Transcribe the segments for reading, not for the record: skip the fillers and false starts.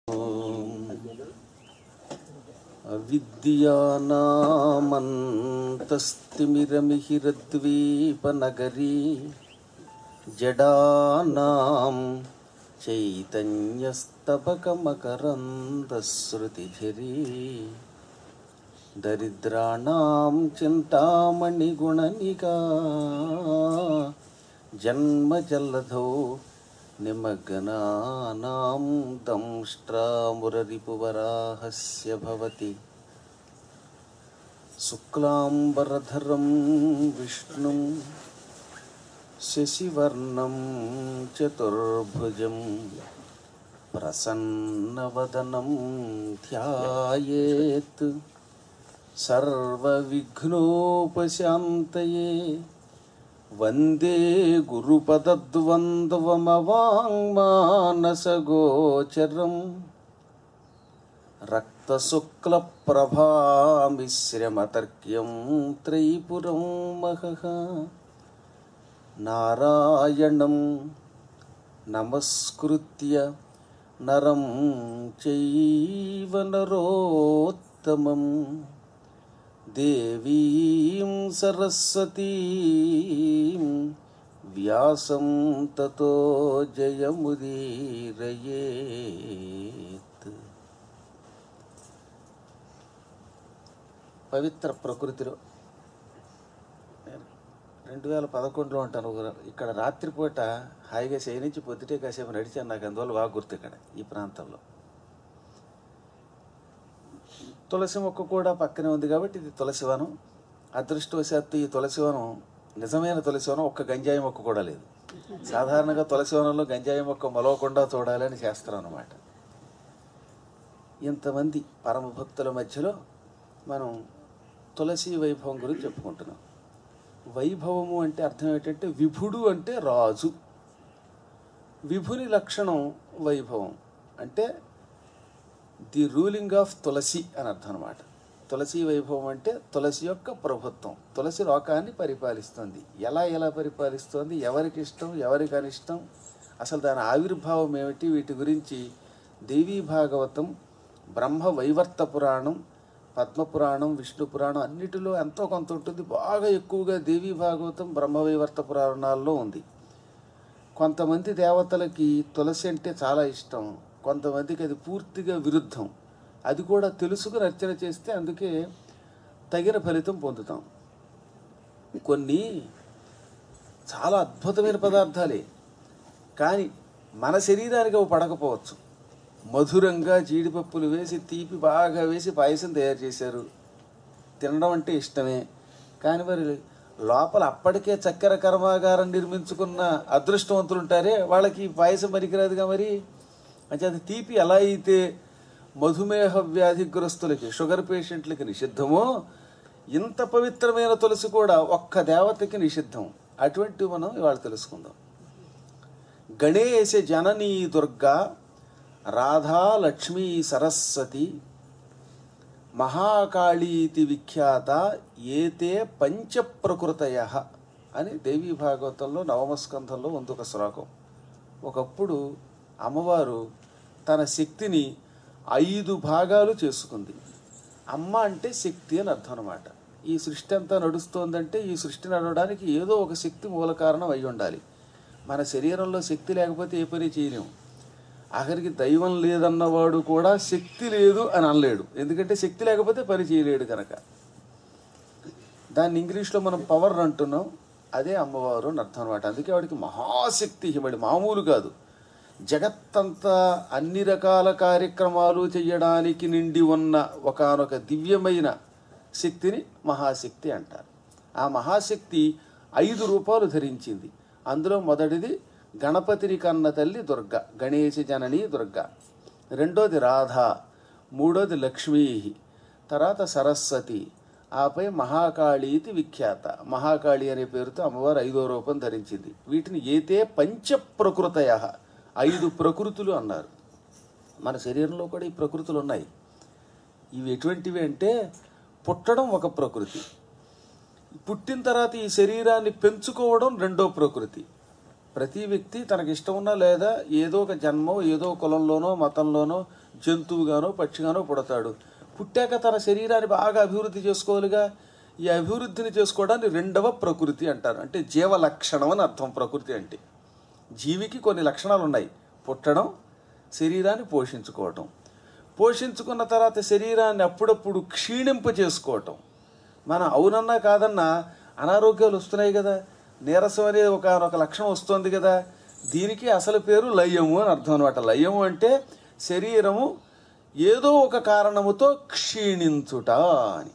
అవిద్యానామంతస్తిమిరమిహిరద్వీపనగరీ జడానాం చైతన్యస్తబకమకరందశ్రుతిఝరీ దరిద్రాణాం చింతామణిగుణనికా జన్మజలధౌ నిమగ్నానాం దంష్ట్రామురరిపువరాహస్య భవతి శుక్లాంబరధరం విష్ణుం శశివర్ణం చతుర్భుజం ప్రసన్నవదనం ధ్యాయేత్ సర్వవిఘ్నోపశాంతయే. వందే గురుపదద్వంద్వమవాంగ్మానసగోచరం రక్తశుక్లప్రభామిశ్రమతర్క్యం త్రైపురం మహః. నారాయణం నమస్కృత్య నరం చైవ నరోత్తమం దేవీం సరస్వతీం వ్యాసం తతో జయముదీరయేత్. పవిత్ర ప్రకృతిలో 2011లో ఉంటాను. ఇక్కడ రాత్రిపూట హాయిగా శయనించి పొద్దుటే కాసేపు నడిచాను. నాకు అందువల్ల బాగా గుర్తు ఇక్కడ ఈ ప్రాంతంలో. తులసి మొక్క కూడా పక్కనే ఉంది కాబట్టి ఇది తులసివనం. అదృష్టవశాత్తు ఈ తులసివనం నిజమైన తులసివనం, ఒక్క గంజాయి మొక్క కూడా లేదు. సాధారణంగా తులసివనంలో గంజాయి మొక్క మొలవకుండా చూడాలని శాస్త్రం అన్నమాట. ఇంతమంది పరమ భక్తుల మధ్యలో మనం తులసి వైభవం గురించి చెప్పుకుంటున్నాం. వైభవము అంటే అర్థం ఏంటంటే విభుడు అంటే రాజు. విభుని లక్షణం వైభవం అంటే ది రూలింగ్ ఆఫ్ తులసి అని అర్థం అనమాట. తులసి వైభవం అంటే తులసి యొక్క ప్రభుత్వం. తులసి లోకాన్ని పరిపాలిస్తుంది. ఎలా పరిపాలిస్తుంది, ఎవరికి ఇష్టం, ఎవరికి అనిష్టం, అసలు దాని ఆవిర్భావం ఏమిటి, వీటి గురించి దేవీ భాగవతం, బ్రహ్మ వైవర్త పురాణం, పద్మపురాణం, విష్ణు పురాణం అన్నిటిలో ఎంతో కొంత ఉంటుంది. బాగా ఎక్కువగా దేవీ భాగవతం, బ్రహ్మవైవర్త పురాణాల్లో ఉంది. కొంతమంది దేవతలకి తులసి అంటే చాలా ఇష్టం, కొంతమందికి అది పూర్తిగా విరుద్ధం. అది కూడా తెలుసుకుని అర్చన చేస్తే అందుకే తగిన ఫలితం పొందుతాం. కొన్ని చాలా అద్భుతమైన పదార్థాలే, కానీ మన శరీరానికి అవి పడకపోవచ్చు. మధురంగా జీడిపప్పులు వేసి తీపి బాగా వేసి పాయసం తయారు చేశారు. తినడం అంటే ఇష్టమే, కానీ మరి లోపల అప్పటికే చక్కెర కర్మాగారం నిర్మించుకున్న అదృష్టవంతులు ఉంటారే, వాళ్ళకి పాయసం పనికిరాదుగా. మరి అంటే అది తీపి ఎలా అయితే మధుమేహ వ్యాధిగ్రస్తులకి, షుగర్ పేషెంట్లకి నిషిద్ధమో, ఇంత పవిత్రమైన తులసి కూడా ఒక్క దేవతకి నిషిద్ధం. అటువంటివి మనం ఇవాళ తెలుసుకుందాం. గణేశ జననీ దుర్గా రాధా లక్ష్మీ సరస్వతి మహాకాళీతి విఖ్యాత ఏతే పంచప్రకృతయ అని దేవీ భాగవతంలో నవమస్కంధంలో ఉంది ఒక శ్లోకం. ఒకప్పుడు అమ్మవారు తన శక్తిని 5 భాగాలు చేసుకుంది. అమ్మ అంటే శక్తి అని అర్థం అనమాట. ఈ సృష్టి అంతా నడుస్తోందంటే ఈ సృష్టి నడవడానికి ఏదో ఒక శక్తి మూల కారణం అయి ఉండాలి. మన శరీరంలో శక్తి లేకపోతే ఏ పని చేయలేము. ఆఖరికి దైవం లేదన్నవాడు కూడా శక్తి లేదు అని అనలేడు, ఎందుకంటే శక్తి లేకపోతే పని చేయలేడు కనుక. దాన్ని ఇంగ్లీష్లో మనం పవర్ అంటున్నాం, అదే అమ్మవారు అని అర్థం అనమాట. అందుకే వాడికి మహాశక్తి, వాడి మామూలు కాదు. జగత్తంతా అన్ని రకాల కార్యక్రమాలు చేయడానికి నిండి ఉన్న ఒకానొక దివ్యమైన శక్తిని మహాశక్తి అంటారు. ఆ మహాశక్తి 5 రూపాలు ధరించింది. అందులో మొదటిది గణపతిని కన్న తల్లి దుర్గ, గణేశ జనని దుర్గ. రెండోది రాధ, మూడోది లక్ష్మీ, తర్వాత సరస్వతి, ఆపై మహాకాళీతి విఖ్యాత. మహాకాళి అనే పేరుతో అమ్మవారు 5వ రూపం ధరించింది. వీటిని ఏతే పంచప్రకృతయ, 5 ప్రకృతులు అన్నారు. మన శరీరంలో కూడా ఈ ప్రకృతులు ఉన్నాయి. ఇవి ఎటువంటివి అంటే, పుట్టడం ఒక ప్రకృతి, పుట్టిన తర్వాత ఈ శరీరాన్ని పెంచుకోవడం రెండో ప్రకృతి. ప్రతి వ్యక్తి తనకి ఇష్టం ఉన్నా లేదా ఏదో ఒక జన్మో ఏదో కులంలోనో మతంలోనో జంతువుగానో పక్షిగానో పుడతాడు. పుట్టాక తన శరీరాన్ని బాగా అభివృద్ధి చేసుకోవాలిగా. ఈ అభివృద్ధిని చేసుకోవడాన్ని రెండవ ప్రకృతి అంటారు. అంటే జీవలక్షణం అని అర్థం. ప్రకృతి అంటే జీవికి కొన్ని లక్షణాలు ఉన్నాయి. పుట్టడం, శరీరాన్ని పోషించుకోవటం, పోషించుకున్న తర్వాత శరీరాన్ని అప్పుడప్పుడు క్షీణింప చేసుకోవటం. మనం అవునన్నా కాదన్నా అనారోగ్యాలు వస్తున్నాయి కదా, నీరసం అనేది ఒక లక్షణం వస్తుంది కదా. దీనికి అసలు పేరు లయము అని అర్థం అనమాట. లయము అంటే శరీరము ఏదో ఒక కారణముతో క్షీణించుట అని.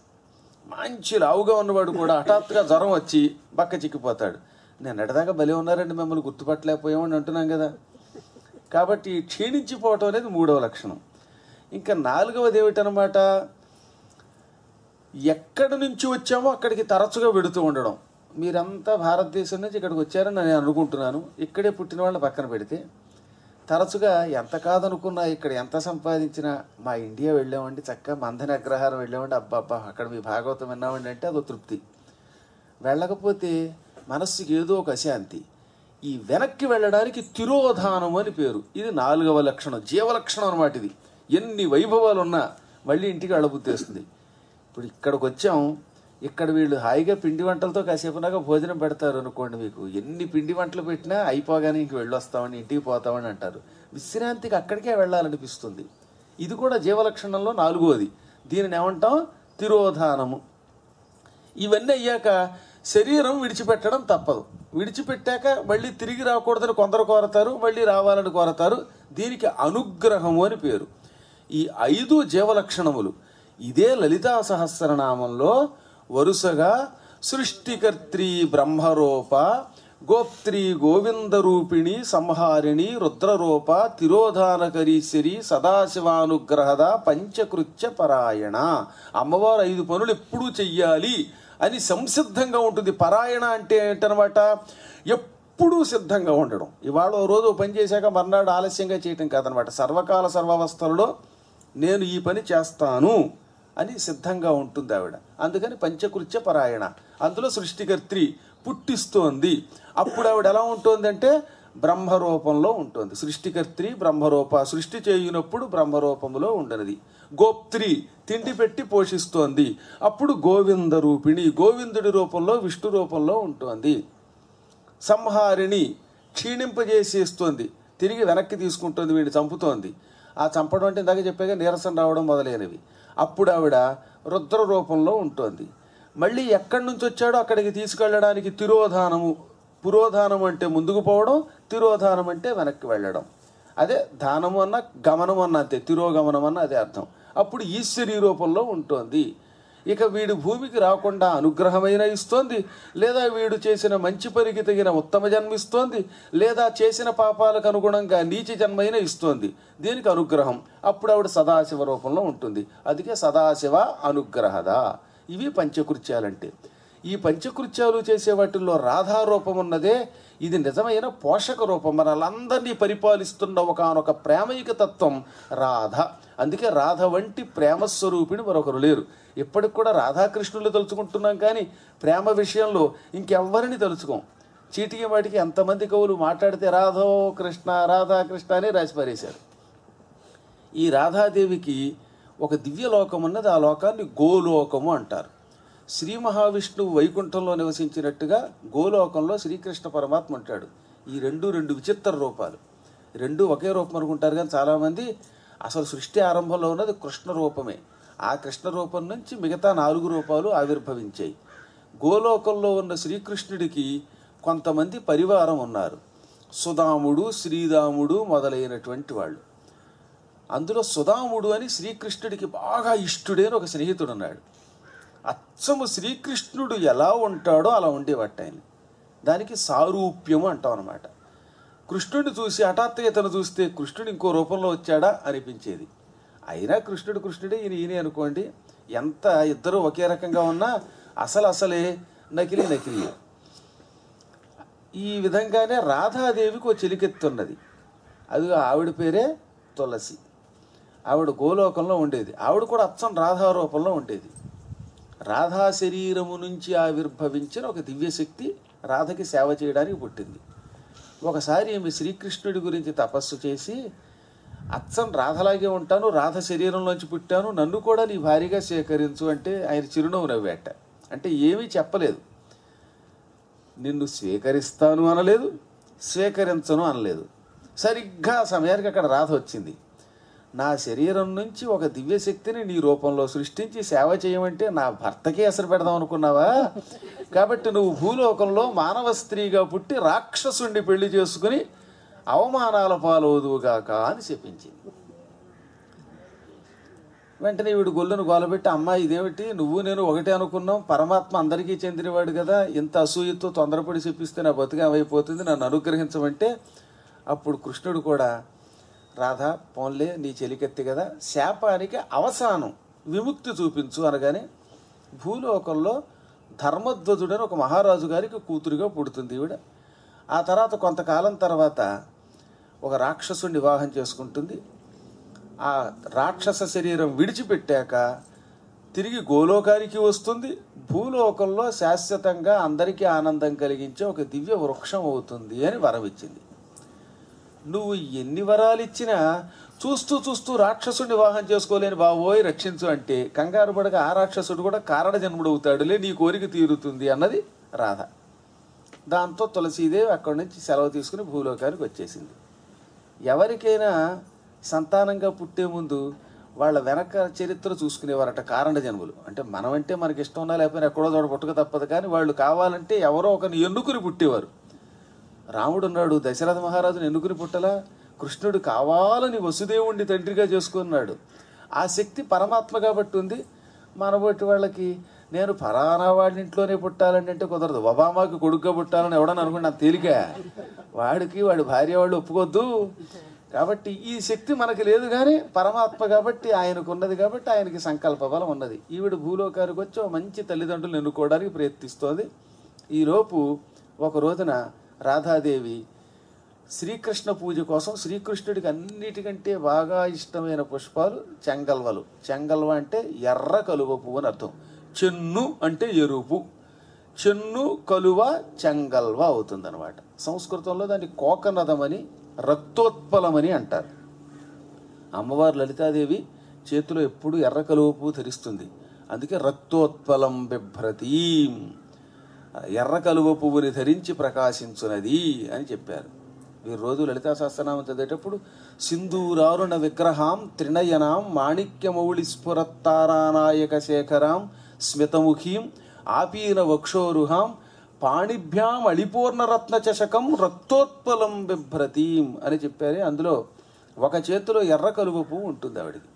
మంచి లావుగా ఉన్నవాడు కూడా హఠాత్తుగా జ్వరం వచ్చి బక్క చిక్కిపోతాడు. నేను ఎడదాకా బలి ఉన్నారండి, మిమ్మల్ని గుర్తుపట్టలేకపోయామని అంటున్నాం కదా. కాబట్టి క్షీణించిపోవటం అనేది మూడవ లక్షణం. ఇంకా నాలుగవది ఏమిటనమాట, ఎక్కడి నుంచి వచ్చామో అక్కడికి తరచుగా వెడుతూ ఉండడం. మీరంతా భారతదేశం నుంచి ఇక్కడికి వచ్చారని నేను అనుకుంటున్నాను. ఇక్కడే పుట్టిన వాళ్ళని పక్కన పెడితే తరచుగా ఎంత కాదనుకున్నా ఇక్కడ ఎంత సంపాదించినా మా ఇండియా వెళ్ళామండి, చక్కగా మందని అగ్రహారం వెళ్ళామండి, అబ్బా అక్కడ మీ భాగవతం విన్నామండి అంటే అదో తృప్తి. వెళ్ళకపోతే మనస్సుకి ఏదో ఒక అశాంతి. ఈ వెనక్కి వెళ్ళడానికి తిరోధానం అని పేరు. ఇది నాలుగవ లక్షణం, జీవలక్షణం అనమాట. ఇది ఎన్ని వైభవాలు ఉన్నా మళ్ళీ ఇంటికి వెళ్ళబుద్ధేస్తుంది. ఇప్పుడు ఇక్కడికి వచ్చాం, ఇక్కడ వీళ్ళు హాయిగా పిండి వంటలతో కాసేపునాక భోజనం పెడతారు అనుకోండి. మీకు ఎన్ని పిండి వంటలు పెట్టినా అయిపోగానే ఇంక వెళ్ళొస్తామని, ఇంటికి పోతామని అంటారు. విశ్రాంతికి అక్కడికే వెళ్ళాలనిపిస్తుంది. ఇది కూడా జీవలక్షణంలో నాలుగోది. దీనిని ఏమంటాం, తిరోధానము. ఇవన్నీ అయ్యాక శరీరం విడిచిపెట్టడం తప్పదు. విడిచిపెట్టాక మళ్ళీ తిరిగి రాకూడదని కొందరు కోరతారు, మళ్ళీ రావాలని కోరతారు. దీనికి అనుగ్రహము అని పేరు. ఈ 5 జీవలక్షణములు ఇదే లలితా సహస్రనామంలో వరుసగా సృష్టికర్త్రి బ్రహ్మరూప, గోప్త్రి గోవిందరూపిణి, సంహారిణి రుద్రరూప, తిరోధానకరీశ్వరి, సదాశివానుగ్రహద, పంచకృత్య పరాయణ. అమ్మవారు 5 పనులు ఎప్పుడూ చెయ్యాలి అని సంసిద్ధంగా ఉంటుంది. పరాయణ అంటే ఏంటనమాట, ఎప్పుడూ సిద్ధంగా ఉండడం. ఇవాళ ఓ రోజు పని చేశాక మర్నాడు ఆలస్యంగా చేయటం కాదనమాట. సర్వకాల సర్వావస్థలలో నేను ఈ పని చేస్తాను అని సిద్ధంగా ఉంటుంది ఆవిడ. అందుకని పంచకృత్య పరాయణ. అందులో సృష్టికర్త్రి పుట్టిస్తోంది. అప్పుడు ఆవిడ ఎలా ఉంటుందంటే బ్రహ్మరూపంలో ఉంటుంది. సృష్టికర్త్రి బ్రహ్మరూప, సృష్టి చేయునప్పుడు బ్రహ్మరూపంలో ఉండనిది. గోప్త్రి తిండి పెట్టి పోషిస్తోంది. అప్పుడు గోవింద రూపిణి, గోవిందుడి రూపంలో విష్ణు రూపంలో ఉంటుంది. సంహారిణి క్షీణింపజేసేస్తోంది, తిరిగి వెనక్కి తీసుకుంటుంది, వీడిని చంపుతోంది. ఆ చంపడం అంటే ఇందాక చెప్పాక నీరసం రావడం మొదలైనవి. అప్పుడు ఆవిడ రుద్ర రూపంలో ఉంటుంది. మళ్ళీ ఎక్కడి నుంచి వచ్చాడో అక్కడికి తీసుకెళ్ళడానికి తిరోధానము. పురోధానం అంటే ముందుకు పోవడం, తిరోధానం అంటే వెనక్కి వెళ్ళడం. అదే దానము అన్న గమనం అన్న అంతే, తిరోగమనం అన్న అదే అర్థం. అప్పుడు ఈశ్వరీ రూపంలో ఉంటుంది. ఇక వీడు భూమికి రాకుండా అనుగ్రహమైన ఇస్తోంది, లేదా వీడు చేసిన మంచి పనికి తగిన ఉత్తమ జన్మ ఇస్తోంది, లేదా చేసిన పాపాలకు అనుగుణంగా నీచ జన్మైన ఇస్తోంది. దీనికి అనుగ్రహం. అప్పుడు ఆవిడ సదాశివ రూపంలో ఉంటుంది. అందుకే సదాశివ అనుగ్రహద. ఇవి పంచకృత్యాలంటే. ఈ పంచకృత్యాలు చేసే వాటిల్లో రాధారూపం ఉన్నదే ఇది నిజమైన పోషక రూపం. మనలందరినీ పరిపాలిస్తున్న ఒకనొక ప్రేమైక తత్వం రాధ. అందుకే రాధ వంటి ప్రేమస్వరూపిణి మరొకరు లేరు. ఇప్పటికి కూడా రాధాకృష్ణులు తలుచుకుంటున్నాం, కానీ ప్రేమ విషయంలో ఇంకెవ్వరిని తలుచుకోం. చీటికి వాటికి ఎంతమంది కవులు మాట్లాడితే రాధో కృష్ణ రాధాకృష్ణ అని రాసి పారేశారు. ఈ రాధాదేవికి ఒక దివ్యలోకం ఉన్నది. ఆ లోకాన్ని గోలోకము అంటారు. శ్రీ మహావిష్ణువు వైకుంఠంలో నివసించినట్టుగా గోలోకంలో శ్రీకృష్ణ పరమాత్మ ఉంటాడు. ఈ రెండు విచిత్ర రూపాలు. రెండు ఒకే రూపం అనుకుంటారు, కానీ చాలామంది అసలు సృష్టి ఆరంభంలో ఉన్నది కృష్ణ రూపమే. ఆ కృష్ణ రూపం నుంచి మిగతా 4 రూపాలు ఆవిర్భవించాయి. గోలోకంలో ఉన్న శ్రీకృష్ణుడికి కొంతమంది పరివారం ఉన్నారు. సుధాముడు, శ్రీరాముడు మొదలైనటువంటి వాళ్ళు. అందులో సుధాముడు అని శ్రీకృష్ణుడికి బాగా ఇష్టుడైన ఒక స్నేహితుడు ఉన్నాడు. అచ్చము శ్రీకృష్ణుడు ఎలా ఉంటాడో అలా ఉండేవాట ఆయన. దానికి సారూప్యము అంటాం అనమాట. కృష్ణుడిని చూసి హఠాత్తుగా ఇతను చూస్తే కృష్ణుడు ఇంకో రూపంలో వచ్చాడా అనిపించేది. అయినా కృష్ణుడే ఈయన అనుకోండి. ఎంత ఇద్దరు ఒకే రకంగా ఉన్నా అసలే నకిలీ. ఈ విధంగానే రాధాదేవికి ఒక చెలికెత్తున్నది. అది ఆవిడ పేరే తులసి. ఆవిడ గోలోకంలో ఉండేది. ఆవిడ కూడా అచ్చం రాధా రూపంలో ఉండేది. రాధా శరీరము నుంచి ఆవిర్భవించిన ఒక దివ్యశక్తి రాధకి సేవ చేయడానికి పుట్టింది. ఒకసారి ఈమె శ్రీకృష్ణుడి గురించి తపస్సు చేసి అచ్చం రాధలాగే ఉంటాను, రాధ శరీరంలోంచి పుట్టాను, నన్ను కూడా నీ భార్యగా స్వీకరించు అంటే ఆయన చిరునవ్వు నవ్వేట. అంటే ఏమీ చెప్పలేదు. నిన్ను స్వీకరిస్తాను అనలేదు, స్వీకరించను అనలేదు. సరిగ్గా ఆ సమయానికి అక్కడ రాధ వచ్చింది. నా శరీరం నుంచి ఒక దివ్యశక్తిని నీ రూపంలో సృష్టించి సేవ చేయమంటే నా భర్తకే ఎసరు పెడదాం అనుకున్నావా? కాబట్టి నువ్వు భూలోకంలో మానవ స్త్రీగా పుట్టి రాక్షసుణ్ణి పెళ్లి చేసుకుని అవమానాల పాలవుదువుగాక అని చెప్పించింది. వెంటనే వీడు గొల్లును గోలబెట్టి, అమ్మా ఇదేమిటి, నువ్వు నేను ఒకటే అనుకున్నాం, పరమాత్మ అందరికీ చెందినవాడు కదా, ఇంత అసూయతో తొందరపడి చెప్పిస్తే నా బతుక ఏమైపోతుంది, నన్ను అనుగ్రహించమంటే అప్పుడు కృష్ణుడు కూడా, రాధా పోన్లే నీ చెలికెత్తి కదా, శాపానికి అవసానం విముక్తి చూపించు అనగానే భూలోకంలో ధర్మధ్వజుడని ఒక మహారాజు గారికి కూతురుగా పుడుతుంది ఈవిడ. ఆ తర్వాత కొంతకాలం తర్వాత ఒక రాక్షసుని వివాహం చేసుకుంటుంది. ఆ రాక్షస శరీరం విడిచిపెట్టాక తిరిగి గోలోకానికి వస్తుంది. భూలోకంలో శాశ్వతంగా అందరికీ ఆనందం కలిగించే ఒక దివ్య వృక్షం అవుతుంది అని వరం ఇచ్చింది. నువ్వు ఎన్ని వరాలు ఇచ్చినా చూస్తూ చూస్తూ రాక్షసుడిని వివాహం చేసుకోలేని బావోయ్ రక్షించు అంటే కంగారు పడక ఆ రాక్షసుడు కూడా కారణ జన్ముడు అవుతాడులే, నీ కోరిక తీరుతుంది అన్నది రాధ. దాంతో తులసీదేవి అక్కడి నుంచి సెలవు తీసుకుని భూలోకానికి వచ్చేసింది. ఎవరికైనా సంతానంగా పుట్టే ముందు వాళ్ళ వెనక చరిత్ర చూసుకునేవారట కారణ జన్ములు. అంటే మనమంటే మనకి ఇష్టం ఉన్నా లేకపోయినా ఎక్కడో చోట పుట్టక తప్పదు, కానీ వాళ్ళు కావాలంటే ఎవరో ఒకరిని ఎన్నుకుని పుట్టేవారు. రాముడు ఉన్నాడు, దశరథ మహారాజుని ఎన్నుకుని పుట్టలా. కృష్ణుడు కావాలని వసుదేవుణ్ణి తండ్రిగా చేసుకున్నాడు. ఆ శక్తి పరమాత్మ కాబట్టి ఉంది. మనబోటి వాళ్ళకి నేను ఫలానా వాడి ఇంట్లోనే పుట్టాలని అంటే కుదరదు. ఒబామాకి కొడుకుగా పుట్టాలని ఎవడని అనుకున్నా తేలిక, వాడికి వాడి భార్య వాళ్ళు ఒప్పుకోద్దు. కాబట్టి ఈ శక్తి మనకి లేదు, కానీ పరమాత్మ కాబట్టి ఆయనకున్నది, కాబట్టి ఆయనకి సంకల్ప బలం ఉన్నది. ఈవిడ భూలోకానికి వచ్చి ఒక మంచి తల్లిదండ్రులు ఎన్నుకోవడానికి ప్రయత్నిస్తోంది. ఈలోపు ఒక రోజున రాధాదేవి శ్రీకృష్ణ పూజ కోసం శ్రీకృష్ణుడికి అన్నిటికంటే బాగా ఇష్టమైన పుష్పాలు చెంగల్వలు. చెంగల్వ అంటే ఎర్ర కలువ పువ్వు అని అర్థం. చెన్ను అంటే ఎరుపు, చెన్ను కలువ చెంగల్వ అవుతుందన్నమాట. సంస్కృతంలో దాన్ని కోకనదమని రక్తోత్పలమని అంటారు. అమ్మవారు లలితాదేవి చేతిలో ఎప్పుడు ఎర్ర కలువ పువ్వు ధరిస్తుంది, అందుకే రక్తోత్పలం బిభ్రతి, ఎర్ర కలువ పువ్వుని ధరించి ప్రకాశించున్నది అని చెప్పారు. వీరు రోజు లలితా సహస్రనామం చదివేటప్పుడు సింధూరారుణ విగ్రహాం త్రినయనాం మాణిక్యమౌళి స్ఫురత్తారానాయక శేఖరాం స్మితముఖీం ఆపీన వక్షోరుహాం పాణిభ్యాం అళిపూర్ణరత్న చషకం రక్తోత్పలం బిభ్రతీం అని చెప్పారు. అందులో ఒక చేతిలో ఎర్ర కలువ పువ్వు ఉంటుంది ఆవిడికి.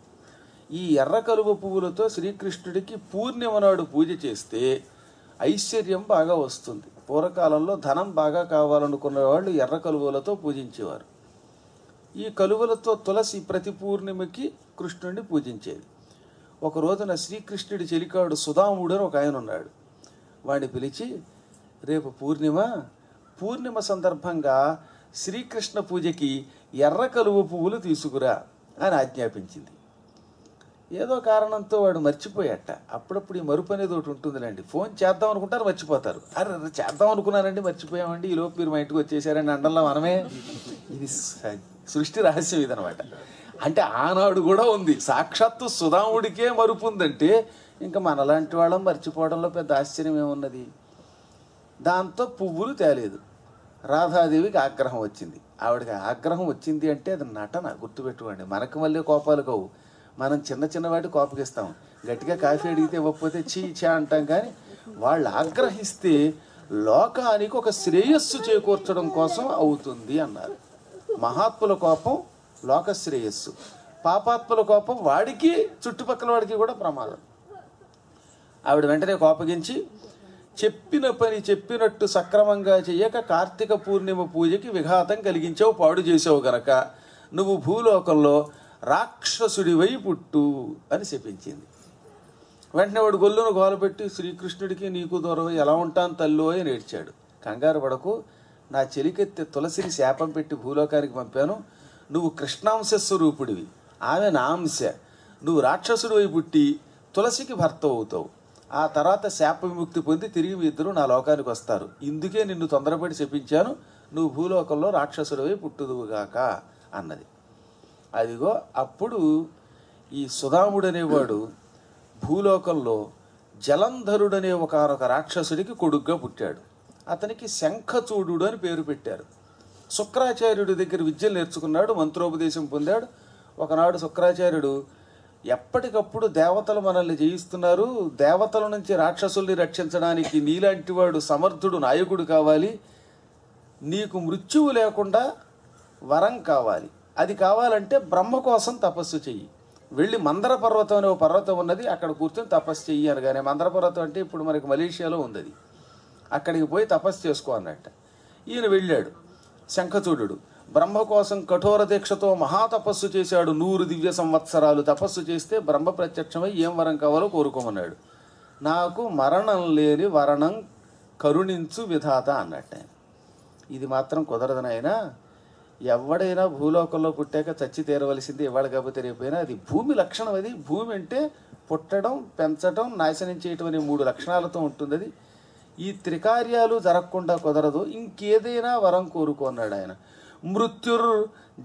ఈ ఎర్ర కలువ పువ్వులతో శ్రీకృష్ణుడికి పూర్ణిమ నాడు పూజ చేస్తే ఐశ్వర్యం బాగా వస్తుంది. పూర్వకాలంలో ధనం బాగా కావాలనుకున్న వాళ్ళు ఎర్ర కలువలతో పూజించేవారు. ఈ కలువలతో తులసి ప్రతి పూర్ణిమకి కృష్ణుడిని పూజించేది. ఒక రోజున శ్రీకృష్ణుడి చెలికాడు సుధాముడు అని ఒక ఆయన ఉన్నాడు. వాడిని పిలిచి, రేపు పూర్ణిమ సందర్భంగా శ్రీకృష్ణ పూజకి ఎర్ర కలువ పువ్వులు తీసుకురా అని ఆజ్ఞాపించింది. ఏదో కారణంతో వాడు మర్చిపోయాట. అప్పుడప్పుడు ఈ మరుపు అనేది ఒకటి ఉంటుందిలేండి. ఫోన్ చేద్దాం అనుకుంటారు, మర్చిపోతారు. అరే చేద్దాం అనుకున్నానండి, మర్చిపోయామండి, ఈలోపు మీరు మా ఇంటికి వచ్చేసారని అండల్లా మనమే. ఇది సృష్టి రహస్యం ఇదనమాట. అంటే ఆనాడు కూడా ఉంది. సాక్షాత్తు సుధాముడికే మరుపు ఉందంటే ఇంకా మనలాంటి వాళ్ళం మర్చిపోవడంలో పెద్ద ఆశ్చర్యం ఏమున్నది. దాంతో పువ్వులు తేలేదు. రాధాదేవికి ఆగ్రహం వచ్చింది. ఆవిడకి ఆగ్రహం వచ్చింది అంటే అది నటన, గుర్తుపెట్టుకోండి. మనకు మళ్ళీ కోపాలు కావు. మనం చిన్న చిన్న వాటి కోపగిస్తాం. గట్టిగా కాఫీ అడిగితే ఇవ్వకపోతే చీ చా అంటాం. కానీ వాళ్ళు ఆగ్రహిస్తే లోకానికి ఒక శ్రేయస్సు చేకూర్చడం కోసం అవుతుంది అన్నారు. మహాత్ముల కోపం లోక శ్రేయస్సు, పాపాత్ముల కోపం వాడికి చుట్టుపక్కల వాడికి కూడా ప్రమాదం. ఆవిడ వెంటనే కోపగించి, చెప్పిన పని చెప్పినట్టు సక్రమంగా చెయ్యక కార్తీక పూర్ణిమ పూజకి విఘాతం కలిగించావు, పాడు చేసావు గనక నువ్వు భూలోకంలో రాక్షసుడివై పుట్టు అని శపించింది. వెంటనే వాడు గొల్లును గోలపెట్టి శ్రీకృష్ణుడికి నీకు దూరం ఎలా ఉంటాను తల్లో అని ఏడ్చాడు. కంగారు పడకు, నా చెలికెత్తి తులసిని శాపం పెట్టి భూలోకానికి పంపాను. నువ్వు కృష్ణాంశ స్వరూపుడివి, ఆమె నా అంశ. నువ్వు రాక్షసుడివై పుట్టి తులసికి భర్త అవుతావు. ఆ తర్వాత శాప విముక్తి పొంది తిరిగి మీ ఇద్దరు నా లోకానికి వస్తారు. ఇందుకే నిన్ను తొందరపడి శపించాను, నువ్వు భూలోకంలో రాక్షసుడివై పుట్టుదువుగాక అన్నది. అదిగో అప్పుడు ఈ సుధాముడు అనేవాడు భూలోకంలో జలంధరుడనే ఒకనొక రాక్షసుడికి కొడుగ్గా పుట్టాడు. అతనికి శంఖచూడు అని పేరు పెట్టారు. శుక్రాచార్యుడి దగ్గర విద్యలు నేర్చుకున్నాడు, మంత్రోపదేశం పొందాడు. ఒకనాడు శుక్రాచార్యుడు ఎప్పటికప్పుడు దేవతలు మనల్ని జయిస్తున్నారు, దేవతల నుంచి రాక్షసుల్ని రక్షించడానికి నీలాంటి వాడు సమర్థుడు నాయకుడు కావాలి, నీకు మృత్యువు లేకుండా వరం కావాలి, అది కావాలంటే బ్రహ్మ కోసం తపస్సు చెయ్యి, వెళ్ళి మందర పర్వతం అనే ఒక పర్వతం ఉన్నది, అక్కడ కూర్చొని తపస్సు చెయ్యి అనగానే, మందర పర్వతం అంటే ఇప్పుడు మనకి మలేషియాలో ఉంది, అది అక్కడికి పోయి తపస్సు చేసుకో అన్నట్ట. ఈయన వెళ్ళాడు. శంఖచూడు బ్రహ్మ కోసం కఠోర దీక్షతో మహాతపస్సు చేశాడు. 100 దివ్య సంవత్సరాలు తపస్సు చేస్తే బ్రహ్మ ప్రత్యక్షమై ఏం వరం కావాలో కోరుకోమన్నాడు. నాకు మరణం లేని వరణం కరుణించు విధాత అన్నట్టు. ఇది మాత్రం కుదరదు నాయనా, ఎవడైనా భూలోకంలో పుట్టాక చచ్చి తీరవలసింది, ఇవాళ కాకపోతే రేపైనా. అది భూమి లక్షణం. అది భూమి అంటే పుట్టడం, పెంచడం, నాశనం చేయటం అనే 3 లక్షణాలతో ఉంటుంది. అది ఈ త్రికార్యాలు జరగకుండా కుదరదు, ఇంకేదైనా వరం కోరుకున్నాడు ఆయన. మృత్యుర్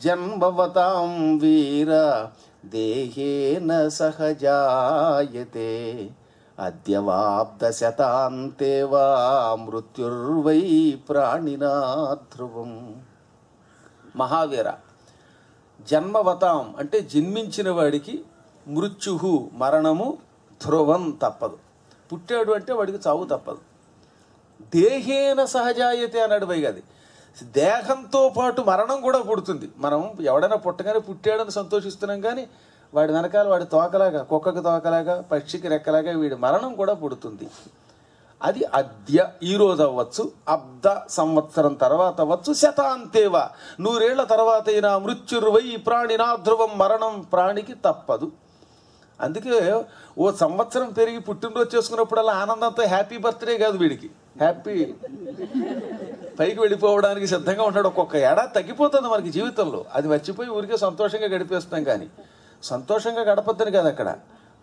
జన్మవతాం వీర దేహేన సహజాయతే అద్యవాబ్ద శతాంతేవా మృత్యుర్వై ప్రాణినా ధ్రువం. మహావీర, జన్మవతాం అంటే జన్మించిన వాడికి మృత్యు మరణము ధ్రువం తప్పదు. పుట్టాడు అంటే వాడికి చావు తప్పదు. దేహేన సహజాయతే అన్నాడు పైగాది. దేహంతో పాటు మరణం కూడా పుడుతుంది. మనం ఎవడైనా పుట్టగానే పుట్టాడని సంతోషిస్తున్నాం, కానీ వాడి వెనకాల వాడి తోకలాగా, కుక్కకి తోకలాగా, పక్షికి రెక్కలాగా వీడి మరణం కూడా పుడుతుంది. అది అద్య ఈరోజు అవ్వచ్చు, అబ్ద సంవత్సరం తర్వాత అవ్వచ్చు, శతాంతేవా 100 ఏళ్ల తర్వాత అయినా మృత్యుర్వై ప్రాణినా ధ్రువం మరణం ప్రాణికి తప్పదు. అందుకే ఓ సంవత్సరం పెరిగి పుట్టినరోజు చేసుకున్నప్పుడల్లా ఆనందంతో హ్యాపీ బర్త్డే కాదు, వీడికి హ్యాపీ పైకి వెళ్ళిపోవడానికి సిద్ధంగా ఉంటాడు. ఒక్కొక్క ఏడాది తగ్గిపోతుంది మనకి జీవితంలో, అది మర్చిపోయి ఊరికే సంతోషంగా గడిపేస్తాం. కానీ సంతోషంగా గడపద్దని కాదు, అక్కడ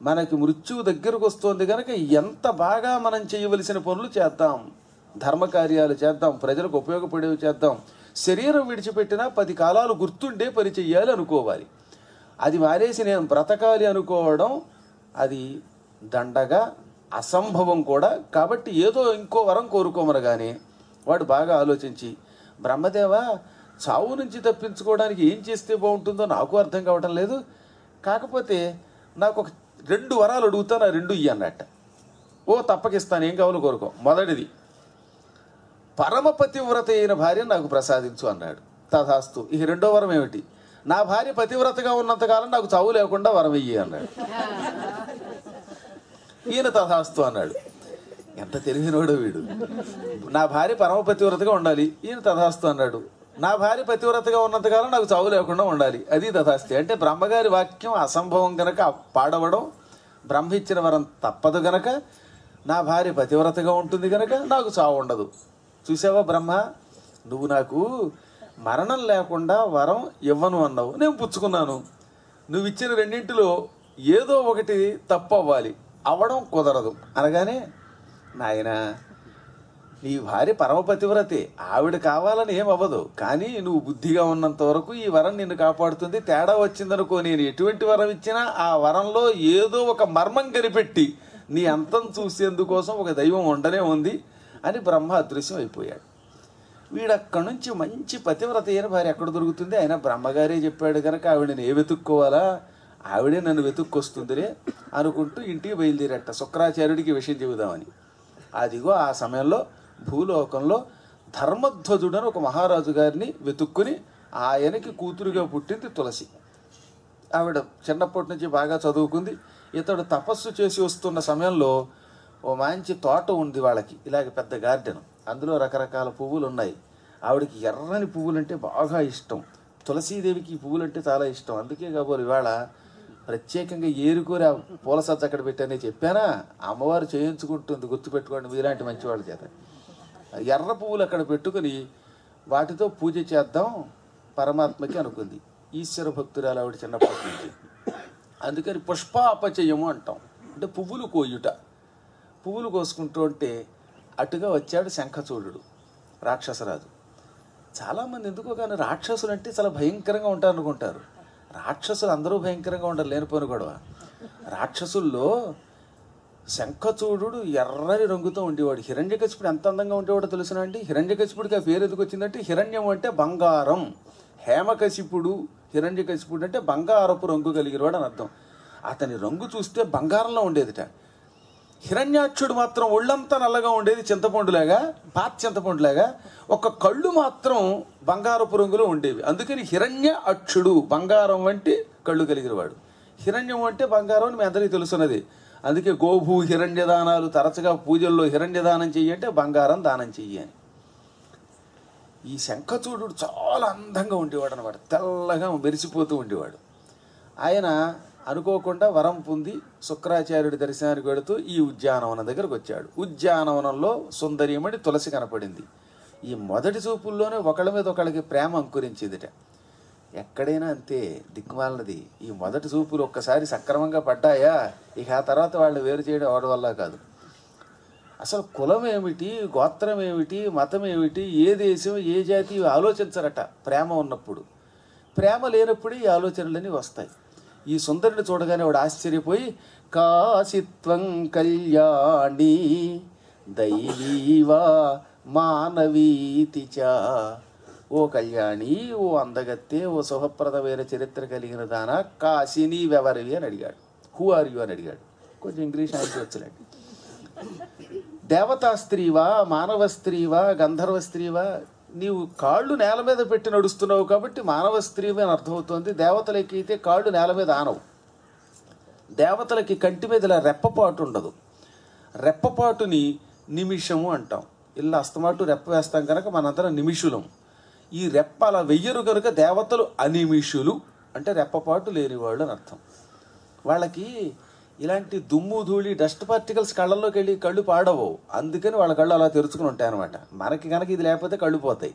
మనకి మృత్యువు దగ్గరకు వస్తుంది కనుక ఎంత బాగా మనం చేయవలసిన పనులు చేద్దాం, ధర్మకార్యాలు చేద్దాం, ప్రజలకు ఉపయోగపడేవి చేద్దాం. శరీరం విడిచిపెట్టినా 10 కాలాలు గుర్తుండే పని చెయ్యాలి అనుకోవాలి. అది మారేసి నేను బ్రతకాలి అనుకోవడం అది దండగా అసంభవం కూడా. కాబట్టి ఏదో ఇంకో వరం కోరుకోమనగానే వాడు బాగా ఆలోచించి, బ్రహ్మదేవా, చావు నుంచి తప్పించుకోవడానికి ఏం చేస్తే బాగుంటుందో నాకు అర్థం కావటం లేదు, కాకపోతే నాకు ఒక 2 వరాలు అడుగుతాను, ఆ 2 ఇయ్యి అన్నట్ట. ఓ తప్పకిస్తాను, ఏం కావాలో కోరుకో. మొదటిది, పరమపతివ్రత అయిన భార్యను నాకు ప్రసాదించు అన్నాడు. తథాస్తు. ఇక 2వ వరం ఏమిటి? నా భార్య పతివ్రతగా ఉన్నంతకాలం నాకు చావు లేకుండా వరం ఇయ్యి అన్నాడు. ఈయన తథాస్తు అన్నాడు. ఎంత తెలివినోడు వీడు. నా భార్య పరమ పతివ్రతగా ఉండాలి, ఈయన తథాస్తు అన్నాడు. నా భార్య పతివ్రతగా ఉన్నంతకాలం నాకు చావు లేకుండా ఉండాలి, అది తథాస్తి. అంటే బ్రహ్మగారి వాక్యం అసంభవం గనక పాడవడం, బ్రహ్మ ఇచ్చిన వరం తప్పదు గనక, నా భార్య పతివ్రతగా ఉంటుంది గనక నాకు చావు ఉండదు. చూసావా బ్రహ్మ, నువ్వు నాకు మరణం లేకుండా వరం ఇవ్వను అన్నావు, నేను పుచ్చుకున్నాను. నువ్వు ఇచ్చిన 2 ఏదో ఒకటి తప్పు అవ్వాలి, అవ్వడం కుదరదు అనగానే, నాయన నీ భార్య పరమపతివ్రతే, ఆవిడ కావాలని ఏం అవ్వదు, కానీ నువ్వు బుద్ధిగా ఉన్నంత వరకు ఈ వరం నిన్ను కాపాడుతుంది. తేడా వచ్చిందనుకో, నేను ఎటువంటి వరం ఇచ్చినా ఆ వరంలో ఏదో ఒక మర్మం కనిపెట్టి నీ అంతం చూసేందుకోసం ఒక దైవం ఉండనే ఉంది అని బ్రహ్మ అదృశ్యం అయిపోయాడు. వీడక్కడి నుంచి మంచి పతివ్రత అయిన భార్య ఎక్కడ దొరుకుతుంది? ఆయన బ్రహ్మగారే చెప్పాడు కనుక ఆవిడని ఏ వెతుక్కోవాలా, ఆవిడే నన్ను వెతుక్కొస్తుందిలే అనుకుంటూ ఇంటికి బయలుదేరట శుక్రాచార్యుడికి విషయం చెబుదామని. అదిగో ఆ సమయంలో భూలోకంలో ధర్మధ్వజుడని ఒక మహారాజు గారిని వెతుక్కుని ఆయనకి కూతురుగా పుట్టింది తులసి. ఆవిడ చిన్నప్పటి నుంచి బాగా చదువుకుంది. ఇతడు తపస్సు చేసి వస్తున్న సమయంలో ఓ మంచి తోట ఉంది వాళ్ళకి, ఇలాగ పెద్ద గార్డెన్, అందులో రకరకాల పువ్వులు ఉన్నాయి. ఆవిడకి ఎర్రని పువ్వులంటే బాగా ఇష్టం, తులసీదేవికి ఈ పువ్వులంటే చాలా ఇష్టం. అందుకే కాబోలు ఇవాళ ప్రత్యేకంగా ఏరుకోరి ఆ పూల సజ్జ అక్కడ పెట్టానే చెప్పానా, అమ్మవారు చేయించుకుంటుంది, గుర్తుపెట్టుకోండి మీలాంటి మంచివాళ్ళ చేత. ఎర్ర పువ్వులు అక్కడ పెట్టుకుని వాటితో పూజ చేద్దాం పరమాత్మకి అనుకుంది. ఈశ్వర భక్తురాలు ఆవిడ చిన్నప్పటి నుంచి. అందుకని పుష్పాపచయము అంటాం, అంటే పువ్వులు కోయుట. పువ్వులు కోసుకుంటూ ఉంటే అటుగా వచ్చాడు శంఖచూడు రాక్షసరాజు. చాలామంది ఎందుకో కానీ రాక్షసులు అంటే చాలా భయంకరంగా ఉంటారు అనుకుంటారు. రాక్షసులు అందరూ భయంకరంగా ఉండరు, లేనిపోని గొడవ. రాక్షసుల్లో శంఖచూడు ఎర్రని రంగుతో ఉండేవాడు. హిరణ్యకశిపుడు ఎంత అందంగా ఉండేవాడో తెలుసునా అండి? హిరణ్యకశిపుడికి ఆ పేరు ఎందుకు వచ్చిందంటే హిరణ్యం అంటే బంగారం, హేమకశిపుడు హిరణ్యకశిపుడు అంటే బంగారపు రంగు కలిగినవాడు అని అర్థం. అతని రంగు చూస్తే బంగారంలో ఉండేదిట. హిరణ్యాక్షుడు మాత్రం ఒళ్ళంతా నల్లగా ఉండేది, చింతపండులాగా, పాత చింతపండులాగా. ఒక కళ్ళు మాత్రం బంగారపు రంగులో ఉండేవి. అందుకని హిరణ్య అక్షుడు, బంగారం వంటి కళ్ళు కలిగినవాడు. హిరణ్యం అంటే బంగారం అని మీ అందరికీ తెలుసున్నది. అందుకే గోభూ హిరణ్య దానాలు తరచుగా పూజల్లో హిరణ్య దానం చెయ్యి అంటే బంగారం దానం చెయ్యి అని. ఈ శంఖచూడు చాలా అందంగా ఉండేవాడు అనమాట, తెల్లగా మెరిసిపోతూ ఉండేవాడు. ఆయన అనుకోకుండా వరం పొంది శుక్రాచార్యుడి దర్శనానికి వెళుతూ ఈ ఉద్యానవనం దగ్గరకు వచ్చాడు. ఉద్యానవనంలో సుందరీమణి తులసి కనపడింది. ఈ మొదటి చూపుల్లోనే ఒకళ్ళ మీద ఒకళ్ళకి ప్రేమ అంకురించిందిట. ఎక్కడైనా అంతే దిక్కుమాలన్నది. ఈ మొదటి చూపులు ఒక్కసారి సక్రమంగా పడ్డాయా ఇక ఆ తర్వాత వాళ్ళు వేరు చేయడం అవడం వల్ల కాదు. అసలు కులం ఏమిటి, గోత్రం ఏమిటి, మతం ఏమిటి, ఏ దేశం ఏ జాతి ఆలోచించరట ప్రేమ ఉన్నప్పుడు. ప్రేమ లేనప్పుడు ఈ ఆలోచనలన్నీ వస్తాయి. ఈ సుందరిని చూడగానే వాడు ఆశ్చర్యపోయి కాశిత్వం కళ్యాణి దైవీవా మానవీతిచ, ఓ కళ్యాణి, ఓ అందగత్తే, ఓ శుభప్రదమైన చరిత్ర కలిగిన దానా, కాశీ నీవెవరివి అని అడిగాడు. హూ ఆర్ యు అని అడిగాడు. కొంచెం ఇంగ్లీష్ ఆయన వచ్చలేండి. దేవతా స్త్రీవా, మానవ స్త్రీవా, గంధర్వ స్త్రీవా? నీవు కాళ్ళు నేల మీద పెట్టి నడుస్తున్నావు కాబట్టి మానవ స్త్రీవి అని అర్థమవుతుంది. దేవతలకి అయితే కాళ్ళు నేల మీద ఆనవు. దేవతలకి కంటి మీద ఇలా రెప్పపాటు ఉండదు. రెప్పపాటుని నిమిషము అంటాం. ఇలా అస్తమాటు రెప్ప వేస్తాం కనుక మనందరం నిమిషులం. ఈ రెప్ప అలా వెయ్యరు కనుక దేవతలు అనిమిషులు, అంటే రెప్పపాటు లేనివాళ్ళు అని అర్థం. వాళ్ళకి ఇలాంటి దుమ్ము ధూళి డస్ట్ పార్టికల్స్ కళ్ళల్లోకి వెళ్ళి కళ్ళు పాడవు. అందుకని వాళ్ళ కళ్ళు అలా తెరుచుకుని ఉంటాయి అనమాట. మనకి కనుక ఇది లేకపోతే కళ్ళు పోతాయి.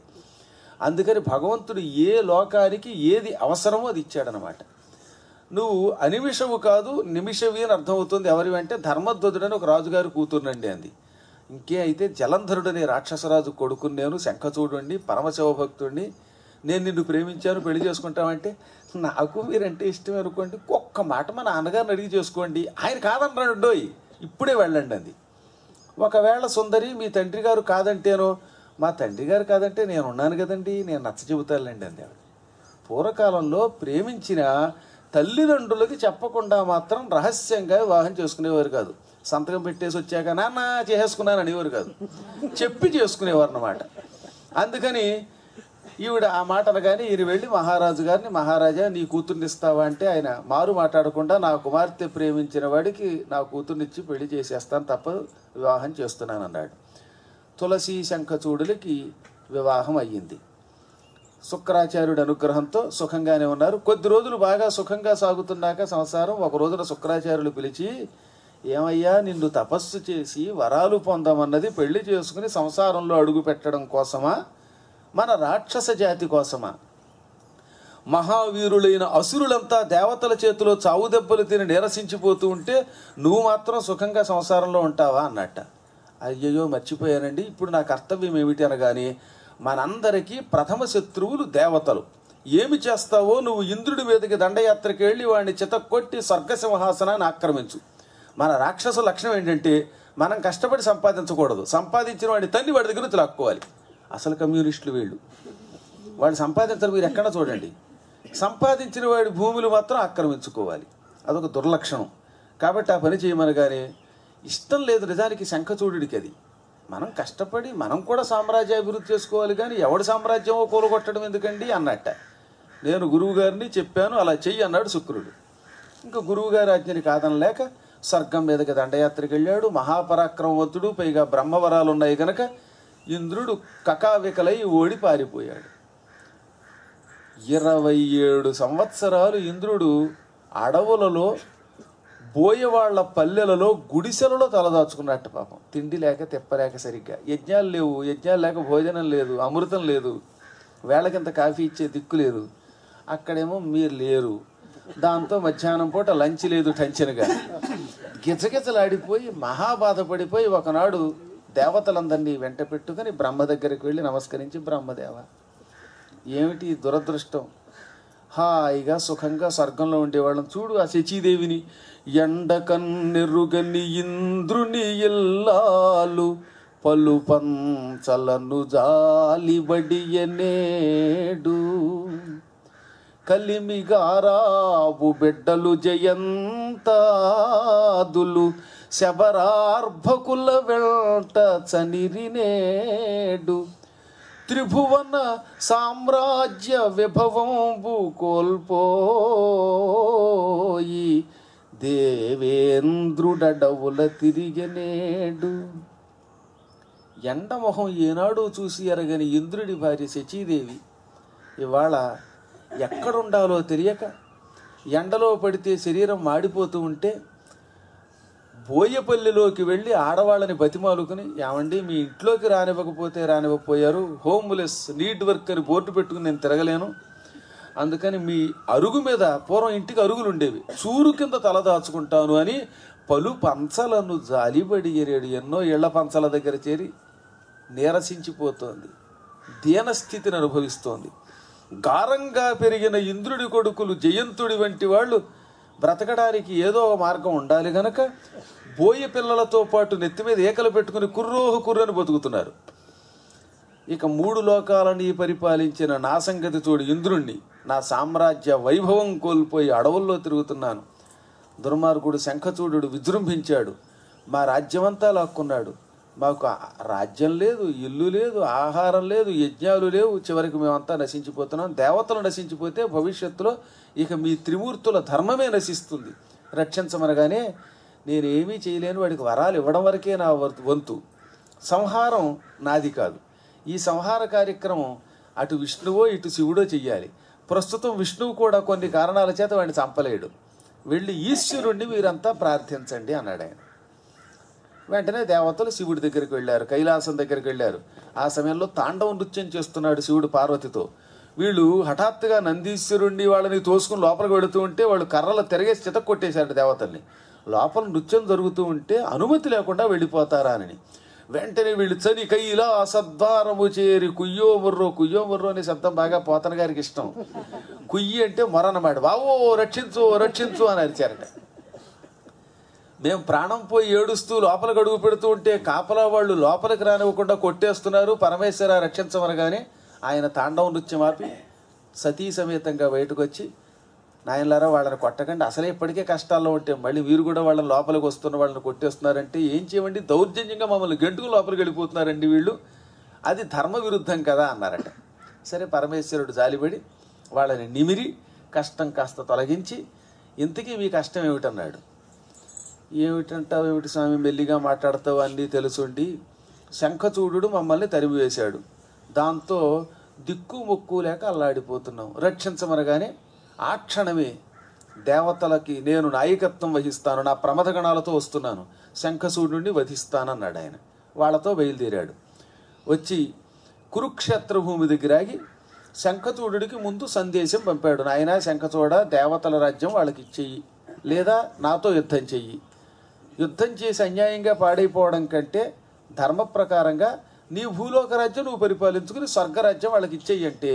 అందుకని భగవంతుడు ఏ లోకానికి ఏది అవసరమో అది ఇచ్చాడనమాట. నువ్వు అనిమిషము కాదు నిమిషవి అని అర్థమవుతుంది. ఎవరి అంటే ధర్మధ్వజుడని ఒక రాజుగారి కూతురునండి అంది. ఇంకే అయితే జలంధరుడని రాక్షసరాజు కొడుకుని నేను, శంఖచూడుండి, పరమశివభక్తుడిని, నేను నిన్ను ప్రేమించాను, పెళ్లి చేసుకుంటామంటే నాకు మీరంటే ఇష్టం అనుకోండి, ఒక్క మాట మా నాన్నగారిని అడిగి చేసుకోండి, ఆయన కాదన్నాడోయ్, ఇప్పుడే వెళ్ళండి అంది. ఒకవేళ సుందరి మీ తండ్రి గారు కాదంటేనో, మా తండ్రి గారు కాదంటే నేను ఉన్నాను కదండి, నేను నచ్చ చెబుతానులేండి అంది ఆవిడ. పూర్వకాలంలో ప్రేమించిన తల్లిదండ్రులకి చెప్పకుండా మాత్రం రహస్యంగా వివాహం చేసుకునేవారు కాదు. సంతకం పెట్టేసి వచ్చాక నాన్న చేసుకున్నాను అనేవారు కాదు, చెప్పి చేసుకునేవారు అన్నమాట. అందుకని ఈవిడ ఆ మాట అనగానే ఈయన వెళ్ళి మహారాజు గారిని, మహారాజా నీ కూతుర్ని ఇస్తావా అంటే ఆయన మారు మాట్లాడకుండా నా కుమార్తె ప్రేమించిన వాడికి నా కూతుర్నిచ్చి పెళ్లి చేసేస్తాను తప్ప వివాహం చేస్తున్నాను అన్నాడు. తులసి శంఖచూడులకి వివాహం అయ్యింది. శుక్రాచార్యుడి అనుగ్రహంతో సుఖంగానే ఉన్నారు. కొద్ది రోజులు బాగా సుఖంగా సాగుతున్నాక సంసారం ఒక రోజున శుక్రాచార్యులు పిలిచి, ఏమయ్యా నిన్ను తపస్సు చేసి వరాలు పొందమన్నది పెళ్లి చేసుకుని సంసారంలో అడుగు పెట్టడం కోసమా, మన రాక్షస జాతి కోసమా? మహావీరులైన అసురులంతా దేవతల చేతిలో చావు దెబ్బలు తిని నీరసించిపోతూ ఉంటే నువ్వు మాత్రం సుఖంగా సంసారంలో ఉంటావా అన్నట్ట. అయ్యయ్యో మర్చిపోయానండి, ఇప్పుడు నా కర్తవ్యం ఏమిటి అనగానే, మనందరికీ ప్రథమ శత్రువులు దేవతలు. ఏమి చేస్తావో నువ్వు ఇంద్రుడి మీదకి దండయాత్రకి వెళ్ళి వాడిని చితక్కొట్టి స్వర్గసింహాసనాన్ని ఆక్రమించు. మన రాక్షస లక్షణం ఏంటంటే మనం కష్టపడి సంపాదించకూడదు, సంపాదించిన వాడిని తన్ని వాడి దగ్గర నుంచి లాక్కోవాలి. అసలు కమ్యూనిస్టులు వీళ్ళు. వాళ్ళు సంపాదించరు, మీరు ఎక్కడ చూడండి. సంపాదించిన వాడి భూములు మాత్రం ఆక్రమించుకోవాలి, అదొక దుర్లక్షణం. కాబట్టి ఆ పని చేయమనగానే ఇష్టం లేదు నిజానికి శంఖచూడుడికి. అది మనం కష్టపడి మనం కూడా సామ్రాజ్యాభివృద్ధి చేసుకోవాలి, కానీ ఎవడి సామ్రాజ్యమో కూలగొట్టడం ఎందుకండి అన్నట్ట. నేను గురువు గారిని చెప్పాను అలా చెయ్యి అన్నాడు శుక్రుడు. ఇంకా గురువుగారి ఆజ్ఞని కాదనలేక స్వర్గం మీదకి దండయాత్రకి వెళ్ళాడు. మహాపరాక్రమవంతుడు, పైగా బ్రహ్మవరాలు ఉన్నాయి కనుక ఇంద్రుడు కకావికలై ఓడి పారిపోయాడు. 27 సంవత్సరాలు ఇంద్రుడు అడవులలో బోయవాళ్ల పల్లెలలో గుడిసెలలో తలదాచుకున్నట్టు. పాపం తిండి లేక తెప్పలేక, సరిగ్గా యజ్ఞాలు లేవు, యజ్ఞాలు లేక భోజనం లేదు, అమృతం లేదు, వేళకింత కాఫీ ఇచ్చే దిక్కు లేదు. అక్కడేమో మీరు లేరు, దాంతో మధ్యాహ్నం పూట లంచ్ లేదు టెన్షన్గా. గిజగిజలాడిపోయి మహాబాధపడిపోయి ఒకనాడు దేవతలందరినీ వెంట పెట్టుకుని బ్రహ్మ దగ్గరికి వెళ్ళి నమస్కరించి, బ్రహ్మదేవ ఏమిటి దురదృష్టం, హాయిగా సుఖంగా స్వర్గంలో ఉండేవాళ్ళం. చూడు ఆ శచీదేవిని, ఎండకన్నెరుగని ఇంద్రుని ఇల్లాలు పలు పంచలను జాలిబడియనేడు, కలిమిగారాబు బిడ్డలు జయంతాదులు శబరార్భకుల వెంట చనిరినేడు, త్రిభువన సామ్రాజ్య విభవంబు కోల్పోయి దేవేంద్రుడడవుల తిరిగనేడు. ఎండమొహం ఏనాడు చూసి ఎరగని ఇంద్రుడి భార్య శచీదేవి ఇవాళ ఎక్కడుండాలో తెలియక ఎండలో పడితే శరీరం మాడిపోతూ ఉంటే బోయపల్లిలోకి వెళ్ళి ఆడవాళ్ళని బతిమాలుకుని, ఏమండి మీ ఇంట్లోకి రానివ్వకపోతే రానివ్వకపోయారు, హోమ్లెస్ నీడ్ వర్క్ అని బోర్డు పెట్టుకుని నేను తిరగలేను, అందుకని మీ అరుగు మీద, పూర్వం ఇంటికి అరుగులు ఉండేవి, చూరు కింద తల దాచుకుంటాను అని పలు పంచలను జాలిబడి ఎరేడు. ఎన్నో ఇళ్ల పంచల దగ్గర చేరి నీరసించిపోతోంది, దీనస్థితిని అనుభవిస్తోంది. గారంగా పెరిగిన ఇంద్రుడి కొడుకులు జయంతుడి వంటి వాళ్ళు బ్రతకడానికి ఏదో ఒక మార్గం ఉండాలి గనక బోయ పిల్లలతో పాటు నెత్తి మీద ఏకలు పెట్టుకుని కుర్రోహు కుర్రని బతుకుతున్నారు. ఇక 3 లోకాలని పరిపాలించిన నా సంగతి చూడు ఇంద్రుణ్ణి, నా సామ్రాజ్య వైభవం కోల్పోయి అడవుల్లో తిరుగుతున్నాను. దుర్మార్గుడు శంఖచూడు విజృంభించాడు, మా రాజ్యమంతా లాక్కున్నాడు. మాకు రాజ్యం లేదు, ఇల్లు లేదు, ఆహారం లేదు, యజ్ఞాలు లేవు, చివరికి మేమంతా నశించిపోతున్నాం. దేవతలు నశించిపోతే భవిష్యత్తులో ఇక మీ త్రిమూర్తుల ధర్మమే నశిస్తుంది, రక్షించమనగానే నేనేమీ చేయలేను, వాడికి వరాలు ఇవ్వడం వరకే నా వంతు, సంహారం నాది కాదు. ఈ సంహార కార్యక్రమం అటు విష్ణువో ఇటు శివుడో చెయ్యాలి. ప్రస్తుతం విష్ణువు కూడా కొన్ని కారణాల చేత వాడిని చంపలేడు, వెళ్ళి ఈశ్వరుణ్ణి మీరంతా ప్రార్థించండి అన్నాడు ఆయన. వెంటనే దేవతలు శివుడి దగ్గరికి వెళ్ళారు, కైలాసం దగ్గరికి వెళ్ళారు. ఆ సమయంలో తాండవ నృత్యం చేస్తున్నాడు శివుడు పార్వతితో. వీళ్ళు హఠాత్తుగా నందీశ్వరుణ్ణి వాళ్ళని తోసుకుని లోపలికి వెళుతూ ఉంటే వాళ్ళు కర్రలు తిరగేసి చితక్ కొట్టేశారు దేవతల్ని. లోపల నృత్యం జరుగుతూ ఉంటే అనుమతి లేకుండా వెళ్ళిపోతారా అని వెంటనే వీళ్ళు చని కైలాసద్వారము చేరి కుయ్యో ముర్రో అనే శబ్దం బాగా పోతన గారికి ఇష్టం. కుయ్యి అంటే మొర అన్నమాట. బావో రక్షించు రక్షించు అని అరిచారట. మేము ప్రాణం పోయి ఏడుస్తూ లోపలికి అడుగు పెడుతూ ఉంటే కాపలా వాళ్ళు లోపలికి రానివ్వకుండా కొట్టేస్తున్నారు, పరమేశ్వర రక్షించమనగానే ఆయన తాండవ నృత్యం ఆపి సతీ సమేతంగా బయటకు వచ్చి, నాయనలారా వాళ్ళని కొట్టకండి, అసలే ఇప్పటికే కష్టాల్లో ఉంటే మళ్ళీ మీరు కూడా వాళ్ళని లోపలికి వస్తున్న వాళ్ళని కొట్టేస్తున్నారంటే ఏం చేయమండి, దౌర్జన్యంగా మమ్మల్ని గంటుకు లోపలికి వెళ్ళిపోతున్నారండి వీళ్ళు, అది ధర్మ విరుద్ధం కదా అన్నారట. సరే పరమేశ్వరుడు జాలిపడి వాళ్ళని నిమిరి కష్టం కాస్త తొలగించి, ఇంతకీ మీ కష్టం ఏమిటన్నాడు. ఏమిటంటావు, ఏమిటి స్వామి మెల్లిగా మాట్లాడతావు, అన్నీ తెలుసుండి శంఖచూడు మమ్మల్ని తరిమి వేశాడు, దాంతో దిక్కు మొక్కు లేక అల్లాడిపోతున్నాం, రక్షించమనగానే ఆ క్షణమే దేవతలకి నేను నాయకత్వం వహిస్తాను, నా ప్రమథగణాలతో వస్తున్నాను, శంఖచూడుని వధిస్తానన్నాడు ఆయన. వాళ్ళతో బయలుదేరాడు. వచ్చి కురుక్షేత్ర భూమి దగ్గరాగి శంఖచూడుడికి ముందు సందేశం పంపాడు. నాయన శంఖచూడ, దేవతల రాజ్యం వాళ్ళకి ఇచ్చేయి, లేదా నాతో యుద్ధం చెయ్యి. యుద్ధం చేసి అన్యాయంగా పాడైపోవడం కంటే ధర్మ ప్రకారంగా నీ భూలోక రాజ్యం నువ్వు పరిపాలించుకుని స్వర్గరాజ్యం వాళ్ళకి ఇచ్చేయి అంటే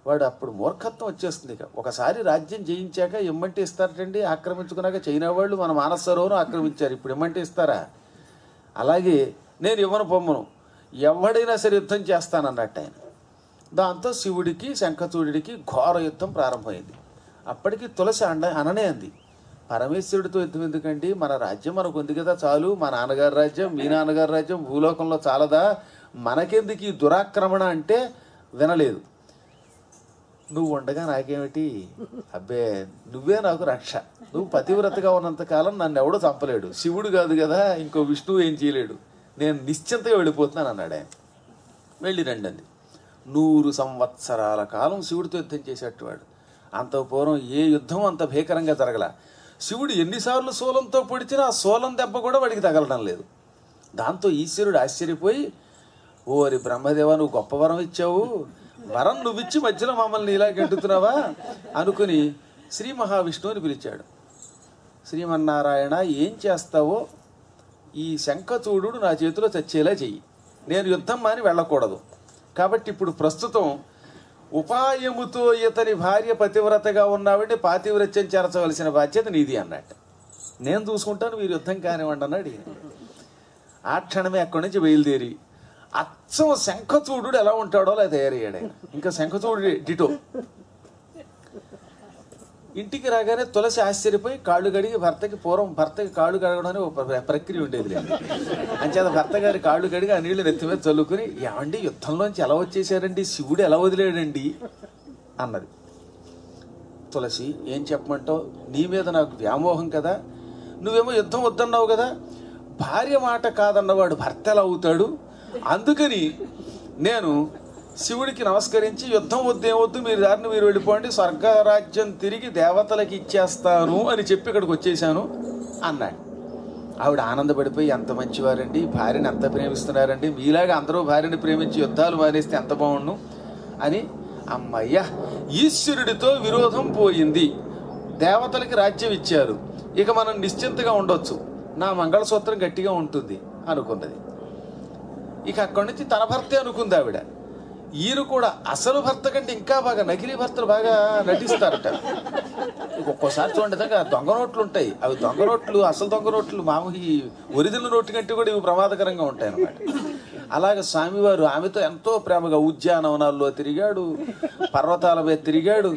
వాడు అప్పుడు మూర్ఖత్వం వచ్చేస్తుంది. ఇక ఒకసారి రాజ్యం జయించాక ఇమ్మంటే ఇస్తారటండి, ఆక్రమించుకున్నాక చైనా వాళ్ళు మన మానస సరోవరం ఆక్రమించారు, ఇప్పుడు ఇమ్మంటే ఇస్తారా? అలాగే నేను ఇవ్వను పొమ్మను, ఎవడైనా సరే యుద్ధం చేస్తానన్నట్టు ఆయన. దాంతో శివుడికి శంఖచూడికి ఘోర యుద్ధం ప్రారంభమైంది. అప్పటికి తులసి అననే అంది, పరమేశ్వరుడితో యుద్ధం ఎందుకండి, మన రాజ్యం మనకు ఉంది కదా చాలు, మా నాన్నగారి రాజ్యం మీ నాన్నగారి రాజ్యం భూలోకంలో చాలదా, మనకెందుకు ఈ దురాక్రమణ అంటే వినలేదు. నువ్వు ఉండగా నాకేమిటి, అబ్బే నువ్వే నాకు రక్ష, నువ్వు పతివ్రతగా ఉన్నంతకాలం నన్ను ఎవడో చంపలేడు, శివుడు కాదు కదా ఇంకో విష్ణువు ఏం చేయలేడు, నేను నిశ్చింతగా వెళ్ళిపోతున్నాను అన్నాడు ఆయన. వెళ్ళి రండి 100 సంవత్సరాల కాలం శివుడితో యుద్ధం చేసేటవాడు. అంత పూర్వం ఏ యుద్ధం అంత భీకరంగా జరగల. శివుడు ఎన్నిసార్లు శూలంతో పొడిచినా ఆ శూలం దెబ్బ కూడా వాడికి తగలడం లేదు. దాంతో ఈశ్వరుడు ఆశ్చర్యపోయి, ఓరి బ్రహ్మదేవ నువ్వు గొప్ప వరం ఇచ్చావు, వరం నువ్విచ్చి మధ్యలో మమ్మల్ని ఇలా గెంటుతున్నావా అనుకుని శ్రీ మహావిష్ణువుని పిలిచాడు. శ్రీమన్నారాయణ ఏం చేస్తావో ఈ శంఖచూడు నా చేతిలో చచ్చేలా చెయ్యి, నేను యుద్ధం మాని వెళ్ళకూడదు, కాబట్టి ఇప్పుడు ప్రస్తుతం ఉపాయముతో ఇతని భార్య పతివ్రతగా ఉన్నావంటే పాతివ్రత్యం చేర్చవలసిన బాధ్యత నీది అన్నట్టు. నేను చూసుకుంటాను, మీరు యుద్ధం కానివ్వండి అన్నాడు. ఆ క్షణమే అక్కడి నుంచి బయలుదేరి అచ్చం శంఖచూడు ఎలా ఉంటాడో అలా తయారయ్యాడు ఆయన. ఇంకా శంఖచూడు డిటో. ఇంటికి రాగానే తులసి ఆశ్చర్యపోయి కాళ్ళు కడిగి పూర్వం భర్తకి కాళ్ళు కడగడం అని ఒక ప్రక్రియ ఉండేది లేదు. అంచేత భర్త గారి కాళ్ళు కడిగి ఆ నీళ్లు నెత్తి మీద చల్లుకుని, ఏమండి యుద్ధంలోంచి ఎలా వచ్చేసారండి, శివుడు ఎలా వదిలేడండి అన్నది. తులసి, ఏం చెప్పమంటావు, నీ మీద నాకు వ్యామోహం కదా, నువ్వేమో యుద్ధం వద్దన్నావు కదా, భార్య మాట కాదన్నవాడు భర్త ఎలా అవుతాడు, అందుకని నేను శివుడికి నమస్కరించి యుద్ధం వద్దేమొద్దు, మీరు దారిని మీరు వెళ్ళిపోండి, స్వర్గరాజ్యం తిరిగి దేవతలకి ఇచ్చేస్తాను అని చెప్పి ఇక్కడికి వచ్చేసాను అన్నాడు. ఆవిడ ఆనందపడిపోయి, ఎంత మంచివారండి, భార్యని ఎంత ప్రేమిస్తున్నారండి, మీలాగా అందరూ భార్యని ప్రేమించి యుద్ధాలు మానేస్తే ఎంత బాగుండు అని. అమ్మయ్య, ఈశ్వరుడితో విరోధం పోయింది, దేవతలకి రాజ్యం ఇచ్చారు, ఇక మనం నిశ్చింతగా ఉండొచ్చు, నా మంగళసూత్రం గట్టిగా ఉంటుంది అనుకున్నది. ఇక అక్కడి నుంచి తన భర్తే అనుకుంది ఆవిడ. ఈయన కూడా అసలు భర్త కంటే ఇంకా బాగా నకిలీ భర్తలు బాగా నటిస్తారట. ఒక్కోసారి చూడండి, దొంగ నోట్లు ఉంటాయి, అవి దొంగ నోట్లు, అసలు దొంగ నోట్లు మామూలు ఒరిజినల్ నోటు కంటే కూడా ఇవి ప్రమాదకరంగా ఉంటాయి అన్నమాట. అలాగే స్వామివారు ఆమెతో ఎంతో ప్రేమగా ఉద్యానవనాల్లో తిరిగాడు, పర్వతాల మీద తిరిగాడు.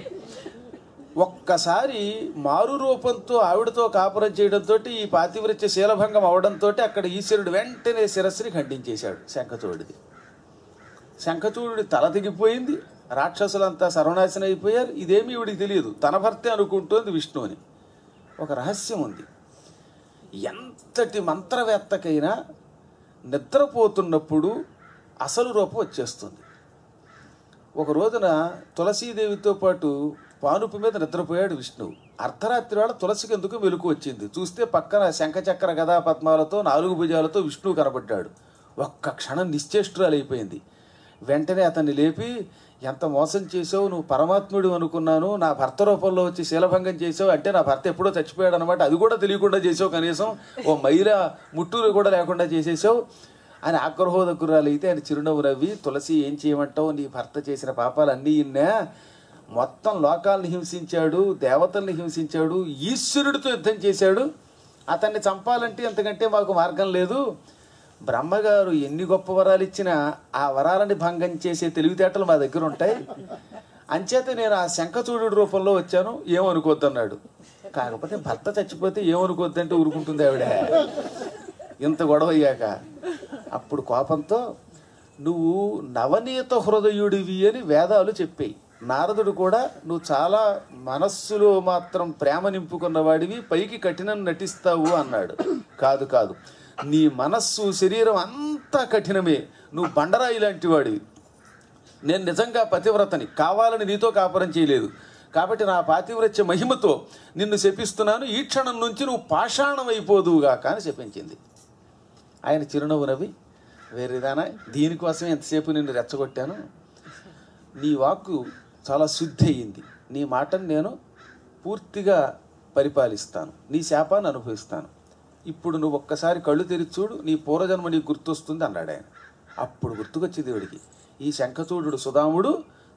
ఒక్కసారి మారు రూపంతో ఆవిడతో కాపురం చేయడంతో ఈ పాతివ్రత్య శీలభంగం అవడంతో అక్కడ ఈశ్వరుడు వెంటనే శిరస్సుని ఖండించేశాడు శంఖచూడిది. శంఖచూడి తల తెగిపోయింది, రాక్షసులంతా సర్వనాశనం అయిపోయారు. ఇదేమీ ఈవిడికి తెలియదు, తన భర్తే అనుకుంటోంది విష్ణు అని. ఒక రహస్యం ఉంది, ఎంతటి మంత్రవేత్తకైనా నిద్రపోతున్నప్పుడు అసలు రూపం వచ్చేస్తుంది. ఒక రోజున తులసీదేవితో పాటు పానుపు మీద నిద్రపోయాడు విష్ణువు. అర్ధరాత్రి వేళ తులసికి ఎందుకు మెలకు వచ్చింది. చూస్తే పక్కన శంఖచక్ర గదా పద్మాలతో 4 భుజాలతో విష్ణువు కనబడ్డాడు. ఒక్క క్షణం నిశ్చేష్టురాలైపోయింది. వెంటనే అతన్ని లేపి, ఎంత మోసం చేసావు, నువ్వు పరమాత్ముడు అనుకున్నాను, నా భర్త రూపంలో వచ్చి శీలభంగం చేసావు, అంటే నా భర్త ఎప్పుడో చచ్చిపోయాడు అనమాట, అది కూడా తెలియకుండా చేసావు, కనీసం ఓ మైల ముట్టూరు కూడా లేకుండా చేసేసావు అని ఆగ్రహోదకురాలైతే ఆయన చిరునవ్వు నవ్వి, తులసి ఏం చేయమంటావు, నీ భర్త చేసిన పాపాలు అన్నీ ఇన్నా, మొత్తం లోకాలను హింసించాడు, దేవతల్ని హింసించాడు, ఈశ్వరుడితో యుద్ధం చేశాడు, అతన్ని చంపాలంటే అంతకంటే మాకు మార్గం లేదు, బ్రహ్మగారు ఎన్ని గొప్ప వరాలు ఇచ్చినా ఆ వరాలని భంగం చేసే తెలివితేటలు మా దగ్గర ఉంటాయి, అంచేత నేను ఆ శంఖచూడు రూపంలో వచ్చాను, ఏమనుకోద్దన్నాడు. కాకపోతే భర్త చచ్చిపోతే ఏమనుకోద్దంటే ఊరుకుంటుంది ఆవిడ. ఇంత గొడవ అయ్యాక అప్పుడు కోపంతో, నువ్వు నవనీత హృదయుడివి అని వేదాలు చెప్పాయి, నారదుడు కూడా నువ్వు చాలా మనస్సులో మాత్రం ప్రేమ నింపుకున్నవాడివి, పైకి కఠినం నటిస్తావు అన్నాడు. కాదు కాదు, నీ మనస్సు శరీరం అంతా కఠినమే, నువ్వు బండరాయి లాంటి వాడివి, నేను నిజంగా పతివ్రతని, కావాలని నీతో కాపురం చేయలేదు, కాబట్టి నా పాతివ్రత్య మహిమతో నిన్ను శపిస్తున్నాను, ఈ క్షణం నుంచి నువ్వు పాషాణం అయిపోదువుగాక అని శపించింది. ఆయన చిరునవ్వు నవ్వి, వేరేదానా, దీనికోసమే ఎంతసేపు నిన్ను రెచ్చగొట్టాను, నీ వాక్కు చాలా శుద్ధి అయ్యింది, నీ మాటను నేను పూర్తిగా పరిపాలిస్తాను, నీ శాపాన్ని అనుభవిస్తాను, ఇప్పుడు నువ్వు ఒక్కసారి కళ్ళు తెరిచి చూడు, నీ పూర్వజన్మ నీకు గుర్తొస్తుంది అన్నాడు ఆయన. అప్పుడు గుర్తుకొచ్చి దేవుడికి, ఈ శంఖచూడు సుధాముడు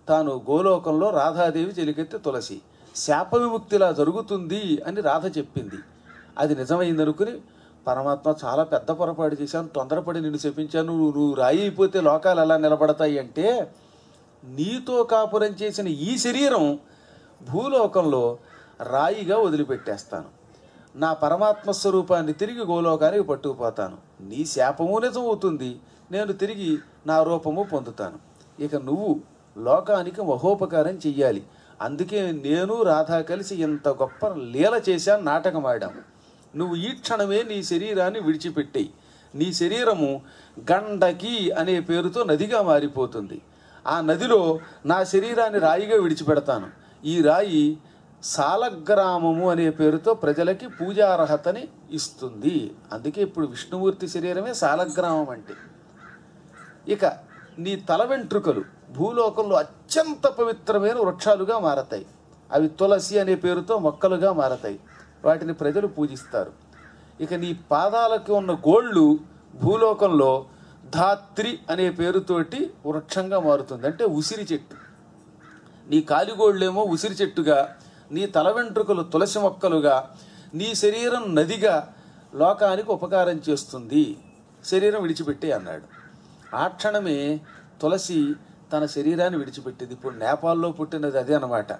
తాను గోలోకంలో రాధాదేవి చెలికెత్తే తులసి, శాప విముక్తిలా జరుగుతుంది అని రాధ చెప్పింది, అది నిజమైందనుకుని, పరమాత్మ చాలా పెద్ద పొరపాటు చేశాను, తొందరపడి నిన్ను శపించాను, నువ్వు రాయి అయిపోతే లోకాలు ఎలా నిలబడతాయి అంటే, నీతో కాపురం చేసిన ఈ శరీరం భూలోకంలో రాయిగా వదిలిపెట్టేస్తాను, నా పరమాత్మ స్వరూపాన్ని తిరిగి గోలోకానికి పట్టుకుపోతాను, నీ శాపము నిజం అవుతుంది, నేను తిరిగి నా రూపము పొందుతాను, ఇక నువ్వు లోకానికి మహోపకారం చెయ్యాలి, అందుకే నేను రాధా కలిసి ఇంత గొప్ప లీల చేశాను, నాటకం ఆడాము, నువ్వు ఈ క్షణమే నీ శరీరాన్ని విడిచిపెట్టేయి, నీ శరీరము గండకి అనే పేరుతో నదిగా మారిపోతుంది, ఆ నదిలో నా శరీరాన్ని రాయిగా విడిచిపెడతాను, ఈ రాయి సాలగ్రామము అనే పేరుతో ప్రజలకి పూజార్హతని ఇస్తుంది, అందుకే ఇప్పుడు విష్ణుమూర్తి శరీరమే సాలగ్రామం అంటే. ఇక నీ తల వెంట్రుకలు భూలోకంలో అత్యంత పవిత్రమైన వృక్షాలుగా మారతాయి, అవి తులసి అనే పేరుతో మొక్కలుగా మారతాయి, వాటిని ప్రజలు పూజిస్తారు. ఇక నీ పాదాలకు ఉన్న గోళ్ళు భూలోకంలో ధాత్రి అనే పేరుతోటి వృక్షంగా మారుతుంది, అంటే ఉసిరి చెట్టు, నీ కాలిగోళ్ళేమో ఉసిరి చెట్టుగా, నీ తల వెంట్రుకలు తులసి మొక్కలుగా, నీ శరీరం నదిగా లోకానికి ఉపకారం చేస్తుంది, శరీరం విడిచిపెట్టే అన్నాడు. ఆ క్షణమే తులసి తన శరీరాన్ని విడిచిపెట్టింది. ఇప్పుడు నేపాల్లో పుట్టినది అదే అన్నమాట.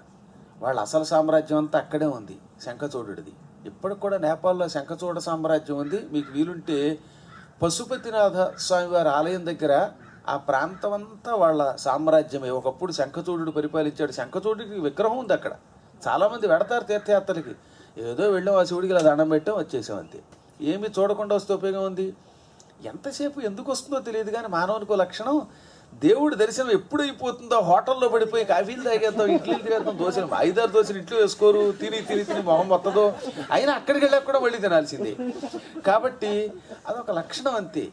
వాళ్ళ అసలు సామ్రాజ్యం అంతా అక్కడే ఉంది, శంఖచూడుడిది. ఇప్పటికి కూడా నేపాల్లో శంఖచూడ సామ్రాజ్యం ఉంది. మీకు వీలుంటే పశుపతినాథ స్వామివారి ఆలయం దగ్గర ఆ ప్రాంతం అంతా వాళ్ళ సామ్రాజ్యమే. ఒకప్పుడు శంఖచూడు పరిపాలించాడు. శంఖచూడికి విగ్రహం ఉంది అక్కడ. చాలామంది వెడతారు తీర్థయాత్రలకి. ఏదో వెళ్ళాం, ఆ శివుడికి ఇలా దండం పెట్టాం, వచ్చేసాం అంతే. ఏమీ చూడకుండా వస్తే ఉపయోగం ఉంది? ఎంతసేపు ఎందుకు వస్తుందో తెలియదు కానీ మానవునికో లక్షణం, దేవుడి దర్శనం ఎప్పుడు అయిపోతుందో హోటల్లో పడిపోయి కాఫీలు తాగేద్దాం, ఇడ్లీలు తినేద్దాం, దోశలు 5-6 దోశలు ఇంట్లో వేసుకోరు, తిని మొహం మొత్తదో, అయినా అక్కడికి వెళ్ళాక కూడా మళ్ళీ తినాల్సిందే. కాబట్టి అదొక లక్షణం అంతే.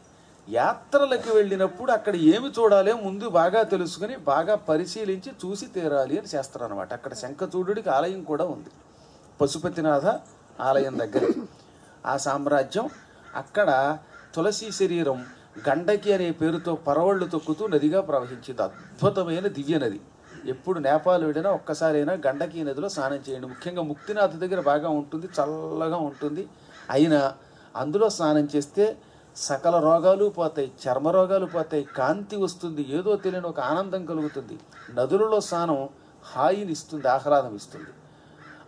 యాత్రలకు వెళ్ళినప్పుడు అక్కడ ఏమి చూడాలో ముందు బాగా తెలుసుకుని బాగా పరిశీలించి చూసి తీరాలి అని శాస్త్రం అనమాట. అక్కడ శంఖచూడుడికి ఆలయం కూడా ఉంది, పశుపతినాథ ఆలయం దగ్గర ఆ సామ్రాజ్యం. అక్కడ తులసి శరీరం గండకి అనే పేరుతో పరవళ్ళు తొక్కుతూ నదిగా ప్రవహించింది. అద్భుతమైన దివ్య నది. ఎప్పుడు నేపాల్ వెళ్ళినా ఒక్కసారైనా గండకి నదిలో స్నానం చేయండి. ముఖ్యంగా ముక్తినాథ్ దగ్గర బాగా ఉంటుంది, చల్లగా ఉంటుంది. అయినా అందులో స్నానం చేస్తే సకల రోగాలు పోతాయి, చర్మ రోగాలు పోతాయి, కాంతి వస్తుంది, ఏదో తెలియని ఒక ఆనందం కలుగుతుంది. నదులలో స్నానం హాయిని ఇస్తుంది, ఆహ్లాదం ఇస్తుంది.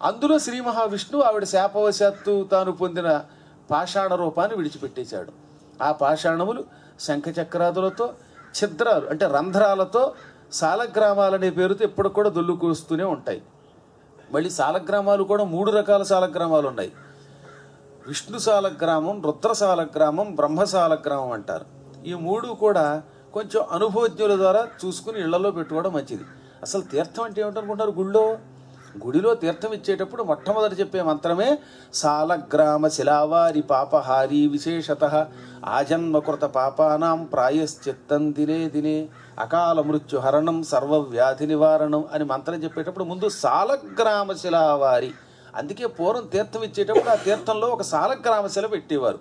అందులో శ్రీ మహావిష్ణువు ఆవిడ శాపవశాత్తు తాను పొందిన పాషాణ రూపాన్ని విడిచిపెట్టేశాడు. ఆ పాషాణములు శంఖచక్రాదులతో, ఛిద్రాలు అంటే రంధ్రాలతో సాలగ్రామాలనే పేరుతో ఎప్పుడు కూడా దొల్లు కూస్తూనే ఉంటాయి. మళ్ళీ సాలగ్రామాలు కూడా 3 రకాల సాలగ్రామాలు ఉన్నాయి. విష్ణు సాలగ్రామం, రుద్ర సాలగ్రామం, బ్రహ్మసాలగ్రామం అంటారు. ఈ 3 కూడా కొంచెం అనుభవజ్ఞుల ద్వారా చూసుకుని ఇళ్లలో పెట్టుకోవడం మంచిది. అసలు తీర్థం అంటే ఏమిటనుకుంటారు? గుడిలో తీర్థం ఇచ్చేటప్పుడు మొట్టమొదటి చెప్పే మంత్రమే సాలగ్రామ శిలావారి పాపహారి విశేషత ఆజన్మకృత పాపానాం ప్రాయశ్చిత్తం దినే దినే అకాల మృత్యు హరణం సర్వవ్యాధి నివారణం అని మంత్రం చెప్పేటప్పుడు ముందు సాలగ్రామ శిలావారి. అందుకే పూర్వం తీర్థం ఇచ్చేటప్పుడు ఆ తీర్థంలో ఒక సాలగ్రామ శిల పెట్టేవారు.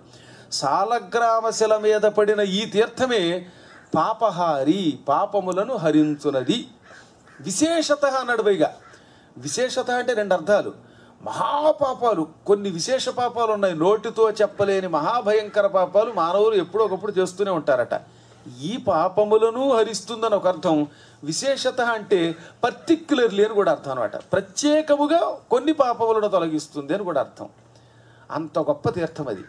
సాలగ్రామ శిల మీద పడిన ఈ తీర్థమే పాపహారి, పాపములను హరించునది. విశేషత అన్నాడు పైగా. విశేషత అంటే 2 అర్థాలు. మహాపాపాలు, కొన్ని విశేష పాపాలు ఉన్నాయి, నోటితో చెప్పలేని మహాభయంకర పాపాలు మానవులు ఎప్పుడో ఒకప్పుడు చేస్తూనే ఉంటారట. ఈ పాపములను హరిస్తుందని ఒక అర్థం. విశేషత అంటే పర్టిక్యులర్లీ అని కూడా అర్థం అనమాట. ప్రత్యేకముగా కొన్ని పాపములను తొలగిస్తుంది అని కూడా అర్థం. అంత గొప్ప తీర్థం అది.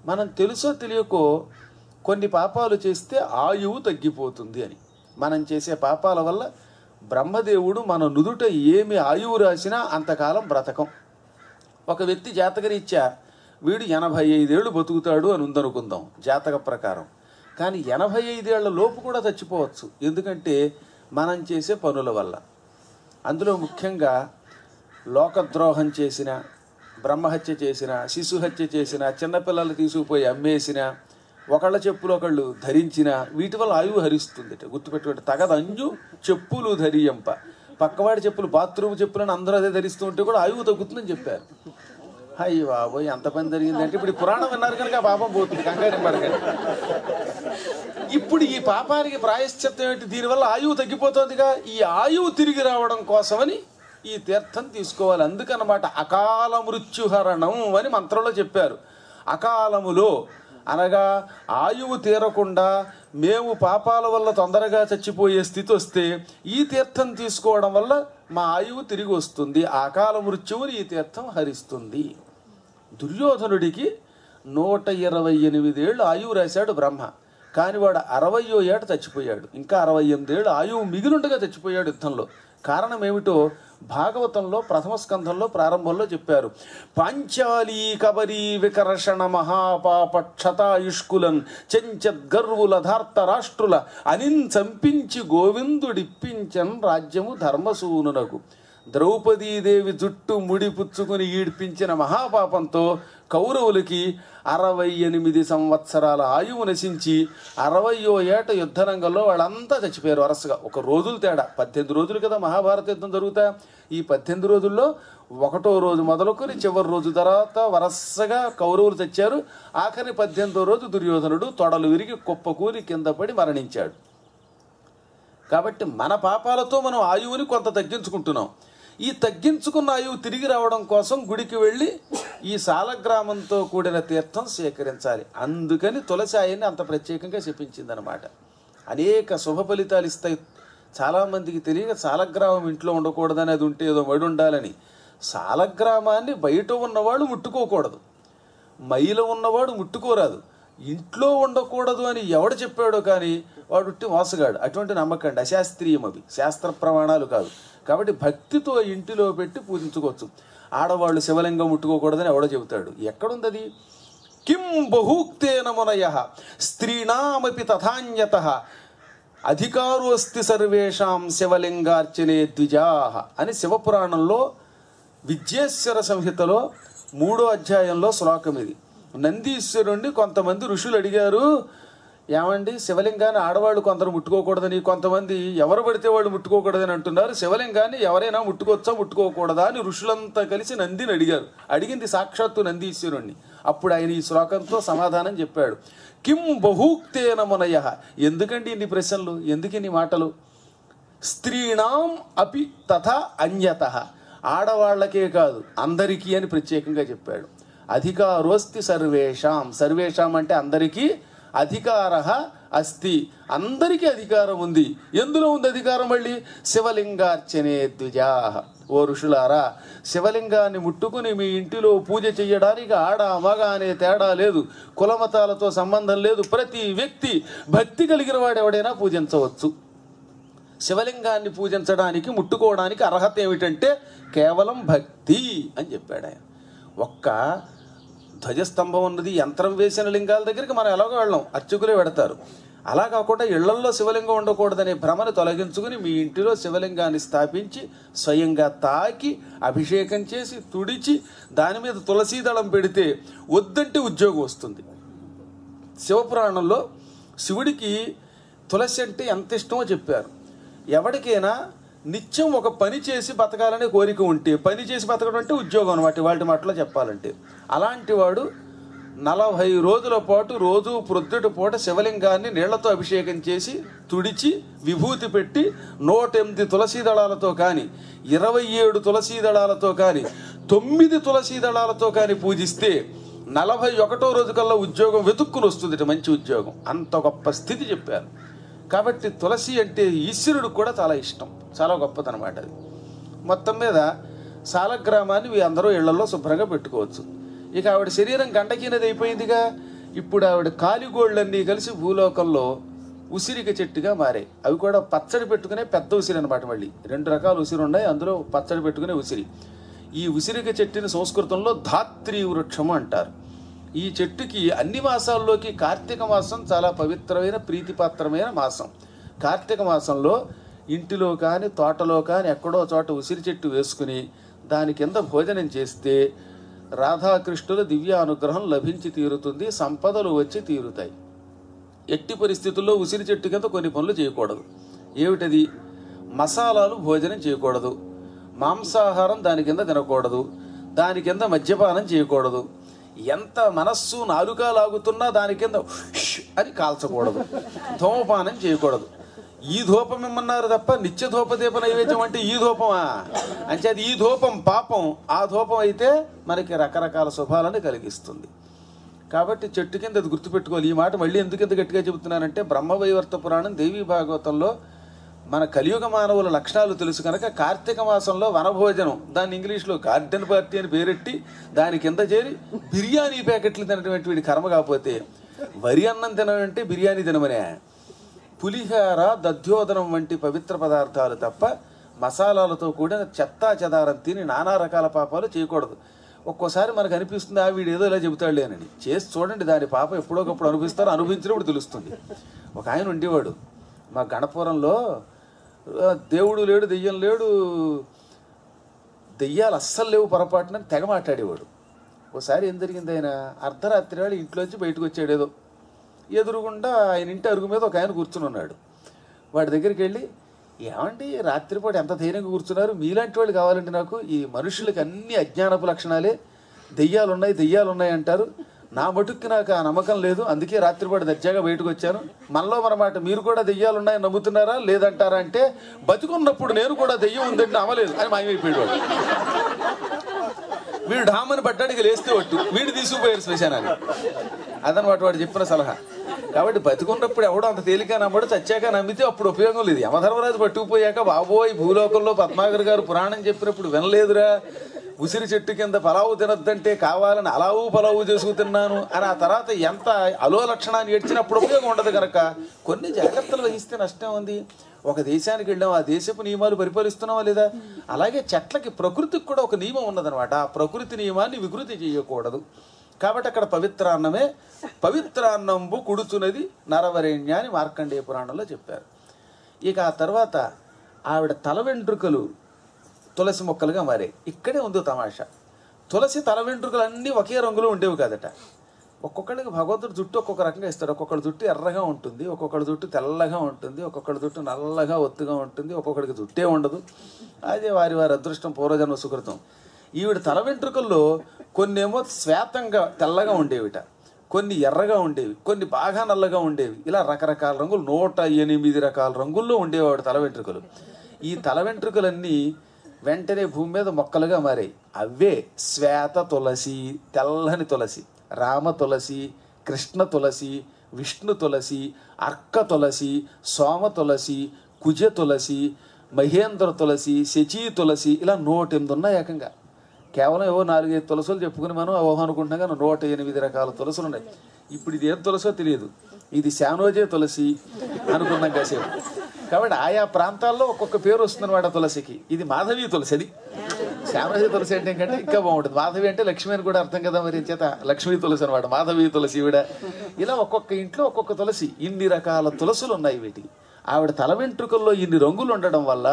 మనం తెలుసో తెలియకో కొన్ని పాపాలు చేస్తే ఆయువు తగ్గిపోతుంది అని. మనం చేసే పాపాల వల్ల బ్రహ్మదేవుడు మన నుదుట ఏమి ఆయువు రాసినా అంతకాలం బ్రతకం. ఒక వ్యక్తి జాతకరీత్యా వీడు 85 ఏళ్ళు బతుకుతాడు అని ఉందనుకుందాం జాతక ప్రకారం. కానీ 85 ఏళ్ల లోపు కూడా చచ్చిపోవచ్చు. ఎందుకంటే మనం చేసే పనుల వల్ల. అందులో ముఖ్యంగా లోకద్రోహం చేసిన, బ్రహ్మహత్య చేసిన, శిశుహత్య చేసిన, చిన్నపిల్లలు తీసుకుపోయి అమ్మేసిన, ఒకళ్ళ చెప్పులు ఒకళ్ళు ధరించిన, వీటి వల్ల ఆయువు హరిస్తుంది. గుర్తుపెట్టుకుంటే తగదంజు చెప్పులు ధరియంప. పక్కవాడి చెప్పులు, బాత్రూమ్ చెప్పులను అందరూ అదే ధరిస్తూ ఉంటే కూడా ఆయువు తగ్గుతుందని చెప్పారు. అయ్యి బాబోయ్, ఎంత పని జరిగిందంటే ఇప్పుడు పురాణం విన్నారు కనుక ఆ పాపం పోతుంది, కంగారు పడకండి. ఇప్పుడు ఈ పాపానికి ప్రాయశ్చిత్తం ఏంటి? దీనివల్ల ఆయువు తగ్గిపోతుందిగా. ఈ ఆయువు తిరిగి రావడం కోసమని ఈ తీర్థం తీసుకోవాలి. అందుకనమాట అకాల మృత్యుహరణం అని మంత్రంలో చెప్పారు. అకాలములో అనగా ఆయువు తీరకుండా మేము పాపాల వల్ల తొందరగా చచ్చిపోయే స్థితి వస్తే ఈ తీర్థం తీసుకోవడం వల్ల మా ఆయువు తిరిగి వస్తుంది. అకాల మృత్యువుని ఈ తీర్థం హరిస్తుంది. దుర్యోధనుడికి 128 ఏళ్ళు ఆయువు రాశాడు బ్రహ్మ. కానీ వాడు 60వ ఏట చచ్చిపోయాడు. ఇంకా 68 ఏళ్ళు ఆయువు మిగిలుండగా చచ్చిపోయాడు యుద్ధంలో. కారణం ఏమిటో భాగవతంలో ప్రథమ స్కంధంలో ప్రారంభంలో చెప్పారు. పాంచాలీ కబరీ వికర్షణ మహాపాపక్షతాయుష్కులన్ చెంచద్గర్వుల ధార్త రాష్ట్రుల అనిన్ చంపించి గోవిందుడిప్పించన్ రాజ్యము ధర్మసూనునకు. ద్రౌపదీదేవి జుట్టు ముడిపుచ్చుకుని ఈడ్పించిన మహాపాపంతో కౌరవులకి 68 సంవత్సరాల ఆయువు నశించి 60వ ఏట యుద్ధరంగంలో వాళ్ళంతా చచ్చిపోయారు వరుసగా. ఒక రోజులు తేడా. 18 రోజులు కదా మహాభారత యుద్ధం జరుగుతా. ఈ 18 రోజుల్లో 1వ రోజు మొదలుకొని చివరి రోజు తర్వాత వరుసగా కౌరవులు చచ్చారు. ఆఖరి 18వ రోజు దుర్యోధనుడు తొడలు విరిగి కుప్పకూలి కింద పడి మరణించాడు. కాబట్టి మన పాపాలతో మనం ఆయువుని కొంత తగ్గించుకుంటున్నాం. ఈ తగ్గించుకున్న ఆయువు తిరిగి రావడం కోసం గుడికి వెళ్ళి ఈ సాలగ్రామంతో కూడిన తీర్థం స్వీకరించాలి. అందుకని తులసి ఆయన్ని అంత ప్రత్యేకంగా చెప్పించిందనమాట. అనేక శుభ ఫలితాలు ఇస్తాయి. చాలామందికి తెలియక సాలగ్రామం ఇంట్లో ఉండకూడదని, అది ఉంటే ఏదో మడి ఉండాలని. సాలగ్రామాన్ని బయట ఉన్నవాడు ముట్టుకోకూడదు, మైల ఉన్నవాడు ముట్టుకోరాదు. ఇంట్లో ఉండకూడదు అని ఎవడు చెప్పాడో కానీ వాడు ఉట్టి మోసగాడు. అటువంటి నమ్మకండి, అశాస్త్రీయం, అవి శాస్త్ర ప్రమాణాలు కాదు. కాబట్టి భక్తితో ఇంటిలో పెట్టి పూజించుకోవచ్చు. ఆడవాళ్ళు శివలింగం ముట్టుకోకూడదని ఎవడో చెబుతాడు. ఎక్కడుంది అది? కిం బహూక్తేన మునయః స్త్రీణామపి తథాన్యతః అధికారోస్తి సర్వేషాం శివలింగార్చనే ద్విజాః అని శివపురాణంలో విద్యేశ్వర సంహితలో 3వ అధ్యాయంలో శ్లోకం ఇది. నందీశ్వరుణ్ణి కొంతమంది ఋషులు అడిగారు, ఏమండి శివలింగాన్ని ఆడవాళ్ళు కొందరు ముట్టుకోకూడదని, కొంతమంది ఎవరు పడితే వాళ్ళు ముట్టుకోకూడదని అంటున్నారు, శివలింగాన్ని ఎవరైనా ముట్టుకోవచ్చా ముట్టుకోకూడదా అని ఋషులంతా కలిసి నందిని అడిగారు. అడిగింది సాక్షాత్తు నందీశ్వరుణ్ణి. అప్పుడు ఆయన ఈ శ్లోకంతో సమాధానం చెప్పాడు. కిం బహూక్తేన మునయః. ఎందుకండి ఇన్ని ప్రశ్నలు, ఎందుకు ఇన్ని మాటలు? స్త్రీణాం అపి తథా అన్యతః. ఆడవాళ్లకే కాదు అందరికీ అని ప్రత్యేకంగా చెప్పాడు. అధికారోస్తి సర్వేషాం. సర్వేషాం అంటే అందరికీ. అధికారః అస్తి, అందరికీ అధికారం ఉంది. ఎందులో ఉంది అధికారం? మళ్ళీ శివలింగార్చనే ద్విజాః. ఓ ఋషులారా, శివలింగాన్ని ముట్టుకుని మీ ఇంటిలో పూజ చెయ్యడానికి ఆడ మగ అనే తేడా లేదు, కులమతాలతో సంబంధం లేదు. ప్రతి వ్యక్తి భక్తి కలిగిన వాడు ఎవడైనా పూజించవచ్చు. శివలింగాన్ని పూజించడానికి ముట్టుకోవడానికి అర్హత ఏమిటంటే కేవలం భక్తి అని చెప్పాడు ఆయన. ఒక్క ధ్వజస్తంభం ఉన్నది, యంత్రం వేసిన లింగాల దగ్గరికి మనం ఎలాగో వెళ్ళాం, అర్చకులే పెడతారు. అలా కాకుండా ఇళ్లల్లో శివలింగం ఉండకూడదనే భ్రమను తొలగించుకుని మీ ఇంటిలో శివలింగాన్ని స్థాపించి స్వయంగా తాకి అభిషేకం చేసి తుడిచి దాని మీద తులసీ దళం పెడితే వద్దంటే ఉద్యోగం వస్తుంది. శివపురాణంలో శివుడికి తులసి అంటే ఎంత ఇష్టమో చెప్పారు. ఎవరికైనా నిత్యం ఒక పని చేసి బతకాలనే కోరిక ఉంటే, పని చేసి బతకడం అంటే ఉద్యోగం అనమాట వాటి మాటలో చెప్పాలంటే, అలాంటి వాడు 40 రోజుల పాటు రోజు ప్రొద్దుటి పూట శివలింగాన్ని నీళ్లతో అభిషేకం చేసి తుడిచి విభూతి పెట్టి 108 తులసీ దళాలతో కానీ 27 తులసీ దళాలతో కానీ 9 తులసీ దళాలతో కానీ పూజిస్తే 41వ రోజు కల్లా ఉద్యోగం వెతుక్కుని వస్తుంది, మంచి ఉద్యోగం. అంత గొప్ప స్థితి చెప్పారు. కాబట్టి తులసి అంటే ఈశ్వరుడికి కూడా చాలా ఇష్టం, చాలా గొప్పదనమాట అది. మొత్తం మీద సాలగ్రామాన్ని మీ అందరూ ఇళ్లలో శుభ్రంగా పెట్టుకోవచ్చు. ఇక ఆవిడ శరీరం గండకినది అయిపోయిందిగా. ఇప్పుడు ఆవిడ కాలిగోళ్ళన్నీ కలిసి భూలోకంలో ఉసిరిక చెట్టుగా మారాయి. అవి కూడా పచ్చడి పెట్టుకునే పెద్ద ఉసిరి అనమాట. మళ్ళీ 2 రకాల ఉసిరి ఉన్నాయి, అందులో పచ్చడి పెట్టుకునే ఉసిరి. ఈ ఉసిరిక చెట్టుని సంస్కృతంలో ధాత్రి వృక్షము అంటారు. ఈ చెట్టుకి అన్ని మాసాల్లోకి కార్తీక మాసం చాలా పవిత్రమైన ప్రీతిపాత్రమైన మాసం. కార్తీక మాసంలో ఇంటిలో కానీ తోటలో కానీ ఎక్కడో చోట ఉసిరి చెట్టు వేసుకుని దాని కింద భోజనం చేస్తే రాధాకృష్ణుల దివ్య అనుగ్రహం లభించి తీరుతుంది, సంపదలు వచ్చి తీరుతాయి. ఎట్టి పరిస్థితుల్లో ఉసిరి చెట్టు కింద కొన్ని పనులు చేయకూడదు. ఏమిటది? మసాలాలు భోజనం చేయకూడదు, మాంసాహారం దాని కింద తినకూడదు, దాని కింద మద్యపానం చేయకూడదు, ఎంత మనస్సు నాలుక లాగుతున్నా దాని కింద అని కాల్చకూడదు, ధూమపానం చేయకూడదు. ఈ ధూపం ఇమ్మన్నారు తప్ప నిత్య ధూపదీప నైవేద్యం అంటే ఈ ధూపమా అంటే అది ఈ ధూపం పాపం. ఆ ధూపం అయితే మనకి రకరకాల శుభాలను కలిగిస్తుంది. కాబట్టి చెట్టు కింద అది గుర్తుపెట్టుకోవాలి. ఈ మాట మళ్ళీ ఎందుకు ఎంత గట్టిగా చెబుతున్నానంటే బ్రహ్మవైవర్త పురాణం దేవీ భాగవతంలో మన కలియుగ మానవుల లక్షణాలు తెలుసు కనుక కార్తీక మాసంలో వనభోజనం, దాన్ని ఇంగ్లీష్లో గార్డెన్ పార్టీ అని పేరెట్టి దాని కింద చేరి బిర్యానీ ప్యాకెట్లు తినటువంటి వీడి కర్మ. కాకపోతే వరి అన్నం తినమంటే బిర్యానీ తినమనే. పులిహార దధ్యోదనం వంటి పవిత్ర పదార్థాలు తప్ప మసాలాలతో కూడిన చెత్తా చెదారం తిని నానా రకాల పాపాలు చేయకూడదు. ఒక్కోసారి మనకు అనిపిస్తుంది వీడు ఏదో ఇలా చెబుతాడులేనని. చేసి చూడండి, దాని పాపం ఎప్పుడోకప్పుడు అనిపిస్తారో, అనుభవించినప్పుడు తెలుస్తుంది. ఒక ఆయన ఉండేవాడు మా గణపురంలో. దేవుడు లేడు, దెయ్యం లేడు, దెయ్యాలు అస్సలు లేవు పొరపాటునని తెగ మాట్లాడేవాడు. ఒకసారి ఏం జరిగింది, ఆయన అర్ధరాత్రి వేళ ఇంట్లోంచి బయటకు వచ్చాడు. ఏదో ఎదురుగుండా ఆయన ఇంటి అరుగు మీద ఒక ఆయన కూర్చుని ఉన్నాడు. వాడి దగ్గరికి వెళ్ళి, ఏమండి రాత్రిపూట ఎంత ధైర్యంగా కూర్చున్నారు, మీలాంటి వాళ్ళు కావాలంటే నాకు. ఈ మనుషులకి అన్ని అజ్ఞానపు లక్షణాలే, దెయ్యాలు ఉన్నాయి అంటారు, నా మటుక్కి నాకు ఆ నమ్మకం లేదు, అందుకే రాత్రిపాటు దర్జాగా బయటకు వచ్చాను. మనలో మనమాట మీరు కూడా దెయ్యాలున్నాయని నమ్ముతున్నారా లేదంటారా అంటే, బతుకున్నప్పుడు నేను కూడా దెయ్యం ఉందంటే అమలేదు అని మాయమైపోయాడు వాడు. వీడు డామని పట్టాడికి లేస్తే ఒట్టు, వీడు తీసుకుపోయారు శ్మశానాన్ని. అదనమాట వాడు చెప్పిన సలహా. కాబట్టి బతుకున్నప్పుడు ఎవడో అంత తేలిక నమ్మడు, చచ్చాక నమ్మితే అప్పుడు ఉపయోగం లేదు. యమధర్మరాజు పట్టుకుపోయాక బాబోయ్ భూలోకంలో పద్మాకర్ గారు పురాణం చెప్పినప్పుడు వినలేదురా, ఉసిరి చెట్టు కింద పలావు తినద్దంటే కావాలని అలావు పలావు చేసుకు తిన్నాను అని ఆ తర్వాత ఎంత అలో లక్షణాన్ని ఏడ్చినప్పుడు ఉపయోగం ఉండదు కనుక కొన్ని జాగ్రత్తలు వహిస్తే నష్టం ఉంది. ఒక దేశానికి వెళ్ళాం, ఆ దేశపు నియమాలు పరిపాలిస్తున్నావా లేదా? అలాగే చెట్లకి ప్రకృతికి కూడా ఒక నియమం ఉన్నదనమాట. ఆ ప్రకృతి నియమాన్ని వికృతి చేయకూడదు. కాబట్టి అక్కడ పవిత్రాన్నమే పవిత్రాన్నంబు కుడుచున్నది నరవరేణ్య అని మార్కండేయ పురాణంలో చెప్పారు. ఇక ఆ తర్వాత ఆవిడ తల వెంట్రుకలు తులసి మొక్కలుగా మారాయి. ఇక్కడే ఉంది తమాషా. తులసి తల వెంట్రుకలు అన్నీ ఒకే రంగులో ఉండేవి కాదట. ఒక్కొక్కడికి భగవంతుడు జుట్టు ఒక్కొక్క రకంగా ఇస్తాడు. ఒక్కొక్కడి జుట్టు ఎర్రగా ఉంటుంది, ఒక్కొక్కడి జుట్టు తెల్లగా ఉంటుంది, ఒక్కొక్కడి జుట్టు నల్లగా ఒత్తుగా ఉంటుంది, ఒక్కొక్కడికి జుట్టే ఉండదు. అదే వారి వారి అదృష్టం, పూర్వజన్మ సుకృతం. ఈవిడ తల వెంట్రుకల్లో కొన్నేమో శ్వేతంగా తెల్లగా ఉండేవిట, కొన్ని ఎర్రగా ఉండేవి, కొన్ని బాగా నల్లగా ఉండేవి. ఇలా రకరకాల రంగులు 108 రకాల రంగుల్లో ఉండేవాడు తల వెంట్రుకలు. ఈ తల వెంట్రుకలన్నీ వెంటనే భూమి మీద మొక్కలుగా మారాయి. అవే శ్వేత తులసి, తెల్లని తులసి, రామ తులసి, కృష్ణ తులసి, విష్ణు తులసి, అర్క తులసి, సోమ తులసి, కుజ తులసి, మహేంద్ర తులసి, శచీ తులసి, ఇలా 108 ఉన్నాయి ఏకంగా. కేవలం ఏవో 4-5 తులసులు చెప్పుకుని మనం ఓహో అనుకుంటున్నాం కానీ 108 రకాల తులసులు ఉన్నాయి. ఇప్పుడు ఇది ఏం తులసో తెలియదు, ఇది శానోజే తులసి అనుకున్నాం కాసేపు. కాబట్టి ఆయా ప్రాంతాల్లో ఒక్కొక్క పేరు వస్తుందన్నమాట తులసికి. ఇది మాధవి తులసి, అది శానోజే తులసి అంటే ఏంటంటే ఇంకా బాగుంటుంది. మాధవి అంటే లక్ష్మి అని కూడా అర్థం కదా, మరి చేత లక్ష్మీ తులసి అనమాట, మాధవి తులసి ఈవిడ. ఇలా ఒక్కొక్క ఇంట్లో ఒక్కొక్క తులసి, ఇన్ని రకాల తులసులు ఉన్నాయి వీటికి. ఆవిడ తల వెంట్రుకల్లో ఇన్ని రంగులు ఉండడం వల్ల,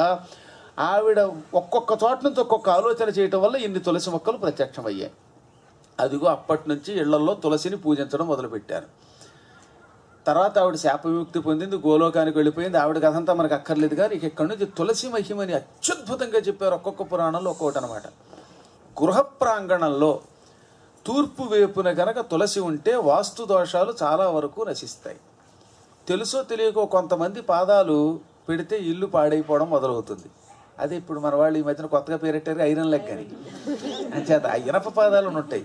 ఆవిడ ఒక్కొక్క చోట నుంచి ఒక్కొక్క ఆలోచన చేయటం వల్ల ఇన్ని తులసి మొక్కలు ప్రత్యక్షమయ్యాయి. అదిగో అప్పటి నుంచి ఇళ్లల్లో తులసిని పూజించడం మొదలుపెట్టారు. తర్వాత ఆవిడ శాప విముక్తి పొందింది, గోలోకానికి వెళ్ళిపోయింది. ఆవిడ కథంతా మనకు అక్కర్లేదు కానీ ఇక్కడి నుంచి తులసి మహిమని అత్యద్భుతంగా చెప్పారు. ఒక్కొక్క పురాణంలో ఒక్కొక్కటి అనమాట. గృహ ప్రాంగణంలో తూర్పు వైపున గనక తులసి ఉంటే వాస్తు దోషాలు చాలా వరకు నశిస్తాయి. తెలుసో తెలియకో కొంతమంది పాదాలు పెడితే ఇల్లు పాడైపోవడం మొదలవుతుంది. అదే ఇప్పుడు మన వాళ్ళు ఈ మధ్యన కొత్తగా పేరెట్టారు ఐరన్ లెగ్ అని. అంచేత ఆ ఇనప పాదాలు ఉంటాయి.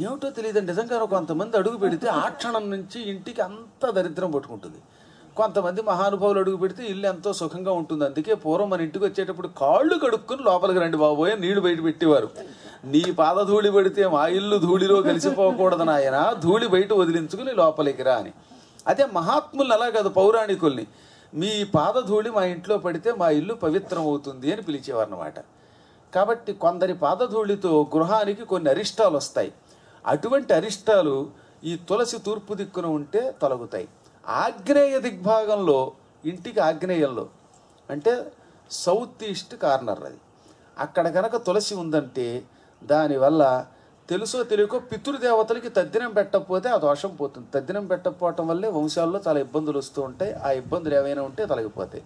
ఏమిటో తెలియదండి, నిజంగా కొంతమంది అడుగు పెడితే ఆ క్షణం నుంచి ఇంటికి అంత దరిద్రం పట్టుకుంటుంది. కొంతమంది మహానుభావులు అడుగు పెడితే ఇల్లు ఎంతో సుఖంగా ఉంటుంది. అందుకే పూర్వం మన ఇంటికి వచ్చేటప్పుడు కాళ్ళు కడుక్కుని లోపలికి రండి బాబోయే నీళ్లు బయట పెట్టేవారు. నీ పాద ధూళి పడితే మా ఇల్లు ధూళిలో కలిసిపోకూడదు నాయన, ధూళి బయట వదిలించుకుని లోపలికి రా అని. అదే మహాత్ముల్ని అలా కాదు, పౌరాణికుల్ని మీ పాదధూళి మా ఇంట్లో పడితే మా ఇల్లు పవిత్రం అవుతుంది అని పిలిచేవారు అన్నమాట. కాబట్టి కొందరి పాదధూళితో గృహానికి కొన్ని అరిష్టాలు వస్తాయి. అటువంటి అరిష్టాలు ఈ తులసి తూర్పు దిక్కున ఉంటే తొలగుతాయి. ఆగ్నేయ దిగ్భాగంలో, ఇంటికి ఆగ్నేయంలో అంటే సౌత్ ఈస్ట్ కార్నర్, అది అక్కడ కనుక తులసి ఉందంటే దానివల్ల తెలుసో తెలియకో పితృదేవతలకి తద్దినం పెట్టకపోతే ఆ దోషం పోతుంది. తద్దినం పెట్టకపోవటం వల్లే వంశాల్లో చాలా ఇబ్బందులు వస్తూ ఉంటాయి. ఆ ఇబ్బందులు ఏవైనా ఉంటే తొలగిపోతాయి.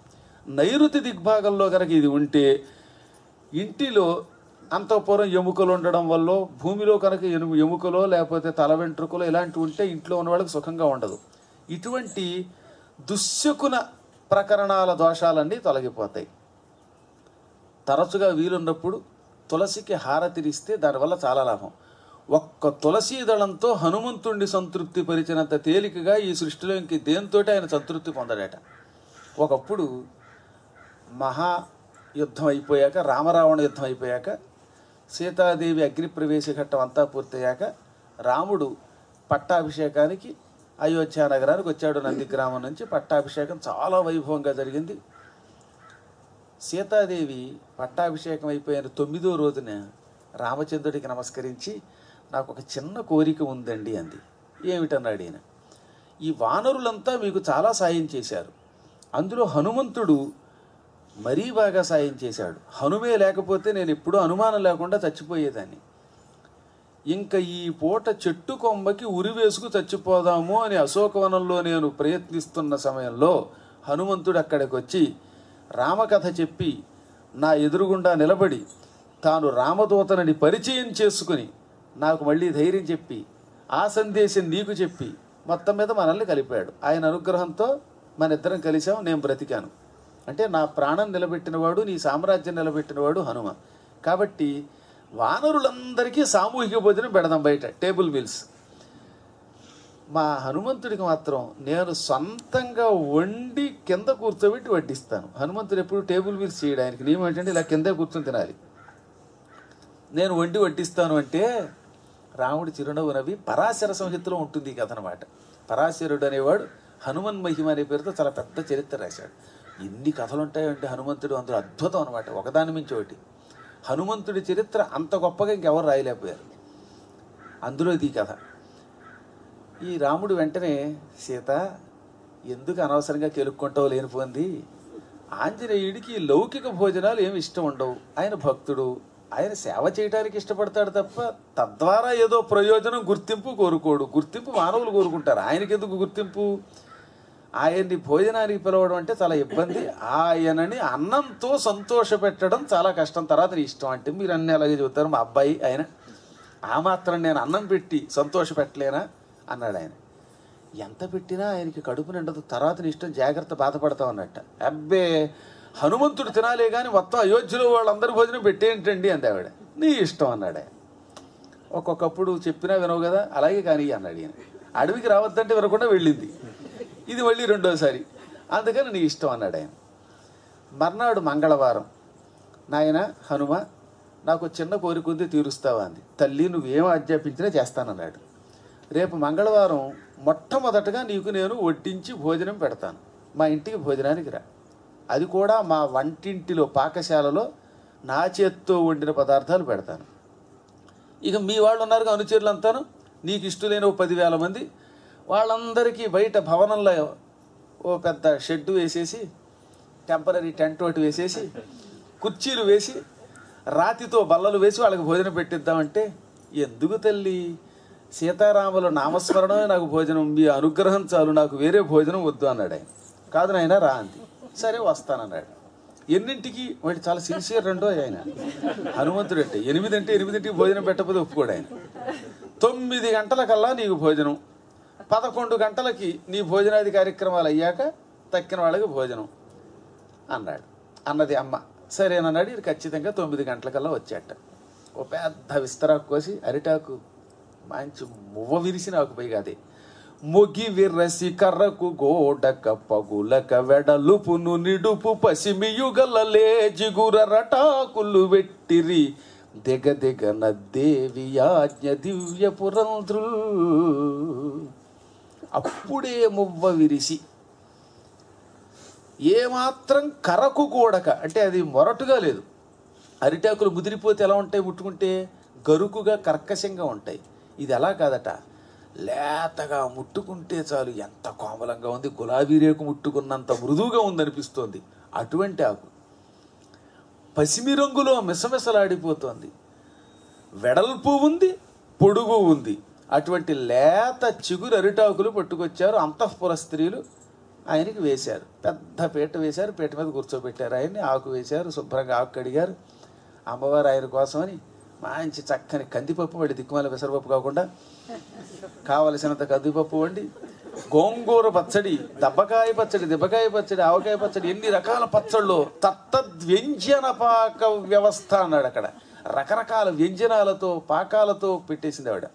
నైరుతి దిగ్భాగంలో కనుక ఇది ఉంటే ఇంటిలో అంతఃపురం ఎముకలు ఉండడం వల్ల, భూమిలో కనుక ఎముకలో లేకపోతే తల వెంట్రుకలో ఇలాంటివి ఉంటే ఇంట్లో ఉన్న వాళ్ళకి సుఖంగా ఉండదు. ఇటువంటి దుశ్శకున ప్రకరణాల దోషాలన్నీ తొలగిపోతాయి. తరచుగా వీలున్నప్పుడు తులసికి హారతిరిస్తే దానివల్ల చాలా లాభం. ఒక్క తులసీ దళంతో హనుమంతుణ్ణి సంతృప్తి పరిచినంత తేలికగా ఈ సృష్టిలో ఇంక దేంతోటి ఆయన సంతృప్తి పొందడట. ఒకప్పుడు మహాయుద్ధం అయిపోయాక, రామరావణ యుద్ధం అయిపోయాక, సీతాదేవి అగ్నిప్రవేశ ఘట్టం అంతా పూర్తయ్యాక రాముడు పట్టాభిషేకానికి అయోధ్య నగరానికి వచ్చాడు. నందిగ్రామం నుంచి పట్టాభిషేకం చాలా వైభవంగా జరిగింది. సీతాదేవి పట్టాభిషేకం అయిపోయిన 9వ రోజున రామచంద్రుడికి నమస్కరించి నాకు ఒక చిన్న కోరిక ఉందండి అంది. ఏమిటన్నాడు ఈయన. ఈ వానరులంతా మీకు చాలా సాయం చేశారు, అందులో హనుమంతుడు మరీ బాగా సాయం చేశాడు. హనుమే లేకపోతే నేను ఎప్పుడూ అనుమానం లేకుండా చచ్చిపోయేదాన్ని. ఇంకా ఈ పూట చెట్టు కొమ్మకి ఉరివేసుకు చచ్చిపోదాము అని అశోకవనంలో నేను ప్రయత్నిస్తున్న సమయంలో హనుమంతుడు అక్కడికి వచ్చి రామకథ చెప్పి నా ఎదురుగుండా నిలబడి తాను రామదూతనని పరిచయం చేసుకుని నాకు మళ్ళీ ధైర్యం చెప్పి ఆ సందేశం నీకు చెప్పి మొత్తం మీద మనల్ని కలిపాడు. ఆయన అనుగ్రహంతో మన ఇద్దరం కలిసాం, నేను బ్రతికాను. అంటే నా ప్రాణం నిలబెట్టినవాడు, నీ సామ్రాజ్యం నిలబెట్టినవాడు హనుమ. కాబట్టి వానరులందరికీ సామూహిక భోజనం పెడదాం బయట, టేబుల్ మీల్స్. మా హనుమంతుడికి మాత్రం నేను సొంతంగా వండి కింద కూర్చోబెట్టి వడ్డిస్తాను. హనుమంతుడు ఎప్పుడు టేబుల్ మీల్స్ చేయడు, ఆయనకి నియమం ఏంటంటే ఇలా కిందే కూర్చొని తినాలి. నేను వండి వడ్డిస్తాను అంటే రాముడి చిరునవ్వు నవ్వి, పరాశర సంహితలో ఉంటుంది ఈ కథ అనమాట. పరాశరుడు అనేవాడు హనుమన్ మహిమ అనే పేరుతో చాలా పెద్ద చరిత్ర రాశాడు. ఎన్ని కథలు ఉంటాయంటే హనుమంతుడు అందులో అద్భుతం అనమాట, ఒకదాని మించి ఒకటి. హనుమంతుడి చరిత్ర అంత గొప్పగా ఇంకెవరు రాయలేకపోయారు. అందులో ఇది కథ. ఈ రాముడు వెంటనే, సీత ఎందుకు అనవసరంగా కెలుక్కుంటావు లేనిపోంది, ఆంజనేయుడికి లౌకిక భోజనాలు ఏమి ఇష్టం ఉండవు, ఆయన భక్తుడు, ఆయన సేవ చేయడానికి ఇష్టపడతాడు తప్ప తద్వారా ఏదో ప్రయోజనం గుర్తింపు కోరుకోడు. గుర్తింపు మానవులు కోరుకుంటారు, ఆయనకెందుకు గుర్తింపు? ఆయన్ని భోజనానికి పిలవడం అంటే చాలా ఇబ్బంది, ఆయనని అన్నంతో సంతోష పెట్టడం చాలా కష్టం. తర్వాత నీ ఇష్టం అంటే మీరు అన్నీ అలాగే చెబుతారు. మా అబ్బాయి ఆయన ఆ మాత్రం నేను అన్నం పెట్టి సంతోష పెట్టలేనా అన్నాడు. ఆయన ఎంత పెట్టినా ఆయనకి కడుపు నిండదు, తర్వాత నీ ఇష్టం, జాగ్రత్త, బాధపడతావు అన్నట్ట. అబ్బే హనుమంతుడు తినాలే కానీ మొత్తం అయోధ్యలో వాళ్ళందరూ భోజనం పెట్టేంటండి అంది ఆవిడ. నీ ఇష్టం అన్నాడు ఆయన. ఒక్కొక్కప్పుడు చెప్పినా వినవు కదా, అలాగే కానీ అన్నాడు ఈయన. అడవికి రావద్దంటే వినకుండా వెళ్ళింది, ఇది మళ్ళీ రెండోసారి, అందుకని నీ ఇష్టం అన్నాడు ఆయన. మర్నాడు మంగళవారం, నాయన హనుమ నాకు చిన్న కోరిక ఉంది, తీరుస్తావా అంది. తల్లి నువ్వేం ఆజ్ఞాపించినా చేస్తానన్నాడు. రేపు మంగళవారం మొట్టమొదటగా నీకు నేను వడ్డించి భోజనం పెడతాను, మా ఇంటికి భోజనానికి రా. అది కూడా మా వంటింటిలో పాకశాలలో నా చేత్తో వండిన పదార్థాలు పెడతాను. ఇక మీ వాళ్ళు ఉన్నారుగా అనుచరులు అంతాను, నీకు ఇష్టలేని 10,000 మంది, వాళ్ళందరికీ బయట భవనంలో ఓ పెద్ద షెడ్డు వేసేసి, టెంపరీ టెంట్ ఒకటి వేసేసి, కుర్చీలు వేసి, రాతితో బల్లలు వేసి వాళ్ళకి భోజనం పెట్టిద్దామంటే, ఎందుకు తల్లి, సీతారాముల నామస్మరణమే నాకు భోజనం, మీ అనుగ్రహం చాలు, నాకు వేరే భోజనం వద్దు అన్నాడు ఆయన. కాదు నాయన రా అంది. సరే వస్తానన్నాడు. ఎన్నింటికి వాటి చాలా సిన్సియర్ రెండో ఆయన హనుమంతుడు అంటే. 8 అంటే 8ంటికి భోజనం పెట్టకపోతే ఒప్పుకోడు ఆయన. 9 గంటలకల్లా నీకు భోజనం, 11 గంటలకి నీ భోజనాది కార్యక్రమాలు అయ్యాక తక్కిన వాళ్ళకి భోజనం అన్నాడు. అన్నది అమ్మ. సరేనన్నాడు. ఇది ఖచ్చితంగా 9 గంటలకల్లా వచ్చాట. ఓ పెద్ద విస్తరాకు కోసి, అరిటాకు మంచి మువ్వ విరిసి నాకు పైగా అదే మొగి విర్రసి కర్రకు గోడక పగులక వెడలుపును నిడుపు పసిమియుగలలే జిగుర రటాకులు వెట్టిరి దిగ దిగ నద్దేవి యాజ్ఞ దివ్య పురంధ్రు. అప్పుడే మువ్వ విరిసి, ఏమాత్రం కరకు గోడక అంటే అది మొరటుగా లేదు. అరిటాకులు ముదిరిపోతే ఎలా ఉంటాయి, ముట్టుకుంటే గరుకుగా కర్కశంగా ఉంటాయి. ఇది అలా కాదట, లేతగా ముట్టుకుంటే చాలు ఎంత కోమలంగా ఉంది, గులాబీ రేకు ముట్టుకున్నంత మృదువుగా ఉందనిపిస్తోంది. అటువంటి ఆకు పసిమి రంగులో మిసమిసలాడిపోతోంది, వెడల్పు ఉంది, పొడుగు ఉంది. అటువంటి లేత చిగురు అరిటాకులు పట్టుకొచ్చారు అంతఃపుర స్త్రీలు. ఆయనకి వేశారు, పెద్ద పీట వేశారు, పీట మీద కూర్చోబెట్టారు ఆయన్ని. ఆకు వేశారు, శుభ్రంగా ఆకు కడిగారు. అమ్మవారు ఆయన కోసమని మంచి చక్కని కందిపప్పు వండి, దిక్కుమాల పెసరపప్పు కాకుండా కావలసినంత కందిపప్పు వండి, గోంగూర పచ్చడి, దబ్బకాయ పచ్చడి, దిబ్బకాయ పచ్చడి, ఆవకాయ పచ్చడి, ఎన్ని రకాల పచ్చళ్ళు, తత్తద్వ్యంజన పాక వ్యవస్థ అన్నాడు అక్కడ. రకరకాల వ్యంజనాలతో పాకాలతో పెట్టేసింది ఆవిడ.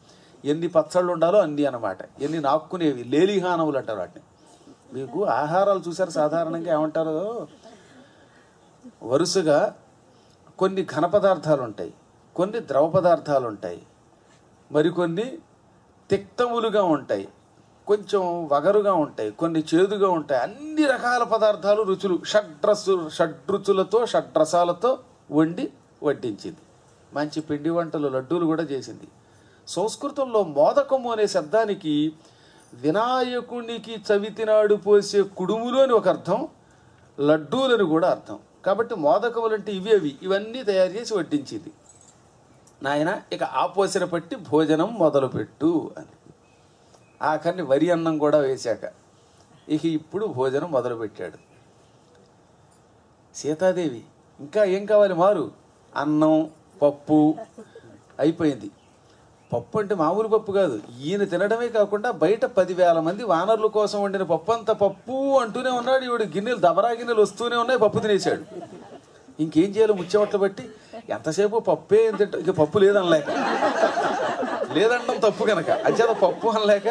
ఎన్ని పచ్చళ్ళు ఉండాలో అన్ని అన్నమాట. ఎన్ని నాక్కునేవి, లేలిహానములు అంటారు వాటిని. మీకు ఆహారాలు చూసారు సాధారణంగా ఏమంటారో, వరుసగా కొన్ని ఘన పదార్థాలు ఉంటాయి, కొన్ని ద్రవ పదార్థాలు ఉంటాయి, మరికొన్ని తిక్తములుగా ఉంటాయి, కొంచెం వగరుగా ఉంటాయి, కొన్ని చేదుగా ఉంటాయి. అన్ని రకాల పదార్థాలు, రుచులు, షడ్రుచులతో షడ్రసాలతో వడ్డించింది. మంచి పిండి వంటలు, లడ్డూలు కూడా చేసింది. సంస్కృతంలో మోదకము అనే శబ్దానికి వినాయకునికి చవితినాడు పోసే కుడుములు అని ఒక అర్థం, లడ్డూలని కూడా అర్థం. కాబట్టి మోదకములు అంటే ఇవన్నీ తయారు చేసి వడ్డించింది. నాయన ఇక ఆపోసర పట్టి భోజనం మొదలుపెట్టు అని. ఆఖరిని వరి అన్నం కూడా వేశాక ఇక ఇప్పుడు భోజనం మొదలుపెట్టాడు. సీతాదేవి ఇంకా ఏం కావాలి మారు, అన్నం పప్పు అయిపోయింది. పప్పు అంటే మామూలు పప్పు కాదు. ఈయన తినడమే కాకుండా బయట 10,000 మంది వానరుల కోసం వండిన పప్పు అంత పప్పు అంటూనే ఉన్నాడు. ఈవిడ గిన్నెలు దబరా గిన్నెలు వస్తూనే ఉన్నాయి, పప్పు తినేశాడు. ఇంకేం చేయాలో ముచ్చెమట్లు బట్టి ఎంతసేపు పప్పే తింటా, ఇక పప్పు లేదనలేక, లేదంటాం తప్పు కనుక అచేత పప్పు అనలేక,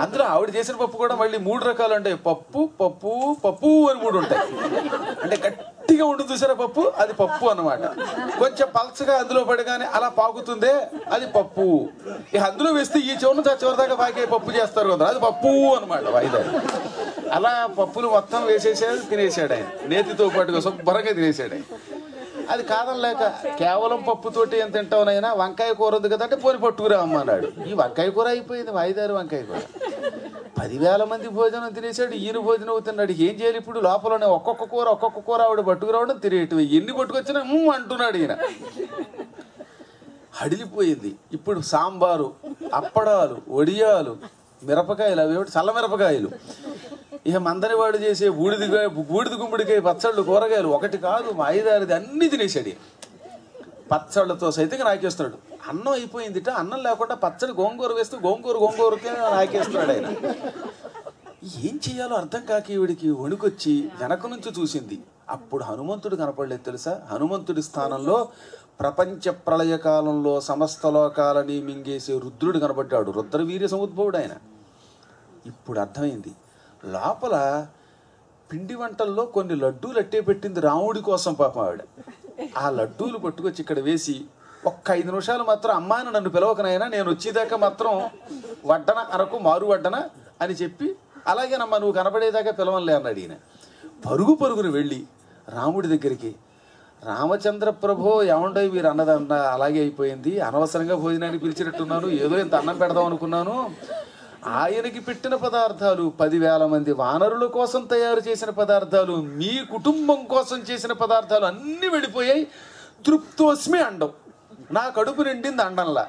అందులో ఆవిడ చేసిన పప్పు కూడా మళ్ళీ 3 రకాలు ఉంటాయి. పప్పు పప్పు పప్పు అని 3 ఉంటాయి. అంటే గట్టిగా ఉండి చూసారా పప్పు, అది పప్పు అన్నమాట. కొంచెం పల్చగా అందులో పడగానే అలా పాకుతుందే, అది పప్పు. ఇక అందులో వేస్తే ఈ చివరి నుంచి ఆ చివరి దాకా పాకే పప్పు చేస్తారు కదా, అది పప్పు అనమాట వాయిదా. అలా పప్పులు మొత్తం వేసేసాడు, తినేసాడు ఆయన. నేతితో పాటుగా శుభ్రంగా తినేసాడు ఆయన. అది కాదనలేక, కేవలం పప్పుతోటి ఏం తింటావునైనా, వంకాయ కూర ఉంది కదా అంటే పోని పట్టుకురా అమ్మన్నాడు. ఈ వంకాయ కూర అయిపోయింది, వాయిదారు వంకాయ కూర. 10,000 మంది భోజనం తినేసాడు, ఈయన భోజనం అవుతున్నాడు. ఏం చేయాలి ఇప్పుడు? లోపలనే ఒక్కొక్క కూర ఆవిడ పట్టుకురావడం, తినేటివి ఎన్ని పట్టుకొచ్చినా అంటున్నాడు ఈయన. హడిలిపోయింది. ఇప్పుడు సాంబారు, అప్పడాలు, వడియాలు, మిరపకాయలు, అవి చల్ల మిరపకాయలు, ఇక మందని వాడు చేసే బూడిద గుమ్మడికాయ పచ్చళ్ళు, కూరగాయలు, ఒకటి కాదు మా 5-6 అన్ని తినేసాడు. పచ్చళ్ళతో సైతం నాకేస్తున్నాడు. అన్నం అయిపోయిందిట, అన్నం లేకుండా పచ్చడి గోంగూర వేస్తూ గోంగూరకే నాకేస్తున్నాడు ఆయన. ఏం చెయ్యాలో అర్థం కాక ఈవిడికి వణుకొచ్చి వెనక నుంచి చూసింది. అప్పుడు హనుమంతుడు కనపడలేదు తెలుసా. హనుమంతుడి స్థానంలో ప్రపంచ ప్రళయ కాలంలో సమస్త లోకాలని మింగేసే రుద్రుడు కనపడ్డాడు. రుద్రవీర్య సముద్భవుడు ఆయన. ఇప్పుడు అర్థమైంది. లోపల పిండి వంటల్లో కొన్ని లడ్డూలు అట్టే పెట్టింది రాముడి కోసం పాపం ఆవిడ. ఆ లడ్డూలు పట్టుకొచ్చి ఇక్కడ వేసి, ఒక్క 5 నిమిషాలు మాత్రం అమ్మాని నన్ను పిలవకనైనా, నేను వచ్చేదాకా మాత్రం వడ్డన అనకు, మారు వడ్డన అని చెప్పి, అలాగేనమ్మా నువ్వు కనపడేదాకా పిలవలే అన్నాడు ఈయన. పరుగును వెళ్ళి రాముడి దగ్గరికి, రామచంద్ర ప్రభో ఏమండో మీరు అన్నదన్న అలాగే అయిపోయింది, అనవసరంగా భోజనానికి పిలిచినట్టున్నాను, ఏదో ఇంత అన్నం పెడదాం అనుకున్నాను. ఆయనకి పెట్టిన పదార్థాలు 10,000 మంది వానరుల కోసం తయారు చేసిన పదార్థాలు, మీ కుటుంబం కోసం చేసిన పదార్థాలు అన్నీ వెళ్ళిపోయాయి. తృప్తోస్మి అండం, నా కడుపు నిండింది అండంలా.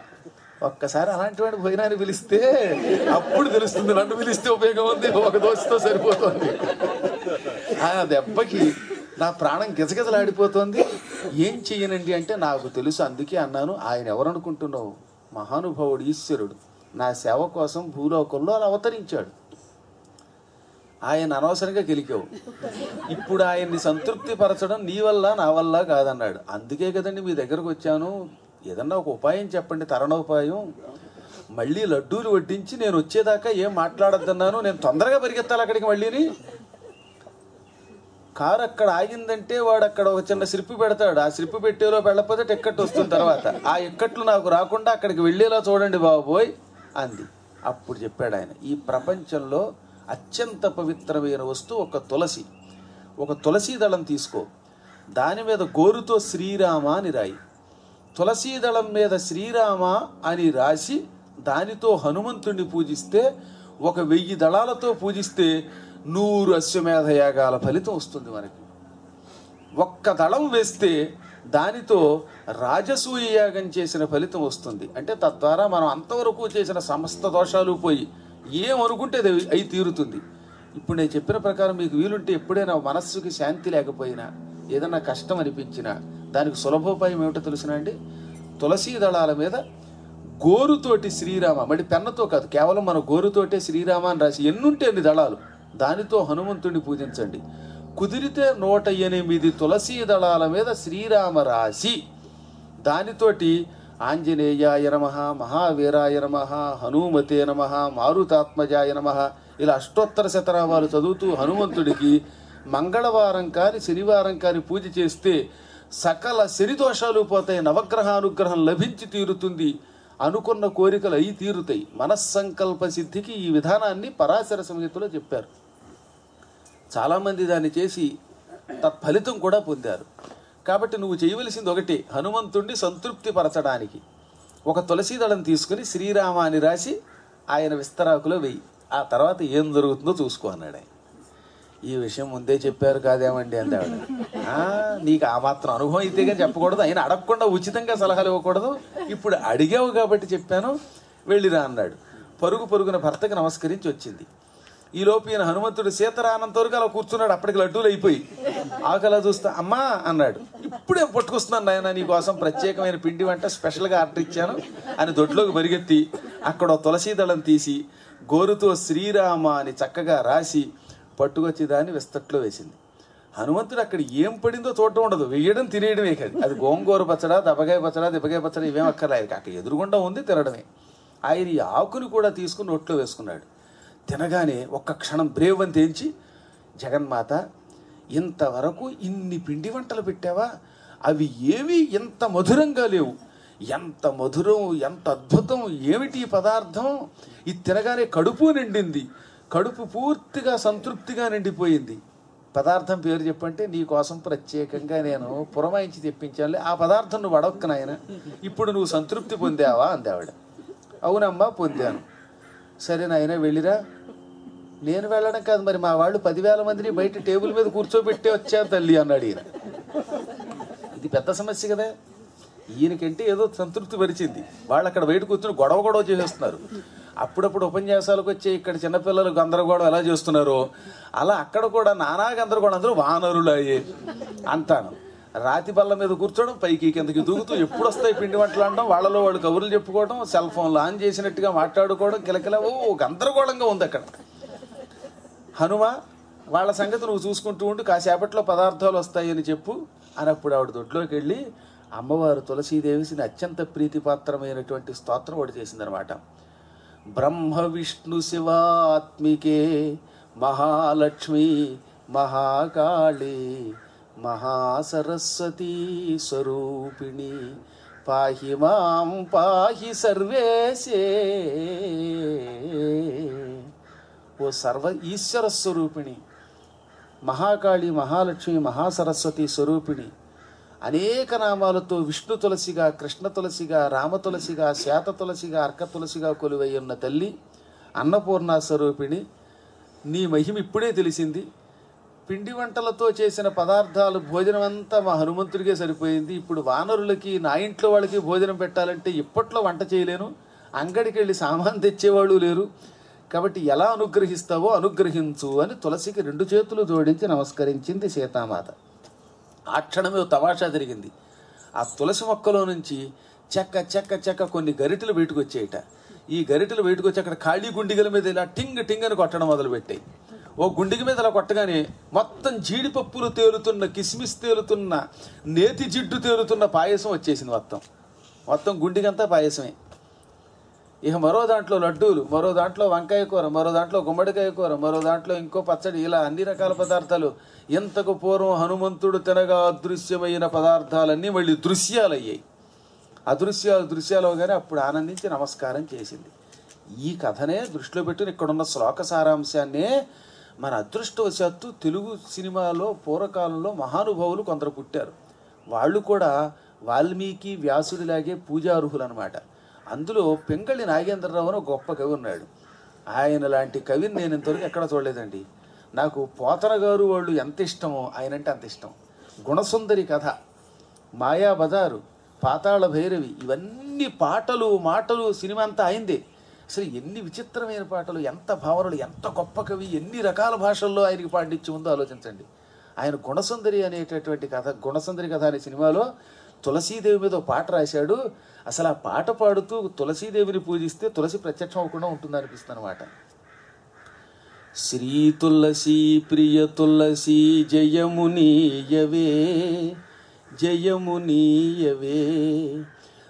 ఒక్కసారి అలాంటి వాడిని భోజనాన్ని పిలిస్తే అప్పుడు తెలుస్తుంది, నన్ను పిలిస్తే ఉపయోగం ఉంది, ఒక దోశతో సరిపోతుంది. ఆ దెబ్బకి నా ప్రాణం గిజగిజలాడిపోతుంది. ఏం చెయ్యనండి అంటే, నాకు తెలుసు అందుకే అన్నాను. ఆయన ఎవరనుకుంటున్నావు? మహానుభావుడు, ఈశ్వరుడు. నా సేవ కోసం భూలోకంలో అలా అవతరించాడు. ఆయన అనవసరంగా గెలికావు. ఇప్పుడు ఆయన్ని సంతృప్తి పరచడం నీ వల్ల నా వల్ల కాదన్నాడు. అందుకే కదండి మీ దగ్గరకు వచ్చాను, ఏదన్నా ఒక ఉపాయం చెప్పండి, తరణోపాయం. మళ్ళీ లడ్డూలు వడ్డించి నేను వచ్చేదాకా ఏం మాట్లాడద్దన్నాను, నేను తొందరగా పరిగెత్తాలి అక్కడికి. మళ్ళీని కారు అక్కడ ఆగిందంటే వాడు అక్కడ ఒక చిన్న స్లిప్ పెడతాడు, ఆ స్లిప్ పెట్టేలో వెళ్ళకపోతే టిక్కెట్ వస్తుంది. తర్వాత ఆ ఇక్కట్లు నాకు రాకుండా అక్కడికి వెళ్ళేలా చూడండి బాబోయ్ అంది. అప్పుడు చెప్పాడు ఆయన, ఈ ప్రపంచంలో అత్యంత పవిత్రమైన వస్తువు ఒక తులసి. ఒక తులసి దళం తీసుకో, దాని మీద గోరుతో శ్రీరామ అని రాయి. తులసీ దళం మీద శ్రీరామ అని రాసి దానితో హనుమంతుడిని పూజిస్తే, 1000 దళాలతో పూజిస్తే 100 అశ్వమేధ యాగాల ఫలితం వస్తుంది మనకి. ఒక్క దళం వేస్తే దానితో రాజసూయ యాగం చేసిన ఫలితం వస్తుంది. అంటే తద్వారా మనం అంతవరకు చేసిన సమస్త దోషాలు పోయి ఏమనుకుంటే అయి తీరుతుంది. ఇప్పుడు నేను చెప్పిన ప్రకారం మీకు వీలుంటే ఎప్పుడైనా మనస్సుకి శాంతి లేకపోయినా, ఏదన్నా కష్టం అనిపించినా, దానికి సులభోపాయం ఏమిటో తెలుసునా అండి? తులసీ దళాల మీద గోరుతోటి శ్రీరామ, మళ్ళీ పెన్నతో కాదు, కేవలం మన గోరుతోటే శ్రీరామ అని రాసి ఎన్నుంటే అన్ని దళాలు, దానితో హనుమంతుడిని పూజించండి. కుదిరితే 108 తులసీ దళాల మీద శ్రీరామ రాసి దానితోటి ఆంజనేయాయ నమః, మహావీరాయ నమః, హనుమతే నమః, మారుతాత్మజాయ నమః ఇలా అష్టోత్తర శతనామాలు చదువుతూ హనుమంతుడికి మంగళవారం కాని శనివారం కాని పూజ చేస్తే సకల శనిదోషాలు పోతాయి, నవగ్రహానుగ్రహం లభించి తీరుతుంది, అనుకున్న కోరికలు అయి తీరుతాయి. మనస్సంకల్ప సిద్ధికి ఈ విధానాన్ని పరాశర సంహితలో చెప్పారు. చాలామంది దాన్ని చేసి తత్ఫలితం కూడా పొందారు. కాబట్టి నువ్వు చేయవలసింది ఒకటి, హనుమంతుడిని సంతృప్తి పరచడానికి ఒక తులసీ దళం తీసుకుని శ్రీరామ అని రాసి ఆయన విస్తరాకులో వెయ్యి. ఆ తర్వాత ఏం జరుగుతుందో చూసుకో అన్నాడు ఆయన. ఈ విషయం ముందే చెప్పారు కాదేమండి అంది ఆవిడ. నీకు ఆ మాత్రం అనుభవం అయితే కానీ చెప్పకూడదు, ఆయన అడగకుండా ఉచితంగా సలహాలు ఇవ్వకూడదు, ఇప్పుడు అడిగావు కాబట్టి చెప్పాను, వెళ్ళిరా అన్నాడు. పరుగున భర్తకి నమస్కరించి వచ్చింది. ఈలోపు ఈయన హనుమంతుడు సీత రానంత వరకు అలా కూర్చున్నాడు. అప్పటికి లడ్డూలు అయిపోయి ఆకలా చూస్తా అమ్మా అన్నాడు. ఇప్పుడే పట్టుకొస్తున్నాను నాయన నీకోసం ప్రత్యేకమైన పిండి వంట స్పెషల్గా ఆర్డర్ ఇచ్చాను అని దొడ్లోకి పరిగెత్తి అక్కడ తులసీ దళం తీసి గోరుతో శ్రీరామ అని చక్కగా రాసి పట్టుకొచ్చి దాన్ని విస్తట్లో వేసింది. హనుమంతుడు అక్కడ ఏం పడిందో చూడటం ఉండదు, వేయడం తినేయడమే కాదు. అది గోంగూర పచ్చడా, దెబ్బకాయ పచ్చడా, దెబ్బకాయ పచ్చడా ఇవేం అక్కర్లేదు, అక్కడ ఎదురుగుండా ఉంది తినడమే. ఆయన ఈ ఆకుని కూడా తీసుకుని నోట్లో వేసుకున్నాడు. తినగానే ఒక్క క్షణం బ్రేవ్ అని తేల్చి, జగన్మాత ఇంతవరకు ఇన్ని పిండి వంటలు పెట్టావా, అవి ఏవి ఎంత మధురంగా లేవు, ఎంత మధురం, ఎంత అద్భుతం, ఏమిటి ఈ పదార్థం, ఇది తినగానే కడుపు నిండింది, కడుపు పూర్తిగా సంతృప్తిగా నిండిపోయింది. పదార్థం పేరు చెప్పంటే నీ కోసం ప్రత్యేకంగా నేను పురమాయించి తెప్పించాలి, ఆ పదార్థం నువ్వు అడొక్క నాయన, ఇప్పుడు నువ్వు సంతృప్తి పొందావా అంది ఆవిడ. అవునమ్మా పొందాను. సరే నాయన వెళ్ళిరా. నేను వెళ్ళడం కాదు, మరి మా వాళ్ళు 10,000 మందిని బయట టేబుల్ మీద కూర్చోబెట్టే వచ్చారు తల్లి అన్నాడు ఈయన. ఇది పెద్ద సమస్య కదా. ఈయనకంటే ఏదో సంతృప్తి పరిచింది, వాళ్ళు అక్కడ బయట కూర్చొని గొడవ చేసేస్తున్నారు. అప్పుడప్పుడు ఉపన్యాసాలకు వచ్చే ఇక్కడ చిన్నపిల్లలు గందరగోళం ఎలా చేస్తున్నారో అలా అక్కడ కూడా నానా గందరగోళం, అందరూ వానరులు అయ్యే అంటాను. రాతి బల్ల మీద కూర్చోవడం, పైకి కిందకి దూకుతూ ఎప్పుడు వస్తాయి పిండి వంటలు అనడం, వాళ్ళలో వాళ్ళు కబుర్లు చెప్పుకోవడం, సెల్ ఫోన్లు ఆన్ చేసినట్టుగా మాట్లాడుకోవడం, కిలకిల గందరగోళంగా ఉంది అక్కడ. హనుమ వాళ్ళ సంగతి నువ్వు చూసుకుంటూ ఉండి కాసేపట్లో పదార్థాలు వస్తాయని చెప్పు అన్నప్పుడు ఆవిడ దొడ్లోకి వెళ్ళి అమ్మవారు తులసీదేవిని అత్యంత ప్రీతిపాత్రమైనటువంటి స్తోత్రం ఒకటి చేసిందనమాట. బ్రహ్మ విష్ణు శివాత్మికే మహాలక్ష్మి మహాకాళి మహాసరస్వతీ స్వరూపిణి పాహి మాం పాహి సర్వేశే. ఓ సర్వ ఈశ్వర స్వరూపిణి, మహాకాళి మహాలక్ష్మి మహాసరస్వతి స్వరూపిణి, అనేక నామాలతో విష్ణు తులసిగా, కృష్ణ తులసిగా, రామ తులసిగా, శాత తులసిగా, అర్క తులసిగా కొలువై ఉన్న తల్లి అన్నపూర్ణ స్వరూపిణి, నీ మహిమ ఇప్పుడే తెలిసింది. పిండి వంటలతో చేసిన పదార్థాలు భోజనం అంతా మా హనుమంతుడికే సరిపోయింది. ఇప్పుడు వానరులకి, నా ఇంట్లో వాళ్ళకి భోజనం పెట్టాలంటే ఇప్పట్లో వంట చేయలేను, అంగడికి వెళ్ళి సామాన్ తెచ్చేవాళ్ళు లేరు, కాబట్టి ఎలా అనుగ్రహిస్తావో అనుగ్రహించు అని తులసికి 2 చేతులు జోడించి నమస్కరించింది సీతామాత. ఆ క్షణమే తమాషా జరిగింది. ఆ తులసి మొక్కలో నుంచి చెక్క చెక్క చెక్క కొన్ని గరిటెలు బయటకు వచ్చాయట. ఈ గరిటెలు బయటకు వచ్చి అక్కడ ఖాళీ గుండిగల మీద ఇలా టింగ్ టింగ్ అని కొట్టడం మొదలుపెట్టాయి. ఓ గుండిగ మీద అలా కొట్టగానే మొత్తం జీడిపప్పులు తేలుతున్న, కిస్మిస్ తేలుతున్న, నేతి జిడ్డు తేలుతున్న పాయసం వచ్చేసింది. మొత్తం గుండిగంతా పాయసమే. ఇక మరో దాంట్లో లడ్డూలు, మరో దాంట్లో వంకాయ కూర, మరో దాంట్లో గుమ్మడికాయ కూర, మరో దాంట్లో ఇంకో పచ్చడి, ఇలా అన్ని రకాల పదార్థాలు. ఇంతకు పూర్వం హనుమంతుడు తినగా అదృశ్యమైన పదార్థాలన్నీ మళ్ళీ దృశ్యాలయ్యాయి. దృశ్యాలు అవగానే అప్పుడు ఆనందించి నమస్కారం చేసింది. ఈ కథనే దృష్టిలో పెట్టుకుని ఇక్కడున్న శ్లోక సారాంశాన్నే మన అదృష్టవశాత్తు తెలుగు సినిమాలో పూర్వకాలంలో మహానుభావులు కొందరు పుట్టారు. వాళ్ళు కూడా వాల్మీకి వ్యాసుడిలాగే పూజార్హులు అనమాట. అందులో పెంగళి నాగేంద్రరావు అని గొప్ప కవి ఉన్నాడు. ఆయన లాంటి కవిని నేను ఇంతవరకు ఎక్కడ చూడలేదండి. నాకు పోతన గారు వాళ్ళు ఎంత ఇష్టమో ఆయనంటే అంత ఇష్టం. గుణసుందరి కథ, మాయా బజారు, పాతాళ భైరవి, ఇవన్నీ పాటలు మాటలు సినిమా అంతా అయిందే. అసలు ఎన్ని విచిత్రమైన పాటలు, ఎంత భావనలు, ఎంత గొప్ప కవి, ఎన్ని రకాల భాషల్లో ఆయనకి పాండిత్యం ఉందో ఆలోచించండి. ఆయన గుణసుందరి అనేటటువంటి కథ, గుణసుందరి కథ అనే సినిమాలో తులసీదేవి మీద పాట రాశాడు. అసలు ఆ పాట పాడుతూ తులసీదేవిని పూజిస్తే తులసి ప్రత్యక్షం అవ్వకుండా ఉంటుంది అనిపిస్తుంది అనమాట. శ్రీ తులసి ప్రియ తులసి జయమునీయవే జయమునీయవే,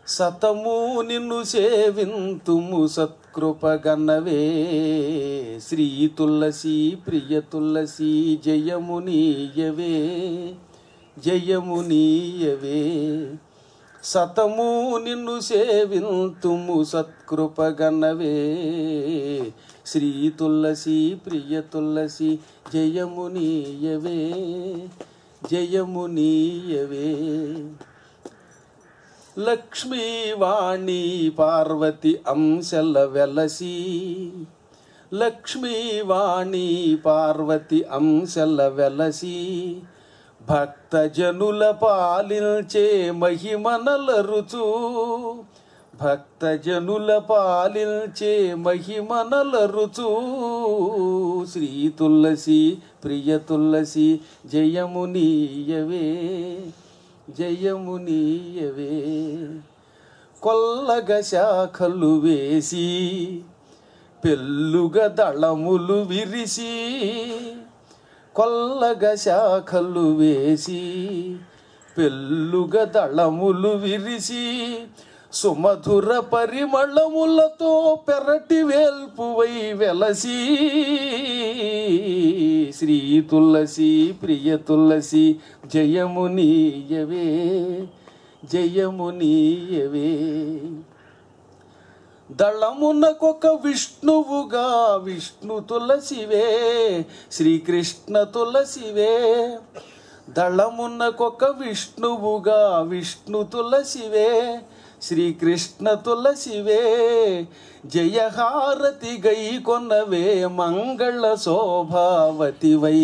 సతము నిన్ను సేవింతుము సత్కృపగన్నవే. శ్రీ తులసి ప్రియ తులసి జయమునీయవే జయమునీయవే, సతము నిన్ను సేవింతుము సత్కృపగన్నవే. శ్రీ తులసి ప్రియ తులసి జయమునీయవే జయమునీయవే. లక్ష్మీవాణి పార్వతి అంశల వెలసి, లక్ష్మీవాణి పార్వతి అంశల వెలసి, భక్తజనుల పాలించే మహిమనలరుచు, భక్తజనుల పాలించే మహిమనలరుచూ శ్రీ తులసి ప్రియ తులసి జయము నీయవే జయము నీయవే. కొల్లగ శాఖలు వేసి పెళ్ళుగ దళములు విరిసి కొల్లగ శాఖలు వేసి పెళ్ళుగ దళములు విరిసి సుమధుర పరిమళములతో పెరటి వేల్పువై వెలసి శ్రీ తులసి ప్రియ తులసి జయము నీయవే జయము నీయవే. దళమునకొక విష్ణువుగా విష్ణు తులసివే శ్రీకృష్ణ తులసివే. దళమునకొక విష్ణువుగా విష్ణు తులసివే శ్రీకృష్ణ తులసివే. జయహారతి గై కొన్నవే మంగళ శోభావతివై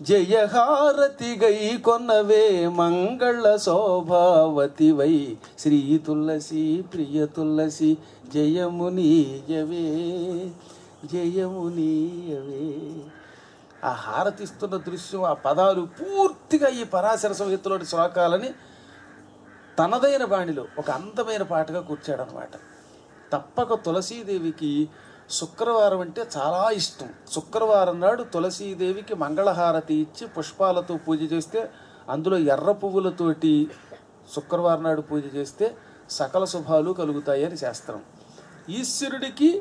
జయహారతి గై కొన్నవే మంగళ శోభావతివై శ్రీ తులసి ప్రియ తులసి జయము నీయవే జయము నీయవే. ఆ హారతిస్తున్న దృశ్యం, ఆ పదాలు పూర్తిగా ఈ పరాశర సంహితలోని శ్లోకాలని తనదైన బాణిలో ఒక అందమైన పాటగా కూర్చాడనమాట. తప్పక తులసీదేవికి శుక్రవారం అంటే చాలా ఇష్టం. శుక్రవారం నాడు తులసీదేవికి మంగళహారతి ఇచ్చి పుష్పాలతో పూజ చేస్తే, అందులో ఎర్ర పువ్వులతోటి శుక్రవారం నాడు పూజ చేస్తే సకల శుభాలు కలుగుతాయని శాస్త్రం. ఈశ్వరుడికి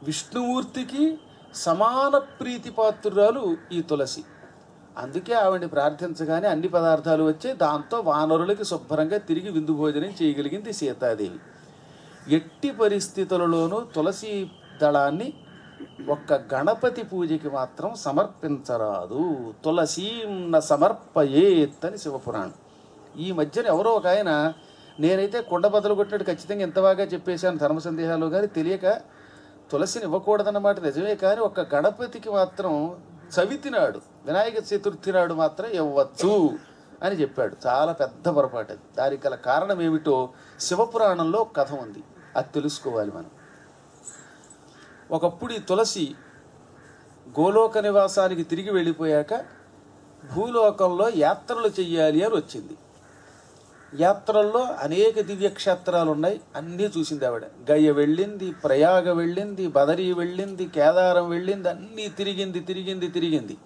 విష్ణుమూర్తికి సమాన ప్రీతిపాత్రురాలు ఈ తులసి. అందుకే ఆవిడని ప్రార్థించగానే అన్ని పదార్థాలు వచ్చాయి. దాంతో వానరులకి శుభ్రంగా తిరిగి విందు భోజనం చేయగలిగింది సీతాదేవి. ఎట్టి పరిస్థితులలోనూ తులసి దళాన్ని ఒక్క గణపతి పూజకి మాత్రం సమర్పించరాదు. తులసీన్న సమర్పయేత్ అని శివపురాణం. ఈ మధ్యన ఎవరో ఒక ఆయన, నేనైతే కుండ బదులు కొట్టినట్టు ఖచ్చితంగా ఎంత బాగా చెప్పేశాను ధర్మ సందేహాలు, కానీ తెలియక తులసిని ఇవ్వకూడదన్నమాట నిజమే, కానీ ఒక్క గణపతికి మాత్రం చవితి నాడు, వినాయక చతుర్థి నాడు మాత్రం ఇవ్వచ్చు అని చెప్పాడు. చాలా పెద్ద పొరపాటు అది. దానికి గల కారణం ఏమిటో శివపురాణంలో కథ ఉంది, అది తెలుసుకోవాలి మనం. ఒకప్పుడు ఈ తులసి గోలోక నివాసానికి తిరిగి వెళ్ళిపోయాక భూలోకంలో యాత్రలు చెయ్యాలి అని వచ్చింది. యాత్రల్లో అనేక దివ్యక్షేత్రాలు ఉన్నాయి, అన్నీ చూసింది ఆవిడ. గయ వెళ్ళింది, ప్రయాగ వెళ్ళింది, బదరీ వెళ్ళింది, కేదారం వెళ్ళింది, అన్నీ తిరిగింది.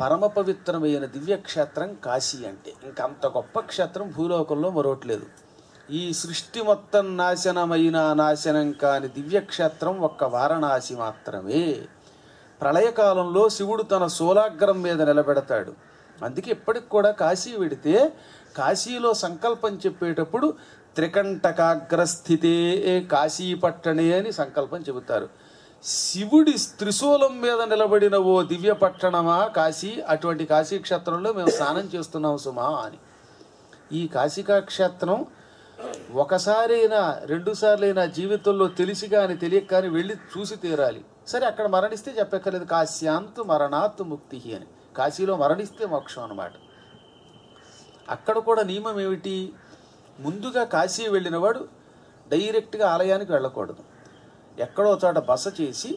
పరమ పవిత్రమైన దివ్యక్షేత్రం కాశీ అంటే ఇంకంత గొప్ప క్షేత్రం భూలోకంలో మరొకట్లేదు. ఈ సృష్టి మొత్తం నాశనం కాని దివ్యక్షేత్రం ఒక్క వారణాసి మాత్రమే. ప్రళయకాలంలో శివుడు తన శూలాగ్రం మీద నిలబెడతాడు. అందుకే ఇప్పటికి కూడా కాశీ వెడితే కాశీలో సంకల్పం చెప్పేటప్పుడు త్రికంటకాగ్రస్థితే కాశీపట్టణే అని సంకల్పం చెబుతారు. శివుడి త్రిశూలం మీద నిలబడిన ఓ దివ్య పట్టణమా కాశీ, అటువంటి కాశీక్షేత్రంలో మేము స్నానం చేస్తున్నాం సుమా అని. ఈ కాశీకా క్షేత్రం ఒకసారైనా 2 సార్లైనా జీవితంలో తెలిసి కానీ తెలియక కానీ వెళ్ళి చూసి తీరాలి. సరే, అక్కడ మరణిస్తే చెప్పక్కర్లేదు, కాశ్యాంతు మరణాత్ ముక్తి అని. కాశీలో మరణిస్తే మోక్షం అన్నమాట. అక్కడ కూడా నియమం ఏమిటి, ముందుగా కాశీ వెళ్ళినవాడు డైరెక్ట్గా ఆలయానికి వెళ్ళకూడదు. ఎక్కడో చోట బస చేసి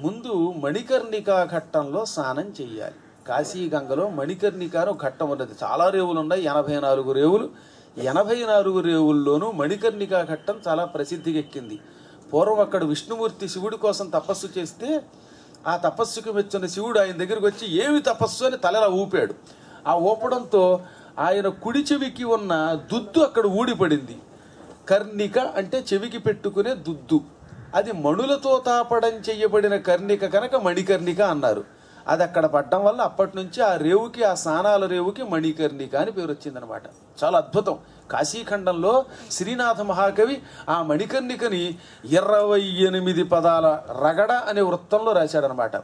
ముందు మణికర్ణికా ఘట్టంలో స్నానం చేయాలి. కాశీ గంగలో మణికర్ణిక అని ఒక ఘట్టం ఉన్నది. చాలా రేవులు ఉన్నాయి, 84 రేవులు. 84 రేవుల్లోనూ మణికర్ణికా ఘట్టం చాలా ప్రసిద్ధికెక్కింది. పూర్వం అక్కడ విష్ణుమూర్తి శివుడి కోసం తపస్సు చేస్తే ఆ తపస్సుకి మెచ్చిన శివుడు ఆయన దగ్గరికి వచ్చి ఏమి తపస్సు అని తలలా ఊపాడు. ఆ ఊపడంతో ఆయన కుడి చెవికి ఉన్న దుద్దు అక్కడ ఊడిపడింది. కర్ణిక అంటే చెవికి పెట్టుకునే దుద్దు, అది మణులతో తాపడం చెయ్యబడిన కర్ణిక కనుక మణికర్ణిక అన్నారు. అది అక్కడ పడ్డం వల్ల అప్పటి నుంచి ఆ రేవుకి, ఆ స్నానాల రేవుకి మణికర్ణిక అని పేరు వచ్చిందనమాట. చాలా అద్భుతం. కాశీఖండంలో శ్రీనాథ మహాకవి ఆ మణికర్ణికని 28 పదాల రగడ అనే వృత్తంలో రాశాడనమాట.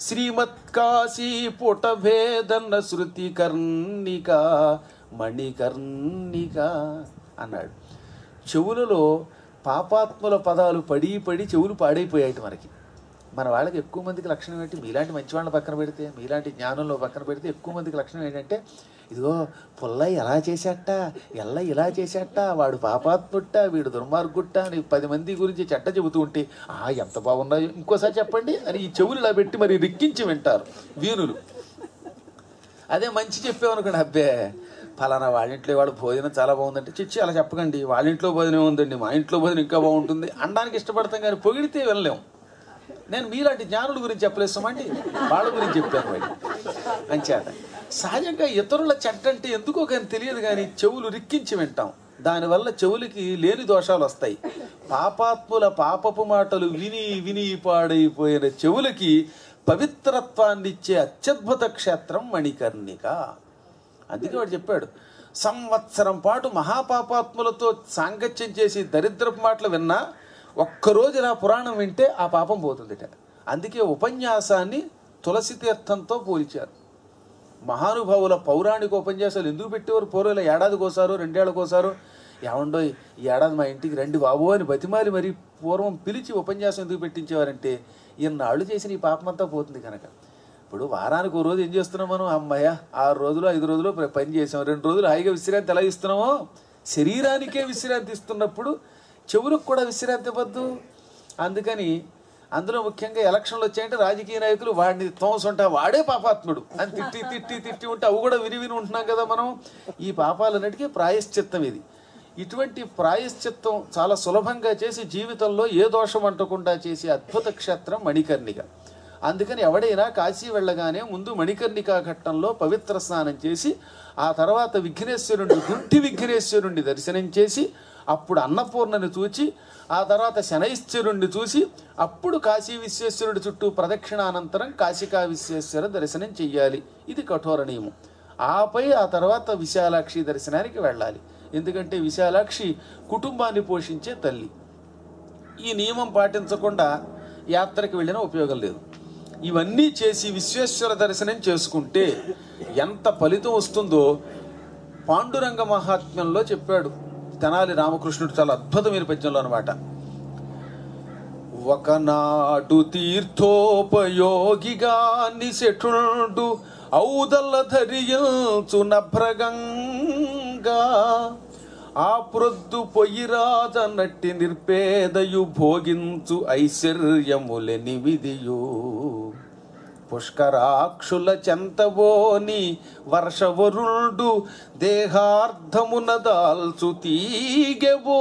శ్రీమత్ కాశీ పుటభేదన్న శృతి కర్ణిక మణికర్ణిక అన్నాడు. చెవులలో పాపాత్ముల పదాలు పడి చెవులు పాడైపోయాయి మనకి. మన వాళ్ళకి ఎక్కువ మందికి లక్షణం ఏంటి, మీలాంటి మంచి వాళ్ళని పక్కన పెడితే, మీలాంటి జ్ఞానంలో పక్కన పెడితే ఎక్కువ మందికి లక్షణం ఏంటంటే, ఇదిగో పుల్లయ్య ఎలా చేశాట, ఎల్ల ఇలా చేశాట, వాడు పాపాత్ముట్ట, వీడు దుర్మార్గుట్ట అని 10 మంది గురించి చెడ్డ చెబుతూ ఉంటే, ఎంత బాగున్నాయో ఇంకోసారి చెప్పండి అని ఈ చెవులు ఇలా పెట్టి మరి రిక్కించి వింటారు వీరులు. అదే మంచి చెప్పామనుకోండి, అబ్బే ఫలానా వాళ్ళ ఇంట్లో వాడు భోజనం చాలా బాగుందంటే, చిచ్చి అలా చెప్పకండి, వాళ్ళ ఇంట్లో భోజనం ఉందండి, మా ఇంట్లో భోజనం ఇంకా బాగుంటుంది అనడానికి ఇష్టపడతాం, కానీ పొగిడితే వెళ్ళలేము. నేను మీలాంటి జ్ఞానుల గురించి చెప్పలేస్తామండి, వాళ్ళ గురించి చెప్పాను వాడి అంచేత. సహజంగా ఇతరుల చెడ్డంటే ఎందుకో కానీ తెలియదు, కానీ చెవులు రిక్కించి వింటాం. దానివల్ల చెవులకి లేని దోషాలు వస్తాయి. పాపాత్ముల పాపపు మాటలు విని విని పాడైపోయిన చెవులకి పవిత్రత్వాన్ని ఇచ్చే అత్యద్భుత క్షేత్రం మణికర్ణిక. అందుకే వాడు చెప్పాడు, సంవత్సరం పాటు మహాపాపాత్ములతో సాంగత్యం చేసి దరిద్రపు మాటలు విన్నా ఒక్కరోజు నా పురాణం వింటే ఆ పాపం పోతుందిట. అందుకే ఉపన్యాసాన్ని తులసి తీర్థంతో పోల్చారు. మహానుభావుల పౌరాణిక ఉపన్యాసాలు ఎందుకు పెట్టేవారు పూర్వల? ఏడాదికోసారో 2 ఏళ్ళకోసారో, ఏమండో ఈ ఏడాది మా ఇంటికి రండి బాబు అని బతిమాలి మరి పూర్వం పిలిచి ఉపన్యాసం ఎందుకు పెట్టించేవారంటే, ఇన్నాళ్ళు చేసిన ఈ పాపం అంతా పోతుంది కనుక. ఇప్పుడు వారానికి 1 రోజు ఏం చేస్తున్నాం మనం? అమ్మయ్య 6 రోజులు 5 రోజులు పని చేసాం, 2 రోజులు హాయిగా విశ్రాంతి ఎలా ఇస్తున్నామో, శరీరానికే విశ్రాంతి ఇస్తున్నప్పుడు చెవులకు కూడా విశ్రాంతి ఇవ్వద్దు. అందుకని అందులో ముఖ్యంగా ఎలక్షన్లు వచ్చాయంటే రాజకీయ నాయకులు వాడిని తోమసుంటా, వాడే పాపాత్ముడు అని తిట్టి తిట్టి తిట్టి ఉంటే అవి కూడా విని విని ఉంటున్నాం కదా మనం. ఈ పాపాలన్నిటికీ ప్రాయశ్చిత్తం ఇది. ఇటువంటి ప్రాయశ్చిత్తం చాలా సులభంగా చేసి జీవితంలో ఏ దోషం అంటకుండా చేసే అద్భుత క్షేత్రం మణికర్ణిక. అందుకని ఎవడైనా కాశీ వెళ్ళగానే ముందు మణికర్ణికా ఘట్టంలో పవిత్ర స్నానం చేసి, ఆ తర్వాత విఘ్నేశ్వరుణ్ణి గుంటి విఘ్నేశ్వరుణ్ణి దర్శనం చేసి, అప్పుడు అన్నపూర్ణని చూచి, ఆ తర్వాత శనైశ్వరుణ్ణి చూసి, అప్పుడు కాశీ విశ్వేశ్వరుడి చుట్టూ ప్రదక్షిణానంతరం కాశికా విశ్వేశ్వర దర్శనం చెయ్యాలి. ఇది కఠోర నియమం. ఆపై ఆ తర్వాత విశాలాక్షి దర్శనానికి వెళ్ళాలి. ఎందుకంటే విశాలాక్షి కుటుంబాన్ని పోషించే తల్లి. ఈ నియమం పాటించకుండా యాత్రకు వెళ్ళినా ఉపయోగం లేదు. ఇవన్నీ చేసి విశ్వేశ్వర దర్శనం చేసుకుంటే ఎంత ఫలితం వస్తుందో పాండురంగ మహాత్మ్యంలో చెప్పాడు తెనాలి రామకృష్ణుడు. చాలా అద్భుతమైన పద్యంలో అనమాట. ఒకనాడు తీర్థోపయోగిగా నిశఠుడు ఔదల ధరియుచు నభ్రగంగా, ఆ ప్రొద్దు పొయ్యిరాజ నట్టి నిర్పేదయు భోగించు ఐశ్వర్యములెనిమిదియు, పుష్కరాక్షుల చెంతబోని వర్షవరుడు దేహార్థమున దాల్చు తీగెబోడి,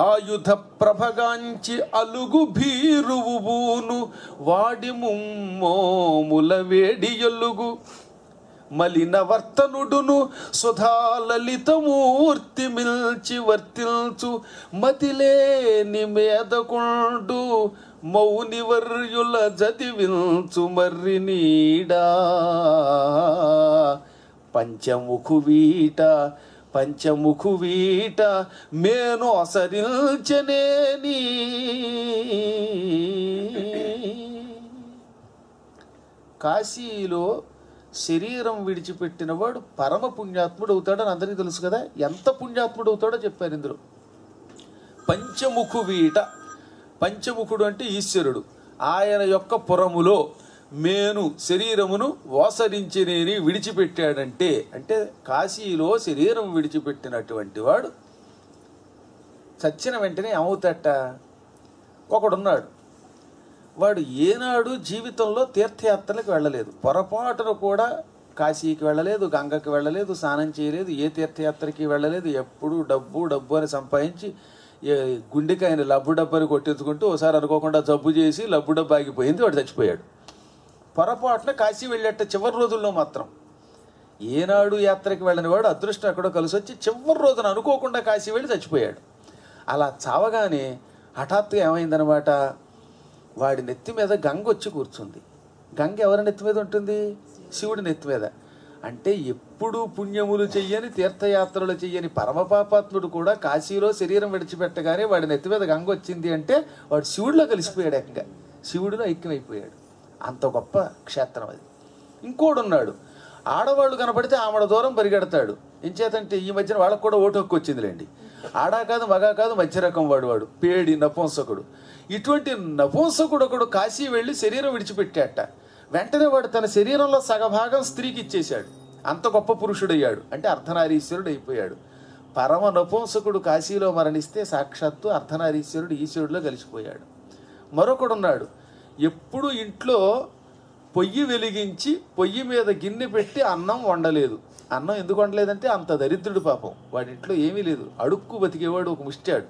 ఆయుధ ప్రభగాంచి అలుగు భీరువు బూను వాడి ముమ్మోముల వేడియలుగు, మలిన వర్తనుడును సుధాలలితమూర్తి మిల్చి వర్తిల్చు మతిలేని మేదకుండు మౌనివర్యుల జదివిల్చు మర్రి నీడా, పంచముఖు వీట మేను అసరించనేని. కాశీలో శరీరం విడిచిపెట్టినవాడు పరమ పుణ్యాత్ముడు అవుతాడని అందరికీ తెలుసు కదా. ఎంత పుణ్యాత్ముడు అవుతాడో చెప్పారు ఇందులో. పంచముఖు వీట, పంచముఖుడు అంటే ఈశ్వరుడు, ఆయన యొక్క పురములో మేను శరీరమును ఓసరించినేని విడిచిపెట్టాడంటే, అంటే కాశీలో శరీరం విడిచిపెట్టినటువంటి వాడు చచ్చిన వెంటనే ఏమవుతాట? ఒకడున్నాడు, వాడు ఏనాడు జీవితంలో తీర్థయాత్రలకు వెళ్ళలేదు, పొరపాటున కూడా కాశీకి వెళ్ళలేదు, గంగకి వెళ్ళలేదు, స్నానం చేయలేదు, ఏ తీర్థయాత్రకి వెళ్ళలేదు. ఎప్పుడు డబ్బు అని సంపాదించి గుండెకాయన లబ్బు డబ్బని కొట్టించుకుంటూ ఒకసారి అనుకోకుండా జబ్బు చేసి లబ్బు డబ్బు ఆగిపోయింది, వాడు చచ్చిపోయాడు. పొరపాటున కాశీ వెళ్ళేట చివరి రోజుల్లో మాత్రం. ఏనాడు యాత్రకి వెళ్ళని వాడు అదృష్టం ఎక్కడో కలిసి వచ్చి చివరి రోజున అనుకోకుండా కాశీ వెళ్ళి చచ్చిపోయాడు. అలా చావగానే హఠాత్తుగా ఏమైందనమాట, వాడి నెత్తి మీద గంగ వచ్చి కూర్చుంది. గంగ ఎవరి నెత్తి మీద ఉంటుంది? శివుడి నెత్తి మీద. అంటే ఎప్పుడు పుణ్యములు చెయ్యని, తీర్థయాత్రలు చెయ్యని పరమపాపాత్ముడు కూడా కాశీలో శరీరం విడిచిపెట్టగానే వాడి నెత్తి మీద గంగ వచ్చింది అంటే వాడు శివుడిలో కలిసిపోయాడు, ఏకంగా శివుడిలో ఐక్యమైపోయాడు. అంత గొప్ప క్షేత్రం అది. ఇంకోడున్నాడు, ఆడవాళ్ళు కనపడితే ఆమెడ దూరం పరిగెడతాడు. ఎంచేతంటే ఈ మధ్యన వాళ్ళకు కూడా ఓటు హక్కు వచ్చిందిలేండి. ఆడా కాదు మగా కాదు మధ్య రకం వాడు పేడి నపుంసకుడు. ఇటువంటి నపుంసకుడు ఒకడు కాశీ వెళ్ళి శరీరం విడిచిపెట్టాట. వెంటనే వాడు తన శరీరంలో సగభాగం స్త్రీకి ఇచ్చేశాడు. అంత గొప్ప పురుషుడయ్యాడు, అంటే అర్ధనారీశ్వరుడు అయిపోయాడు. పరమ నపుంసకుడు కాశీలో మరణిస్తే సాక్షాత్తు అర్ధనారీశ్వరుడు ఈశ్వరుడిలో కలిసిపోయాడు. మరొకడున్నాడు, ఎప్పుడు ఇంట్లో పొయ్యి వెలిగించి పొయ్యి మీద గిన్నె పెట్టి అన్నం వండలేదు. అన్నం ఎందుకు వండలేదంటే అంత దరిద్రుడు పాపం, వాడి ఇంట్లో ఏమీ లేదు, అడుక్కు బతికేవాడు, ఒక ముష్టాడు.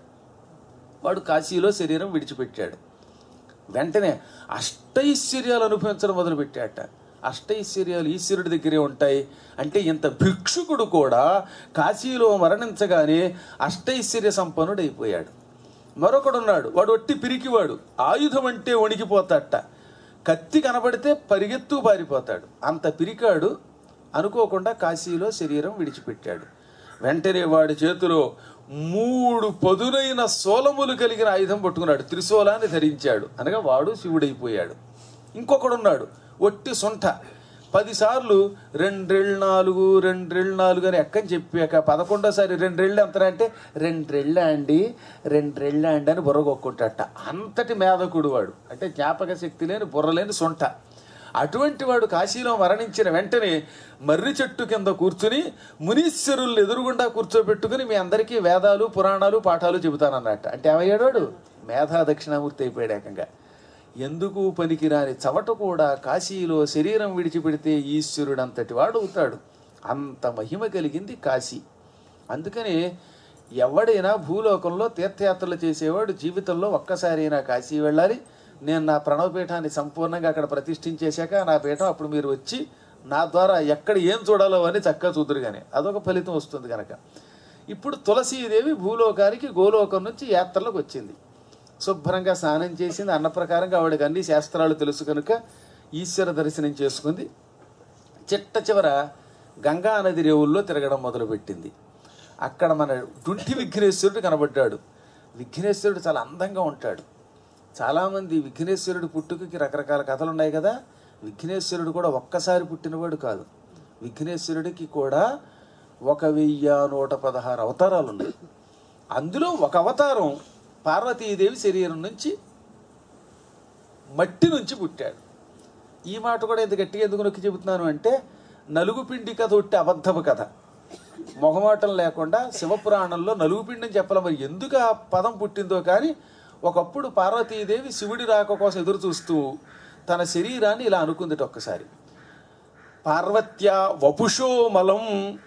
వాడు కాశీలో శరీరం విడిచిపెట్టాడు. వెంటనే అష్టైశ్వర్యాలు అనుభవించడం మొదలుపెట్టాట. అష్టైశ్వర్యాలు ఈశ్వరుడి దగ్గరే ఉంటాయి అంటే ఇంత భిక్షుకుడు కూడా కాశీలో మరణించగానే అష్టైశ్వర్య సంపన్నుడైపోయాడు. మరొకడున్నాడు, వాడు ఒట్టి పిరికివాడు, ఆయుధం అంటే వణికిపోతాట, కత్తి కనబడితే పరిగెత్తు పారిపోతాడు. అంత పిరికాడు అనుకోకుండా కాశీలో శరీరం విడిచిపెట్టాడు. వెంటనే వాడి చేతిలో 3 పదునైన సోలములు కలిగిన ఆయుధం పట్టుకున్నాడు, త్రిశూలాన్ని ధరించాడు. అనగా వాడు శివుడైపోయాడు. ఇంకొకడున్నాడు, ఒట్టి సొంట, 10 సార్లు 2 రెళ్ళు 4 2 రెళ్ళు 4 అని ఎక్కని చెప్పాక 11వ సారి 2 రెళ్ళు ఎంతరా అంటే 2 రెళ్ళ అండి 2 రెళ్ళ అండి అని బుర్రగొక్కుంటాట. అంతటి మేధకుడు వాడు, అంటే జ్ఞాపక శక్తి లేని బుర్రలేని సొంట. అటువంటి వాడు కాశీలో మరణించిన వెంటనే మర్రి చెట్టు కింద కూర్చుని మునీశ్వరుల్ని ఎదురుగుండా కూర్చోబెట్టుకుని మీ అందరికీ వేదాలు పురాణాలు పాఠాలు చెబుతానన్నట్ట. అంటే ఏమయ్యాడు వాడు? మేధా దక్షిణామూర్తి అయిపోయాడు ఏకంగా. ఎందుకు పనికిరాని చవట కూడా కాశీలో శరీరం విడిచిపెడితే ఈశ్వరుడు అంతటి వాడు అవుతాడు. అంత మహిమ కలిగింది కాశీ. అందుకని ఎవడైనా భూలోకంలో తీర్థయాత్రలు చేసేవాడు జీవితంలో ఒక్కసారైనా కాశీ వెళ్ళాలి. నేను నా ప్రణవపీఠాన్ని సంపూర్ణంగా అక్కడ ప్రతిష్ఠించేశాక నా పీఠం అప్పుడు మీరు వచ్చి నా ద్వారా ఎక్కడ ఏం చూడాలో అని చక్కగా చూదురు. కానీ అదొక ఫలితం వస్తుంది కనుక. ఇప్పుడు తులసీదేవి భూలోకానికి గోలోకం నుంచి యాత్రలకు వచ్చింది. శుభ్రంగా స్నానం చేసింది. అన్న ప్రకారంగా ఆవిడకి అన్ని శాస్త్రాలు తెలుసు కనుక ఈశ్వర దర్శనం చేసుకుంది. చిట్ట చివర గంగా నది రేవుల్లో తిరగడం మొదలుపెట్టింది. అక్కడ మన డుంటి విఘ్నేశ్వరుడు కనబడ్డాడు. విఘ్నేశ్వరుడు చాలా అందంగా ఉంటాడు. చాలామంది విఘ్నేశ్వరుడు పుట్టుకకి రకరకాల కథలు ఉన్నాయి కదా. విఘ్నేశ్వరుడు కూడా ఒక్కసారి పుట్టినవాడు కాదు. విఘ్నేశ్వరుడికి కూడా 1116 అవతారాలు ఉన్నాయి. అందులో ఒక అవతారం పార్వతీదేవి శరీరం నుంచి మట్టి నుంచి పుట్టాడు. ఈ మాట కూడా ఎంత గట్టిగా ఎందుకు నొక్కి చెబుతున్నాను అంటే నలుగుపిండి కథ ఒట్టి అబద్ధపు కథ. మొహమాటం లేకుండా శివపురాణంలో నలుగుపిండి అని చెప్పాలి. మరి ఎందుకు ఆ పదం పుట్టిందో కానీ ఒకప్పుడు పార్వతీదేవి శివుడి రాక కోసం ఎదురు చూస్తూ తన శరీరాన్ని ఇలా అనుకుందిట ఒక్కసారి. పార్వత్యా వపుషో మలం,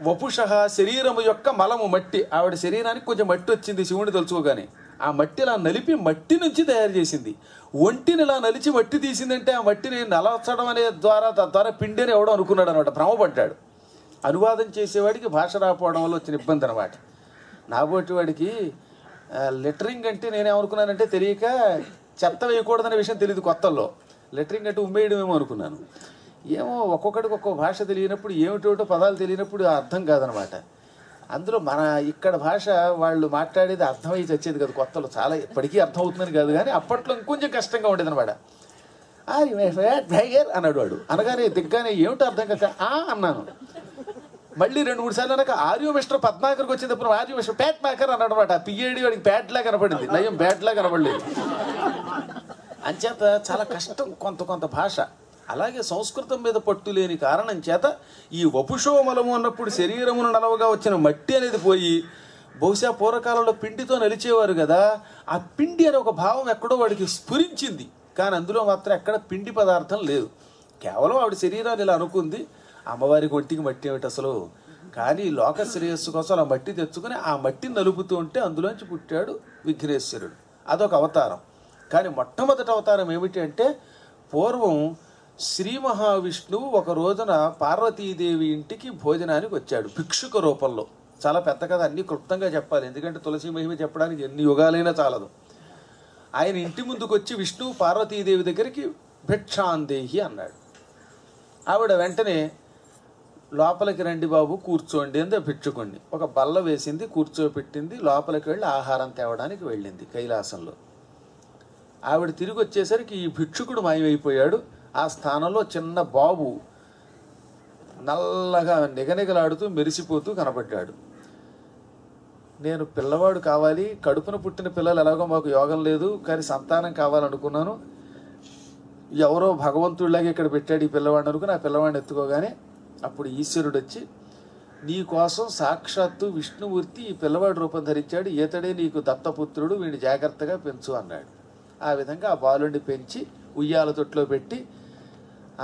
వపుష శరీరము యొక్క మలము మట్టి. ఆవిడ శరీరానికి కొంచెం మట్టి వచ్చింది శివుని తలుచుకోగానే. ఆ మట్టి ఇలా నలిపి మట్టి నుంచి తయారు చేసింది. ఒంటిని ఇలా నలిచి మట్టి తీసిందంటే ఆ మట్టిని నలచడం అనే తద్వారా పిండి అని ఎవడో అనుకున్నాడు అనమాట, భ్రమపడ్డాడు. అనువాదం చేసేవాడికి భాష రాకపోవడం వల్ల వచ్చిన ఇబ్బంది అనమాట. నాబోటి వాడికి లెటరింగ్ అంటే నేనేమనుకున్నానంటే తెలియక చెత్త వేయకూడదనే విషయం తెలియదు కొత్తల్లో. లెటరింగ్ అంటే ఉమ్మేయడమేమో అనుకున్నాను. ఏమో ఒక్కొక్కడికి ఒక్కొక్క భాష తెలియనప్పుడు ఏమిటోటో పదాలు తెలియనప్పుడు అర్థం కాదనమాట. అందులో మన ఇక్కడ భాష వాళ్ళు మాట్లాడేది అర్థమై చచ్చేది కదా కొత్తలో. చాలా ఇప్పటికీ అర్థం అవుతుందని కాదు కానీ అప్పట్లో ఇంకొంచెం కష్టంగా ఉండేది అనమాట. టైగర్ అన్నాడు వాడు. అనగానే దిగ్గానే ఏమిటో అర్థం కాక అన్నాను. మళ్ళీ 2-3 సార్లు అనక ఆర్యో మిస్టర్ పద్మాకర్కి వచ్చేటప్పుడు ఆర్యో మిస్టర్ ప్యాట్ మేకర్ అన్నాడు అనమాట. పిఏడి వాడికి ప్యాట్లా కనపడింది, నయం బ్యాట్లా కనపడలేదు. అంచేత చాలా కష్టం కొంత భాష. అలాగే సంస్కృతం మీద పట్టు లేని కారణం చేత ఈ వపుషోమలము అన్నప్పుడు శరీరమును నలవగా వచ్చిన మట్టి అనేది పోయి బహుశా పూర్వకాలంలో పిండితో నలిచేవారు కదా, ఆ పిండి అనే ఒక భావం ఎక్కడో వాడికి స్ఫురించింది. కానీ అందులో మాత్రం ఎక్కడ పిండి పదార్థం లేదు. కేవలం ఆవిడ శరీరాన్ని ఇలా అనుకుంది. అమ్మవారికి ఒంటికి మట్టి ఏమిటి అసలు, కానీ లోక శ్రేయస్సు కోసం అలా మట్టి తెచ్చుకుని ఆ మట్టిని నలుపుతూ ఉంటే అందులోంచి పుట్టాడు విఘ్నేశ్వరుడు. అదొక అవతారం. కానీ మొట్టమొదటి అవతారం ఏమిటి అంటే పూర్వం శ్రీ మహావిష్ణువు ఒక రోజున పార్వతీదేవి ఇంటికి భోజనానికి వచ్చాడు భిక్షుక రూపంలో. చాలా పెద్ద కథ, అన్ని క్లుప్తంగా చెప్పాలి ఎందుకంటే తులసి మహిమ చెప్పడానికి ఎన్ని యుగాలైనా చాలదు. ఆయన ఇంటి ముందుకు వచ్చి విష్ణువు పార్వతీదేవి దగ్గరికి భిక్షాందేహి అన్నాడు. ఆవిడ వెంటనే లోపలికి రండి బాబు కూర్చోండి అంది భిక్షుకుణ్ణి. ఒక బల్ల వేసింది, కూర్చోపెట్టింది. లోపలికి వెళ్ళి ఆహారం తేవడానికి వెళ్ళింది కైలాసంలో. ఆవిడ తిరిగి వచ్చేసరికి ఈ భిక్షుకుడు మాయమైపోయాడు. ఆ స్థానంలో చిన్న బాబు నల్లగా నిగనిగలాడుతూ మెరిసిపోతూ కనబడ్డాడు. నేను పిల్లవాడు కావాలి, కడుపున పుట్టిన పిల్లలు ఎలాగో మాకు యోగం లేదు, కానీ సంతానం కావాలనుకున్నాను. ఎవరో భగవంతుడిలాగా ఇక్కడ పెట్టాడు ఈ పిల్లవాడిని అనుకుని ఆ పిల్లవాడిని ఎత్తుకోగానే అప్పుడు ఈశ్వరుడు వచ్చి నీ కోసం సాక్షాత్తు విష్ణుమూర్తి ఈ పిల్లవాడి రూపం ధరించాడు, ఈతడే నీకు దత్తపుత్రుడు, వీడిని జాగ్రత్తగా పెంచు అన్నాడు. ఆ విధంగా ఆ బాలుడిని పెంచి ఉయ్యాల తొట్లో పెట్టి,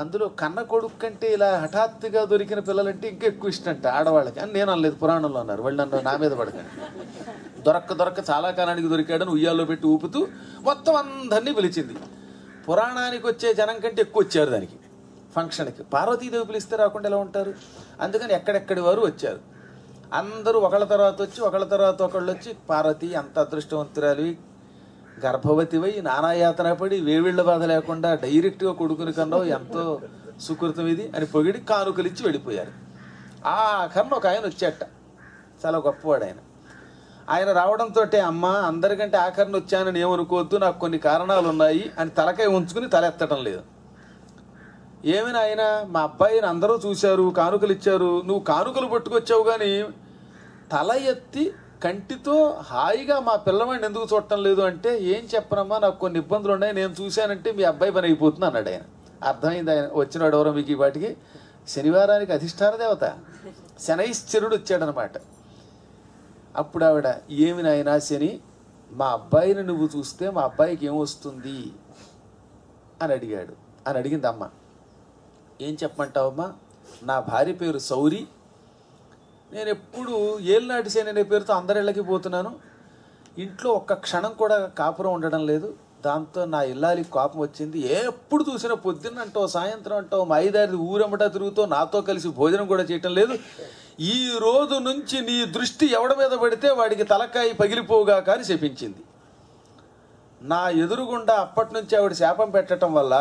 అందులో కన్న కొడుకు కంటే ఇలా హఠాత్తుగా దొరికిన పిల్లలంటే ఇంకా ఎక్కువ ఇష్టం అంట ఆడవాళ్ళకి అని నేను అనలేదు, పురాణంలో అన్నారు. వాళ్ళు నన్ను నా మీద పడకండి. దొరక్క చాలా కాలానికి దొరికాడని ఉయ్యాల్లో పెట్టి ఊపుతూ మొత్తం అందరినీ పిలిచింది. పురాణానికి వచ్చే జనం కంటే ఎక్కువ వచ్చారు దానికి ఫంక్షన్కి. పార్వతీదేవి పిలిస్తే రాకుండా ఎలా ఉంటారు? అందుకని ఎక్కడెక్కడి వారు వచ్చారు. అందరూ ఒకళ్ళ తర్వాత వచ్చి ఒకళ్ళ తర్వాత ఒకళ్ళు వచ్చి, పార్వతి అంత అదృష్టవంతురాలివి, గర్భవతివై నానాయాతన పడి వేవిళ్ళ బాధ లేకుండా డైరెక్ట్గా కొడుకుని కన్నావు, ఎంతో సుకృతం ఇది అని పొగిడి కానుకలిచ్చి వెళ్ళిపోయారు. ఆఖరణ ఒక ఆయన వచ్చేట, చాలా గొప్పవాడు ఆయన. ఆయన రావడంతో అమ్మ అందరికంటే ఆఖరణ వచ్చానని ఏమనుకోవద్దు, నాకు కొన్ని కారణాలు ఉన్నాయి అని తలకాయ ఉంచుకుని తల ఎత్తడం లేదు. ఏమైనా ఆయన మా అబ్బాయిని అందరూ చూశారు, కానుకలు ఇచ్చారు, నువ్వు కానుకలు పట్టుకొచ్చావు కానీ తల ఎత్తి కంటితో హాయిగా మా పిల్లవాడిని ఎందుకు చూడటం లేదు అంటే, ఏం చెప్పనమ్మా నాకు కొన్ని ఇబ్బందులు ఉన్నాయి, నేను చూశానంటే మీ అబ్బాయి పని అయిపోతుంది అన్నాడు ఆయన. అర్థమైంది ఆయన వచ్చినాడు ఎవరో మీకు ఈ వాటికి. శనివారానికి అధిష్టాన దేవత శనైశ్చరుడు వచ్చాడనమాట. అప్పుడు ఆవిడ ఏమి నాయనా శని, మా అబ్బాయిని నువ్వు చూస్తే మా అబ్బాయికి ఏమొస్తుంది అని అడిగింది అమ్మ. ఏం చెప్పమంటావమ్మా, నా భార్య పేరు సౌరి, నేను ఎప్పుడు ఏలినాటి శని అనే పేరుతో అందరిళ్ళకి పోతున్నాను, ఇంట్లో ఒక్క క్షణం కూడా కాపురం ఉండడం లేదు, దాంతో నా ఇల్లాలికి కోపం వచ్చింది, ఎప్పుడు చూసినా పొద్దున్న అంటావు సాయంత్రం అంటావు మా ఐదారి ఊరమ్మటా తిరుగుతూ నాతో కలిసి భోజనం కూడా చేయటం లేదు, ఈ రోజు నుంచి నీ దృష్టి ఎవడి మీద పడితే వాడికి తలకాయ పగిలిపోగా కానీ శపించింది. నా ఎదురుగుండా అప్పటి నుంచి ఆవిడ శాపం పెట్టడం వల్ల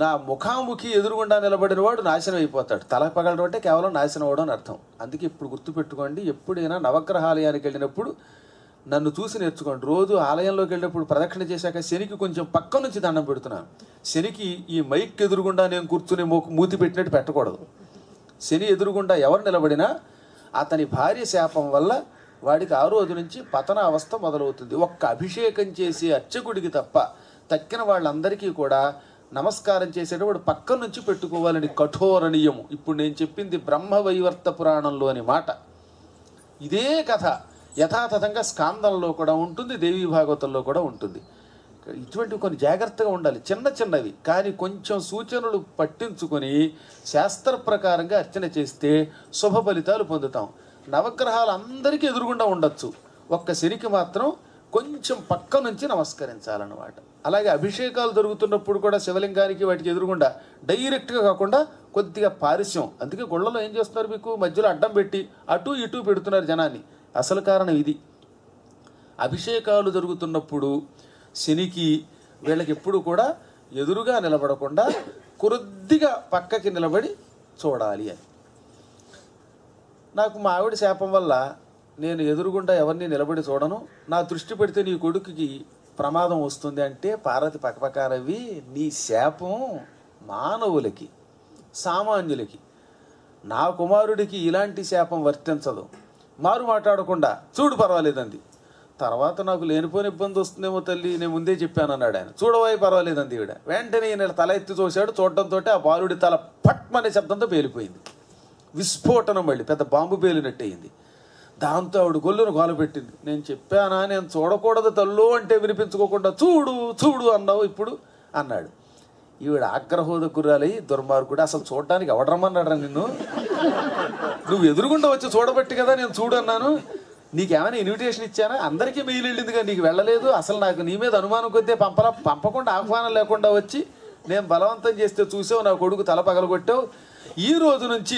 నా ముఖాముఖి ఎదురుగుండా నిలబడిన వాడు నాశనం అయిపోతాడు. తల పగలడం అంటే కేవలం నాశనం అవ్వడం అని అర్థం. అందుకే ఇప్పుడు గుర్తుపెట్టుకోండి, ఎప్పుడైనా నవగ్రహాలయానికి వెళ్ళినప్పుడు నన్ను చూసి నేర్చుకోండి. రోజు ఆలయంలోకి వెళ్ళినప్పుడు ప్రదక్షిణ చేశాక శనికి కొంచెం పక్క నుంచి దండం పెడుతున్నాను. శనికి ఈ మైక్ ఎదురుగుండా నేను కూర్చుని మూతి పెట్టినట్టు పెట్టకూడదు. శని ఎదురుగుండా ఎవరు నిలబడినా అతని భార్య శాపం వల్ల వాడికి ఆ రోజు నుంచి పతన అవస్థ మొదలవుతుంది. ఒక్క అభిషేకం చేసి అర్చకుడికి తప్ప తక్కిన వాళ్ళందరికీ కూడా నమస్కారం చేసేటప్పుడు పక్క నుంచి పెట్టుకోవాలని కఠోర నియమం. ఇప్పుడు నేను చెప్పింది బ్రహ్మవైవర్త పురాణంలోని మాట. ఇదే కథ యథాతథంగా స్కాందంలో కూడా ఉంటుంది, దేవీ భాగవతంలో కూడా ఉంటుంది. ఇటువంటివి కొన్ని జాగ్రత్తగా ఉండాలి, చిన్న చిన్నవి కానీ కొంచెం సూచనలు పట్టించుకొని శాస్త్ర ప్రకారంగా అర్చన చేస్తే శుభ ఫలితాలు పొందుతాం. నవగ్రహాలు అందరికీ ఎదురుగుండా ఉండొచ్చు, ఒక్క శనికి మాత్రం కొంచెం పక్క నుంచి నమస్కరించాలన్నమాట. అలాగే అభిషేకాలు జరుగుతున్నప్పుడు కూడా శివలింగానికి వాటికి ఎదురుగుండా డైరెక్ట్గా కాకుండా కొద్దిగా పారిశ్యం. అందుకే గుళ్ళలో ఏం చేస్తున్నారు, మీకు మధ్యలో అడ్డం పెట్టి అటు ఇటు పెడుతున్నారు జనాన్ని. అసలు కారణం ఇది. అభిషేకాలు జరుగుతున్నప్పుడు శనికి వీళ్ళకి ఎప్పుడు కూడా ఎదురుగా నిలబడకుండా కొద్దిగా పక్కకి నిలబడి చూడాలి అని. నాకు మా ఆవిడ శాపం వల్ల నేను ఎదురుగుండా ఎవరిని నిలబడి చూడను, నా దృష్టి పెడితే నీ కొడుకుకి ప్రమాదం వస్తుంది అంటే, పార్వతి పక్కపక్కరవి నీ శాపం మానవులకి సామాన్యులకి, నా కుమారుడికి ఇలాంటి శాపం వర్తించదు, మారు మాట్లాడకుండా చూడు పర్వాలేదంది. తర్వాత నాకు లేనిపోయిన ఇబ్బంది వస్తుందేమో తల్లి, నేను ముందే చెప్పాను అన్నాడు ఆయన. చూడవాయి పర్వాలేదంది ఈవిడ. వెంటనే ఈయన తల ఎత్తి చూశాడు, చూడటంతో ఆ బాలుడి తల పట్మనే శబ్దంతో పేలిపోయింది. విస్ఫోటనం, మళ్ళీ పెద్ద బాంబు పేలినట్టయింది. దాంతో ఆవిడ గొల్లును గోల పెట్టింది. నేను చెప్పానా, నేను చూడకూడదు తల్లు అంటే వినిపించుకోకుండా చూడు చూడు అన్నావు ఇప్పుడు అన్నాడు. ఈవిడ ఆగ్రహోద గుర్రాలయ్యి, దుర్మార్గుడు అసలు చూడడానికి ఎవడరమ్మన్నాడు నిన్ను, నువ్వు ఎదురుగుండా వచ్చి చూడబట్టి కదా నేను చూడు అన్నాను, నీకేమైనా ఇన్విటేషన్ ఇచ్చానా, అందరికీ మెయిల్ వెళ్ళిందిగా నీకు వెళ్ళలేదు, అసలు నాకు నీ మీద అనుమానం కొద్దే పంపకుండా ఆహ్వానం లేకుండా వచ్చి నేను బలవంతం చేస్తే చూసావు, నా కొడుకు తల పగలగొట్టావు, ఈ రోజు నుంచి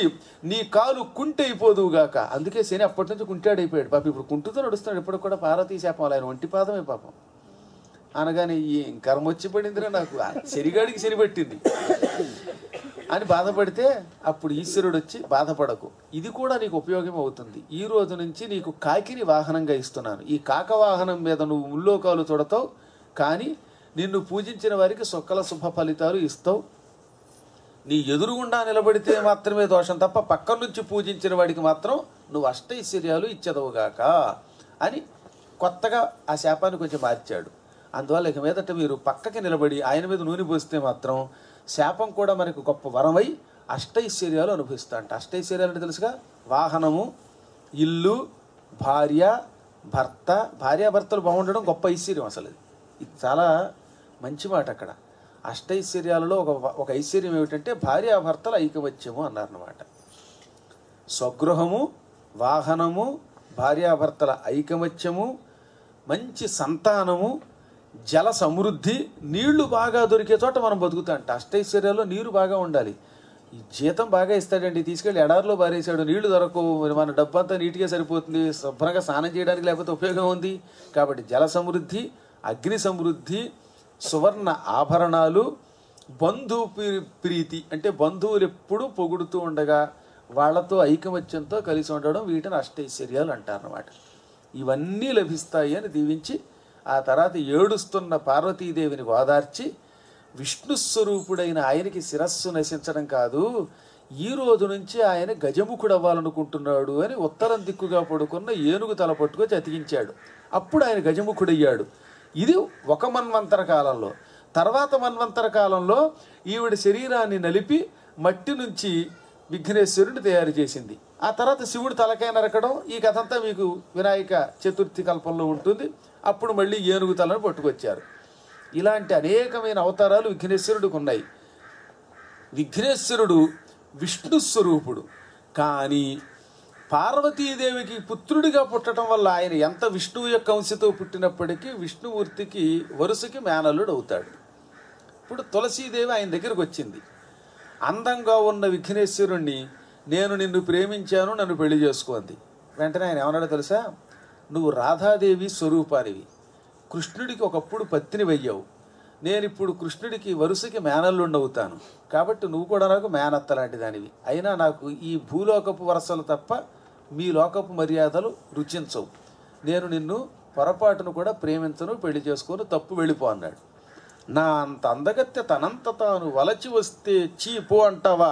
నీ కాలు కుంటి అయిపోదువుగాక. అందుకే శని అప్పటి నుంచి కుంటాడైపోయాడు పాపం. ఇప్పుడు కుంటుతో నడుస్తున్నాడు ఇప్పుడు కూడా. పార్వతీ శాపం ఆయన ఒంటి పాదమే పాపం. అనగానే ఏం కర్మ వచ్చి పడిందిరా నాకు, శనిగాడికి శని పట్టింది అని బాధపడితే అప్పుడు ఈశ్వరుడు వచ్చి బాధపడకు, ఇది కూడా నీకు ఉపయోగం అవుతుంది, ఈ రోజు నుంచి నీకు కాకిని వాహనంగా ఇస్తున్నాను, ఈ కాక వాహనం మీద నువ్వు ముల్లోకాలు చూడతావు, కానీ నిన్ను పూజించిన వారికి సొక్కల శుభ ఫలితాలు ఇస్తావు, నీ ఎదురుగుండా నిలబడితే మాత్రమే దోషం తప్ప పక్క నుంచి పూజించిన వాడికి మాత్రం నువ్వు అష్టైశ్వర్యాలు ఇచ్చేదవుగాక అని కొత్తగా ఆ శాపాన్ని కొంచెం మార్చాడు. అందువల్ల ఇక మీదట మీరు పక్కకి నిలబడి ఆయన మీద నూనె పోస్తే మాత్రం శాపం కూడా మనకు గొప్ప వరమై అష్టైశ్వర్యాలు అనుభవిస్తా అంట. అష్టైశ్వర్యాలు అంటే తెలుసుగా, వాహనము, ఇల్లు, భార్య, భర్త. భార్యాభర్తలు బాగుండడం గొప్ప ఐశ్వర్యం. అసలు ఇది చాలా మంచి మాట. అక్కడ అష్టైశ్వర్యాలలో ఒక ఐశ్వర్యం ఏమిటంటే భార్యాభర్తల ఐకమత్యము అన్నారన్నమాట. స్వగృహము, వాహనము, భార్యాభర్తల ఐకమత్యము, మంచి సంతానము, జల సమృద్ధి, నీళ్లు బాగా దొరికే చోట మనం బతుకుతా అంట. అష్టైశ్వర్యాల్లో నీరు బాగా ఉండాలి. ఈ జీతం బాగా ఇస్తాడండి, తీసుకెళ్ళి ఎడారిలో బారేసాడు, నీళ్లు దొరకవు, మన డబ్బంతా నీట్గా సరిపోతుంది, శుభ్రంగా స్నానం చేయడానికి లేకపోతే ఉపయోగం ఉంది. కాబట్టి జల సమృద్ధి, అగ్ని సమృద్ధి, సువర్ణ ఆభరణాలు, బంధు ప్రీతి అంటే బంధువులు ఎప్పుడూ పొగుడుతూ ఉండగా వాళ్లతో ఐకమత్యంతో కలిసి ఉండడం, వీటిని అష్టైశ్వర్యాలు అంటారన్నమాట. ఇవన్నీ లభిస్తాయి అని దీవించి ఆ తర్వాత ఏడుస్తున్న పార్వతీదేవిని ఓదార్చి, విష్ణుస్వరూపుడైన ఆయనకి శిరస్సు నశించడం కాదు, ఈ రోజు నుంచి ఆయన గజముఖుడు అవ్వాలనుకుంటున్నాడు అని ఉత్తరం దిక్కుగా పడుకున్న ఏనుగు తల పట్టుకొచ్చి అతికించాడు. అప్పుడు ఆయన గజముఖుడయ్యాడు. ఇది ఒక మన్వంతర కాలంలో. తర్వాత మన్వంతర కాలంలో ఈవిడ శరీరాన్ని నలిపి మట్టి నుంచి విఘ్నేశ్వరుని తయారు చేసింది. ఆ తర్వాత శివుడు తలకాయ నరకడం, ఈ కథ అంతా మీకు వినాయక చతుర్థి కల్పంలో ఉంటుంది. అప్పుడు మళ్ళీ ఏనుగు తలను పట్టుకొచ్చారు. ఇలాంటి అనేకమైన అవతారాలు విఘ్నేశ్వరుడికి ఉన్నాయి. విఘ్నేశ్వరుడు విష్ణు స్వరూపుడు. కానీ పార్వతీదేవికి పుత్రుడిగా పుట్టడం వల్ల ఆయన ఎంత విష్ణువు యొక్క అంశతో పుట్టినప్పటికీ విష్ణుమూర్తికి వరుసకి మేనల్లుడు అవుతాడు. ఇప్పుడు తులసీదేవి ఆయన దగ్గరకు వచ్చింది. అందంగా ఉన్న విఘ్నేశ్వరుణ్ణి, నేను నిన్ను ప్రేమించాను, నన్ను పెళ్లి చేసుకోండి. వెంటనే ఆయన ఏమన్నాడో తెలుసా, నువ్వు రాధాదేవి స్వరూపానివి, కృష్ణుడికి ఒకప్పుడు పత్తిని వెయ్యావు, నేను ఇప్పుడు కృష్ణుడికి వరుసకి మేనల్లుండి అవుతాను, కాబట్టి నువ్వు కూడా నాకు మేనత్త లాంటి దానివి. అయినా నాకు ఈ భూలోకపు వరసలు తప్ప మీ లోకపు మర్యాదలు రుచించవు, నేను నిన్ను పొరపాటును కూడా ప్రేమించను, పెళ్లి చేసుకోను, తప్పు వెళ్ళిపో అన్నాడు. నా అంత అందగత్య తనంత తాను వలచి వస్తే చీపో అంటావా,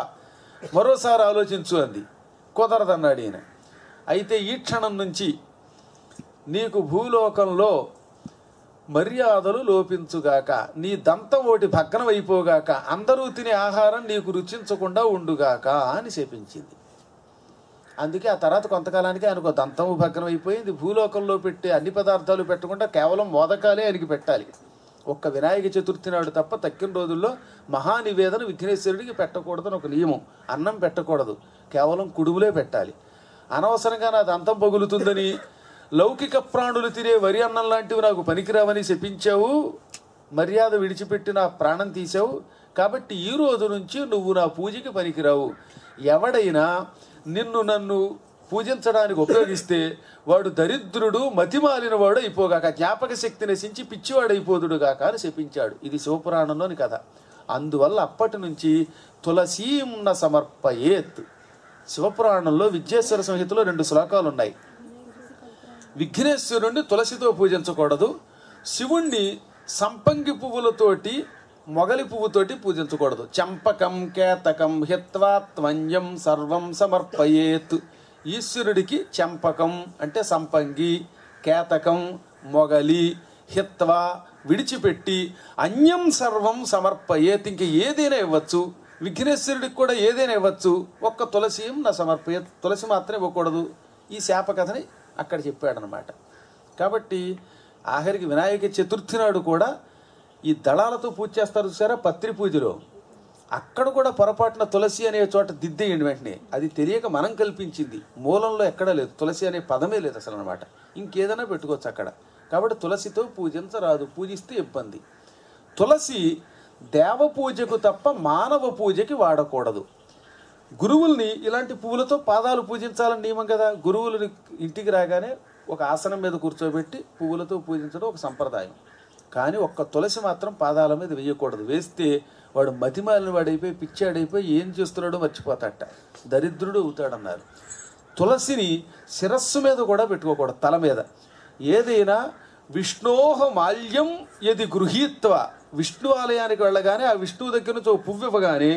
మరోసారి ఆలోచించు అంది. కుదరదన్నాడు ఈయన. అయితే ఈ క్షణం నుంచి నీకు భూలోకంలో మర్యాదలు లోపించుగాక, నీ దంతం ఒకటి భగ్నం అయిపోగాక, అందరూ తినే ఆహారం నీకు రుచించకుండా ఉండుగాక అని శపించింది. అందుకే ఆ తర్వాత కొంతకాలానికి ఆయనకు దంతము భగ్నం అయిపోయింది. భూలోకంలో పెట్టే అన్ని పదార్థాలు పెట్టకుండా కేవలం మోదకాలే ఆయనకి పెట్టాలి. ఒక్క వినాయక చతుర్థి నాడు తప్ప తక్కిన రోజుల్లో మహానివేదన విఘ్నేశ్వరుడికి పెట్టకూడదని ఒక నియమం. అన్నం పెట్టకూడదు, కేవలం కుడుములే పెట్టాలి. అనవసరంగా నా దంతం పగులుతుందని, లౌకిక ప్రాణులు తినే వరి అన్నం లాంటివి నాకు పనికిరావని శపించావు, మర్యాద విడిచిపెట్టి నా ప్రాణం తీసావు, కాబట్టి ఈ రోజు నుంచి నువ్వు నా పూజకి పనికిరావు. ఎవడైనా నన్ను పూజించడానికి ఉపయోగిస్తే వాడు దరిద్రుడు, మతిమాలిన వాడు అయిపోగాక, జ్ఞాపక శక్తి నశించి పిచ్చివాడు అయిపోదుడుగాక అని శపించాడు. ఇది శివపురాణంలోని కథ. అందువల్ల అప్పటి నుంచి తులసీంన సమర్పయేత్. శివపురాణంలో విద్యేశ్వర సంహితలో 2 శ్లోకాలు ఉన్నాయి. విఘ్నేశ్వరుణ్ణి తులసితో పూజించకూడదు, శివుణ్ణి సంపంగి పువ్వులతోటి, మొగలి పువ్వుతోటి పూజించకూడదు. చంపకం కేతకం హిత్వా త్వంజం సర్వం సమర్పయేత్. ఈశ్వరుడికి చంపకం అంటే సంపంగి, కేతకం మొగలి, హిత్వా విడిచిపెట్టి, అన్యం సర్వం సమర్పయేత్ ఇంక ఏదైనా ఇవ్వచ్చు. విఘ్నేశ్వరుడికి కూడా ఏదైనా ఇవ్వచ్చు, ఒక్క తులసీం నా సమర్పయేత్, తులసి మాత్రం ఇవ్వకూడదు. ఈ శాప కథని అక్కడ చెప్పాడనమాట. కాబట్టి ఆఖరికి వినాయక చతుర్థి నాడు కూడా ఈ దళాలతో పూజ చేస్తారు చూసారా పత్రి పూజలో, అక్కడ కూడా పొరపాటున తులసి అనే చోట దిద్దేయండి వెంటనే. అది తెలియక మనం కల్పించింది, మూలంలో ఎక్కడా లేదు, తులసి అనే పదమే లేదు అసలు అనమాట. ఇంకేదైనా పెట్టుకోవచ్చు అక్కడ. కాబట్టి తులసితో పూజించరాదు, పూజిస్తే ఇబ్బంది. తులసి దేవ పూజకు తప్ప మానవ పూజకి వాడకూడదు. గురువుల్ని ఇలాంటి పువ్వులతో పాదాలు పూజించాలని నియమం కదా. గురువులు ఇంటికి రాగానే ఒక ఆసనం మీద కూర్చోబెట్టి పువ్వులతో పూజించడం ఒక సంప్రదాయం. కానీ ఒక్క తులసి మాత్రం పాదాల మీద వేయకూడదు. వేస్తే వాడు మతిమాలిన వాడైపోయి పిచ్చాడైపోయి ఏం చేస్తున్నాడో మర్చిపోతాడట, దరిద్రుడు అవుతాడన్నారు. తులసిని శిరస్సు మీద కూడా పెట్టుకోకూడదు, తల మీద. ఏదైనా విష్ణోహ మాల్యం యది గృహీత్వ, విష్ణు ఆలయానికి వెళ్ళగానే ఆ విష్ణువు దగ్గర నుంచి ఓ పువ్వు ఇవ్వగానే,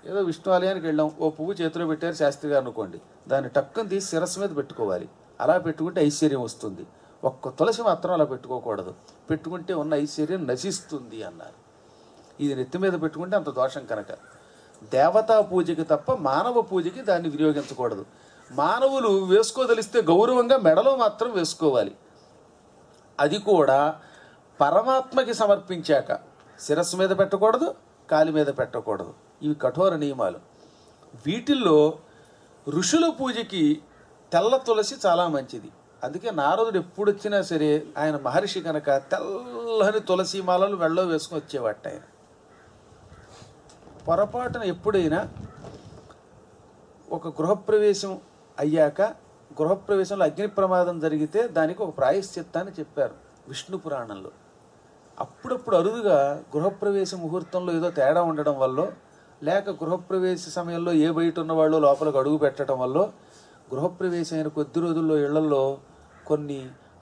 ఏదో విష్ణు ఆలయానికి వెళ్ళాం, ఓ పువ్వు చేతిలో పెట్టారు శాస్త్రి గారు అనుకోండి, దాన్ని టక్కుని తీసి శిరస్సు మీద పెట్టుకోవాలి. అలా పెట్టుకుంటే ఐశ్వర్యం వస్తుంది. ఒక్క తులసి మాత్రం అలా పెట్టుకోకూడదు, పెట్టుకుంటే ఉన్న ఐశ్వర్యం నశిస్తుంది అన్నారు. ఇది నెత్తి మీద పెట్టుకుంటే అంత దోషం కనుక దేవతా పూజకి తప్ప మానవ పూజకి దాన్ని వినియోగించకూడదు. మానవులు వేసుకోదలిస్తే గౌరవంగా మెడలో మాత్రం వేసుకోవాలి. అది కూడా పరమాత్మకి సమర్పించాక. శిరస్సు మీద పెట్టకూడదు, కాలి మీద పెట్టకూడదు. ఇవి కఠోర నియమాలు. వీటిల్లో ఋషుల పూజకి తెల్ల తులసి చాలా మంచిది. అందుకే నారదుడు ఎప్పుడు వచ్చినా సరే ఆయన మహర్షి కనుక తెల్లని తులసి మాలలు వెళ్ళో వేసుకొని వచ్చేవాట. ఆయన పొరపాటున ఎప్పుడైనా ఒక గృహప్రవేశం అయ్యాక, గృహప్రవేశంలో అగ్ని ప్రమాదం జరిగితే దానికి ఒక ప్రాయశ్చిత్తాన్ని చెప్పారు విష్ణు పురాణంలో. అప్పుడప్పుడు అరుదుగా గృహప్రవేశ ముహూర్తంలో ఏదో తేడా ఉండడం వల్ల, లేక గృహప్రవేశ సమయంలో ఏ బయట ఉన్నవాళ్ళు లోపలికి అడుగు పెట్టడం వల్ల గృహప్రవేశం అయిన కొద్ది రోజుల్లో ఇళ్లలో కొన్ని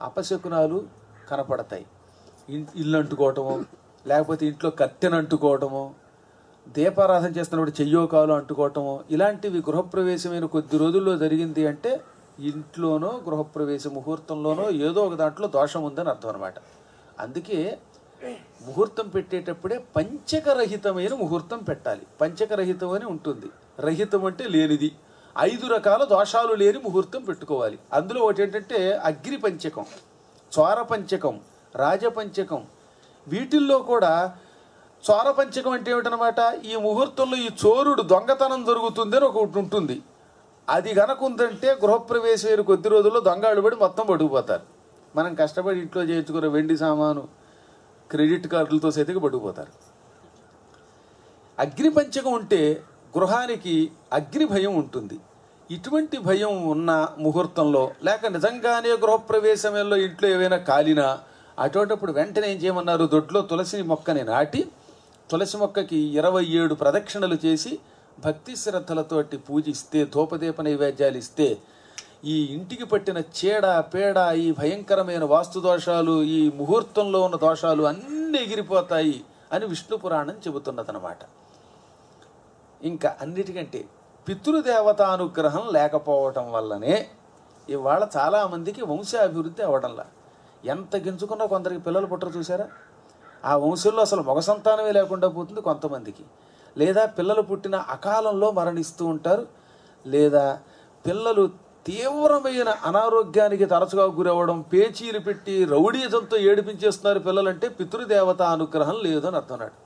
అపశకునాలు కనపడతాయి. ఇల్లు అంటుకోవటము, లేకపోతే ఇంట్లో కత్తెను అంటుకోవటము, దీపారాధన చేస్తున్నప్పుడు చెయ్యో కాలు అంటుకోవటము, ఇలాంటివి గృహప్రవేశమైన కొద్ది రోజుల్లో జరిగింది అంటే ఇంట్లోనో గృహప్రవేశ ముహూర్తంలోనో ఏదో ఒక దాంట్లో దోషం ఉందని అర్థం అనమాట. అందుకే ముహూర్తం పెట్టేటప్పుడే పంచకరహితమైన ముహూర్తం పెట్టాలి. పంచకరహితం అని ఉంటుంది. రహితం అంటే లేనిది. 5 రకాల దోషాలు లేని ముహూర్తం పెట్టుకోవాలి. అందులో ఒకటి ఏంటంటే అగ్ని పంచకం, చోర పంచకం, రాజపంచకం. వీటిల్లో కూడా చోర పంచకం అంటే ఏమిటనమాట, ఈ ముహూర్తంలో ఈ చోరుడు దొంగతనం జరుగుతుంది అని ఒకటి ఉంటుంది. అది గనక ఉందంటే గృహప్రవేశమైన కొద్ది రోజుల్లో దొంగళ్ళు పడి మొత్తం పట్టుకుపోతారు. మనం కష్టపడి ఇంట్లో చేయించుకున్న వెండి సామాను, క్రెడిట్ కార్డులతో సైతం పట్టుకుపోతారు. అగ్ని పంచకం ఉంటే గృహానికి అగ్ని భయం ఉంటుంది. ఇటువంటి భయం ఉన్న ముహూర్తంలో, లేక నిజంగానే గృహప్రవేశంలో ఇంట్లో ఏవైనా కాలినా అటువంటిప్పుడు వెంటనే ఏం చేయమన్నారు, దొడ్లో తులసి మొక్కని నాటి తులసి మొక్కకి 27 ప్రదక్షిణలు చేసి భక్తి శ్రద్ధలతోటి పూజిస్తే, ధూపదీప నైవేద్యాలు ఇస్తే ఈ ఇంటికి పట్టిన చీడ పేడ, ఈ భయంకరమైన వాస్తు దోషాలు, ఈ ముహూర్తంలో ఉన్న దోషాలు అన్నీ ఎగిరిపోతాయి అని విష్ణు పురాణం చెబుతున్నదనమాట. ఇంకా అన్నిటికంటే పితృదేవతానుగ్రహం లేకపోవటం వల్లనే ఇవాళ చాలామందికి వంశాభివృద్ధి అవ్వడంలా. ఎంత గింజుకున్నా కొందరికి పిల్లలు పుట్టరు చూసారా. ఆ వంశంలో అసలు మగ సంతానమే లేకుండా పోతుంది కొంతమందికి. లేదా పిల్లలు పుట్టిన అకాలంలో మరణిస్తూ ఉంటారు. లేదా పిల్లలు తీవ్రమైన అనారోగ్యానికి తరచుగా గురవ్వడం, పేచీలు పెట్టి రౌడీజంతో ఏడిపించేస్తున్నారు పిల్లలంటే పితృదేవత అనుగ్రహం లేదు అని అర్థమన్నాడు.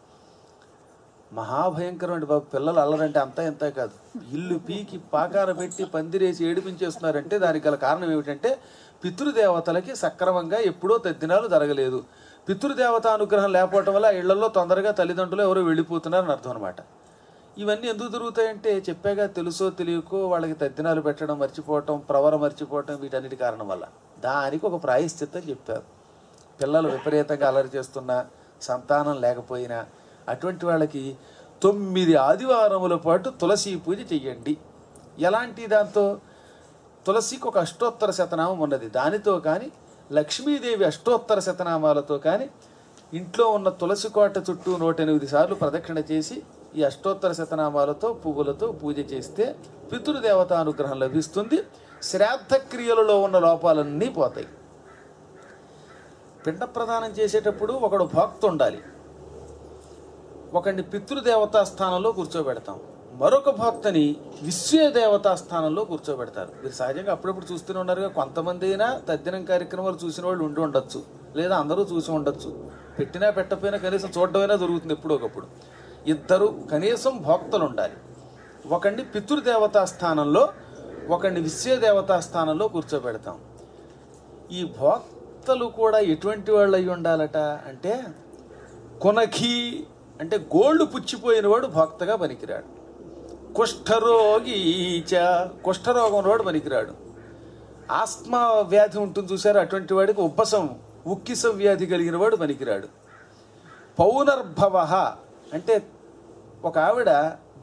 మహాభయంకరం అండి బాబు. పిల్లలు అల్లరంటే అంతా ఇంత కాదు. ఇల్లు పీకి పాకార పెట్టి పందిరేసి ఏడిపించేస్తున్నారంటే దానికి గల కారణం ఏమిటంటే పితృదేవతలకి సక్రమంగా ఎప్పుడో తద్దినాలు జరగలేదు. పితృదేవత అనుగ్రహం లేకపోవటం వల్ల ఇళ్లలో తొందరగా తల్లిదండ్రులు ఎవరో వెళ్ళిపోతున్నారని అర్థం అనమాట. ఇవన్నీ ఎందుకు జరుగుతాయంటే చెప్పాగా, తెలుసో తెలియకో వాళ్ళకి తద్దినాలు పెట్టడం మర్చిపోవటం, ప్రవర మర్చిపోవటం, వీటన్నిటి కారణం వల్ల. దానికి ఒక ప్రాయశ్చిత్తం చెప్పారు. పిల్లలు విపరీతంగా అల్లరి చేస్తున్నా, సంతానం లేకపోయినా అటువంటి వాళ్ళకి 9 ఆదివారముల పాటు తులసి పూజ చెయ్యండి. ఎలాంటి దాంతో? తులసికి ఒక అష్టోత్తర శతనామం ఉన్నది. దానితో కానీ, లక్ష్మీదేవి అష్టోత్తర శతనామాలతో కానీ ఇంట్లో ఉన్న తులసి కోట చుట్టూ 108 సార్లు ప్రదక్షిణ చేసి ఈ అష్టోత్తర శతనామాలతో పువ్వులతో పూజ చేస్తే పితృదేవత అనుగ్రహం లభిస్తుంది. శ్రాద్ధ క్రియలలో ఉన్న లోపాలన్నీ పోతాయి. పిండ ప్రదానం చేసేటప్పుడు ఒకడు భక్త ఉండాలి. ఒకడిని పితృదేవతా స్థానంలో కూర్చోబెడతాం, మరొక భక్తని విశ్వదేవతా స్థానంలో కూర్చోబెడతారు. మీరు సహజంగా అప్పుడప్పుడు చూస్తూనే ఉన్నారుగా. కొంతమంది అయినా తద్దినం కార్యక్రమాలు చూసిన వాళ్ళు ఉండి ఉండొచ్చు, లేదా అందరూ చూసి ఉండొచ్చు. పెట్టినా పెట్టకపోయినా కనీసం చూడటమైనా జరుగుతుంది ఎప్పుడో ఒకప్పుడు. ఇద్దరు కనీసం భక్తులు ఉండాలి. ఒకడిని పితృదేవతా స్థానంలో, ఒకడిని విశ్వదేవతా స్థానంలో కూర్చోబెడతాం. ఈ భక్తులు కూడా ఎటువంటి వాళ్ళు అయి ఉండాలట అంటే, కొనఖీ అంటే గోళ్ళు పుచ్చిపోయిన వాడు భక్తగా పనికిరాడు. కుష్ఠరోగీచ కుష్ఠరోగం వాడు పనికిరాడు. ఆస్మా వ్యాధి ఉంటుంది చూసారు, అటువంటి వాడికి ఉబ్బసం ఉక్కిసం వ్యాధి కలిగిన వాడు పనికిరాడు. పౌనర్భవ అంటే ఒక ఆవిడ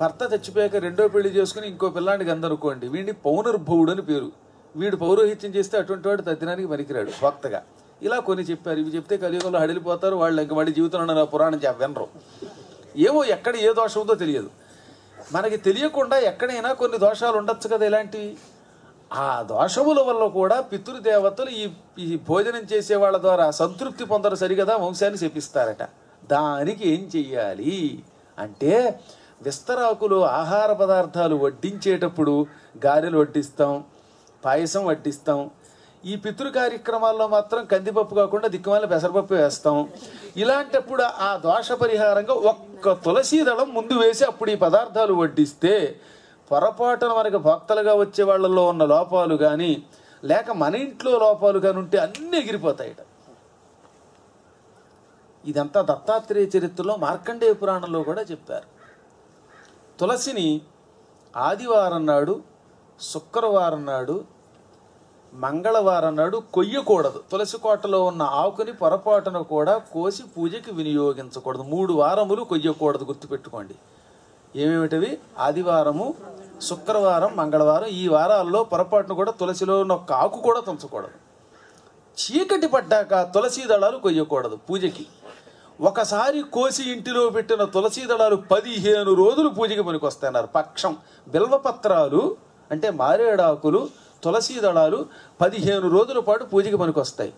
భర్త చచ్చిపోయాక రెండో పెళ్లి చేసుకుని ఇంకో పిల్లాడికి అందనుకోండి, వీడిని పౌనర్భవుడు అని పేరు. వీడు పౌరోహిత్యం చేస్తే అటువంటి వాడు తద్దినానికి పనికిరాడు భక్తగా. ఇలా కొన్ని చెప్పారు. ఇవి చెప్తే కలియుగంలో హడిలిపోతారు వాళ్ళు. ఇంక వాడి జీవితంలో నా పురాణం వినరు. ఏమో ఎక్కడ ఏ దోషం ఉందో తెలియదు. మనకి తెలియకుండా ఎక్కడైనా కొన్ని దోషాలు ఉండొచ్చు కదా. ఇలాంటివి ఆ దోషముల వల్ల కూడా పితృదేవతలు ఈ భోజనం చేసే వాళ్ళ ద్వారా సంతృప్తి పొందరు, సరిగదా వంశాన్ని శపిస్తారట. దానికి ఏం చెయ్యాలి అంటే, విస్తరాకులు ఆహార పదార్థాలు వడ్డించేటప్పుడు గారెలు వడ్డిస్తాం, పాయసం వడ్డిస్తాం. ఈ పితృ కార్యక్రమాల్లో మాత్రం కందిపప్పు కాకుండా దిక్కుమాల పెసరపప్పు వేస్తాం. ఇలాంటప్పుడు ఆ దోష పరిహారంగా ఒక్క తులసీ దళం ముందు వేసి అప్పుడు ఈ పదార్థాలు వడ్డిస్తే పొరపాటున మనకి భక్తులుగా వచ్చే వాళ్ళల్లో ఉన్న లోపాలు కానీ లేక మన ఇంట్లో లోపాలు కానీ ఉంటే అన్నీ ఎగిరిపోతాయట. ఇదంతా దత్తాత్రేయ చరిత్రలో మార్కండేయ పురాణంలో కూడా చెప్పారు. తులసిని ఆదివారం నాడు, శుక్రవారం నాడు, మంగళవారం నాడు కొయ్యకూడదు. తులసి కోటలో ఉన్న ఆకుని పొరపాటున కూడా కోసి పూజకి వినియోగించకూడదు. 3 వారములు కొయ్యకూడదు, గుర్తుపెట్టుకోండి. ఏమేమిటవి? ఆదివారము, శుక్రవారం, మంగళవారం. ఈ వారాల్లో పొరపాటున కూడా తులసిలో ఉన్న ఒక ఆకు కూడా తుంచకూడదు. చీకటి పడ్డాక తులసీ దళాలు కొయ్యకూడదు పూజకి. ఒకసారి కోసి ఇంటిలో పెట్టిన తులసీ దళాలు 15 రోజులు పూజకి పనికొస్తాయన్నారు. పక్షం బిల్వపత్రాలు అంటే మారేడాకులు, తులసీ దళాలు 15 రోజుల పాటు పూజకి పనికొస్తాయి.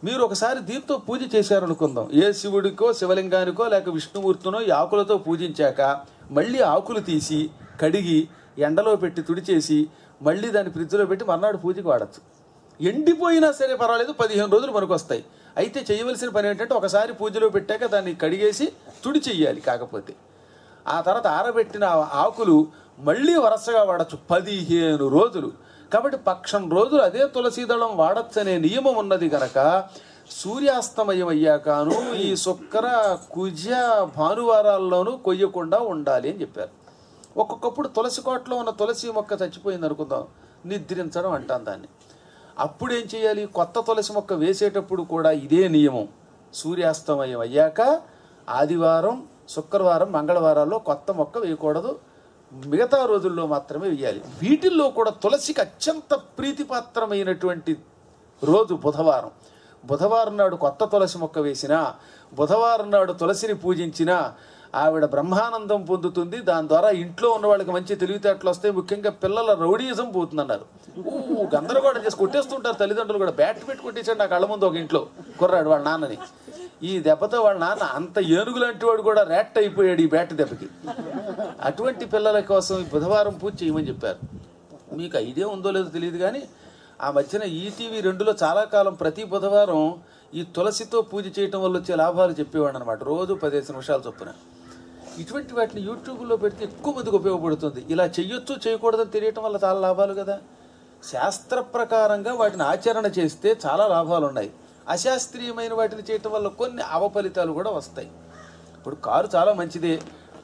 మీరు ఒకసారి దీంతో పూజ చేశారనుకుందాం, ఏ శివుడికో శివలింగానికో లేక విష్ణుమూర్తినో ఈ ఆకులతో పూజించాక మళ్ళీ ఆకులు తీసి కడిగి ఎండలో పెట్టి తుడిచేసి మళ్ళీ దాన్ని ఫ్రిడ్జ్లో పెట్టి మర్నాడు పూజకి వాడచ్చు. ఎండిపోయినా సరే పర్వాలేదు, 15 రోజులు పనికొస్తాయి. అయితే చేయవలసిన పని ఏంటంటే, ఒకసారి పూజలో పెట్టాక దాన్ని కడిగేసి తుడి చెయ్యాలి. కాకపోతే ఆ తర్వాత ఆరబెట్టిన ఆకులు మళ్ళీ వరుసగా వాడచ్చు 15 రోజులు. కాబట్టి పక్షం రోజులు అదే తులసీదళం వాడచ్చు అనే నియమం ఉన్నది కనుక సూర్యాస్తమయం అయ్యాకను ఈ శుక్ర కుజ భానువారాల్లోనూ కొయ్యకుండా ఉండాలి అని చెప్పారు. ఒక్కొక్కప్పుడు తులసి కోటలో ఉన్న తులసి మొక్క చచ్చిపోయింది అనుకుందాం, నిద్రించడం అంటాం దాన్ని. అప్పుడు ఏం చేయాలి? కొత్త తులసి మొక్క వేసేటప్పుడు కూడా ఇదే నియమం. సూర్యాస్తమయం అయ్యాక ఆదివారం, శుక్రవారం, మంగళవారాల్లో కొత్త మొక్క వేయకూడదు, మిగతా రోజుల్లో మాత్రమే వేయాలి. వీటిల్లో కూడా తులసికి అత్యంత ప్రీతిపాత్రమైనటువంటి రోజు బుధవారం. బుధవారం నాడు కొత్త తులసి మొక్క వేసినా, బుధవారం నాడు తులసిని పూజించినా ఆవిడ బ్రహ్మానందం పొందుతుంది. దాని ద్వారా ఇంట్లో ఉన్న వాళ్ళకి మంచి తెలివితేటలు వస్తాయి. ముఖ్యంగా పిల్లల రౌడీజం పోతుందన్నారు. గందరగోళం చేసి కొట్టేస్తుంటారు తల్లిదండ్రులు కూడా. బ్యాట్ పెట్టి కొట్టేశాడు నా కళ్ళ ముందు ఒక ఇంట్లో కుర్రాడు వాళ్ళ నాన్నని. ఈ దెబ్బతో వాళ్ళ నాన్న అంత ఏనుగు లాంటి వాడు కూడా ర్యాట్ అయిపోయాడు ఈ బ్యాట్ దెబ్బకి. అటువంటి పిల్లల కోసం ఈ బుధవారం పూజ చేయమని చెప్పారు. మీకు ఐడియా ఉందో లేదో తెలియదు కానీ ఆ మధ్యన ఈటీవీ 2లో చాలా కాలం ప్రతి బుధవారం ఈ తులసితో పూజ చేయటం వల్ల వచ్చే లాభాలు చెప్పేవాడు అనమాట. రోజు 15 నిమిషాలు చొప్పున. ఇటువంటి వాటిని యూట్యూబ్లో పెడితే ఎక్కువ మందికి ఉపయోగపడుతుంది. ఇలా చెయ్యొచ్చు చేయకూడదని తెలియటం వల్ల చాలా లాభాలు కదా. శాస్త్ర ప్రకారంగా వాటిని ఆచరణ చేస్తే చాలా లాభాలు ఉన్నాయి. అశాస్త్రీయమైన వాటిని చేయటం వల్ల కొన్ని అవఫలితాలు కూడా వస్తాయి. ఇప్పుడు కారు చాలా మంచిదే,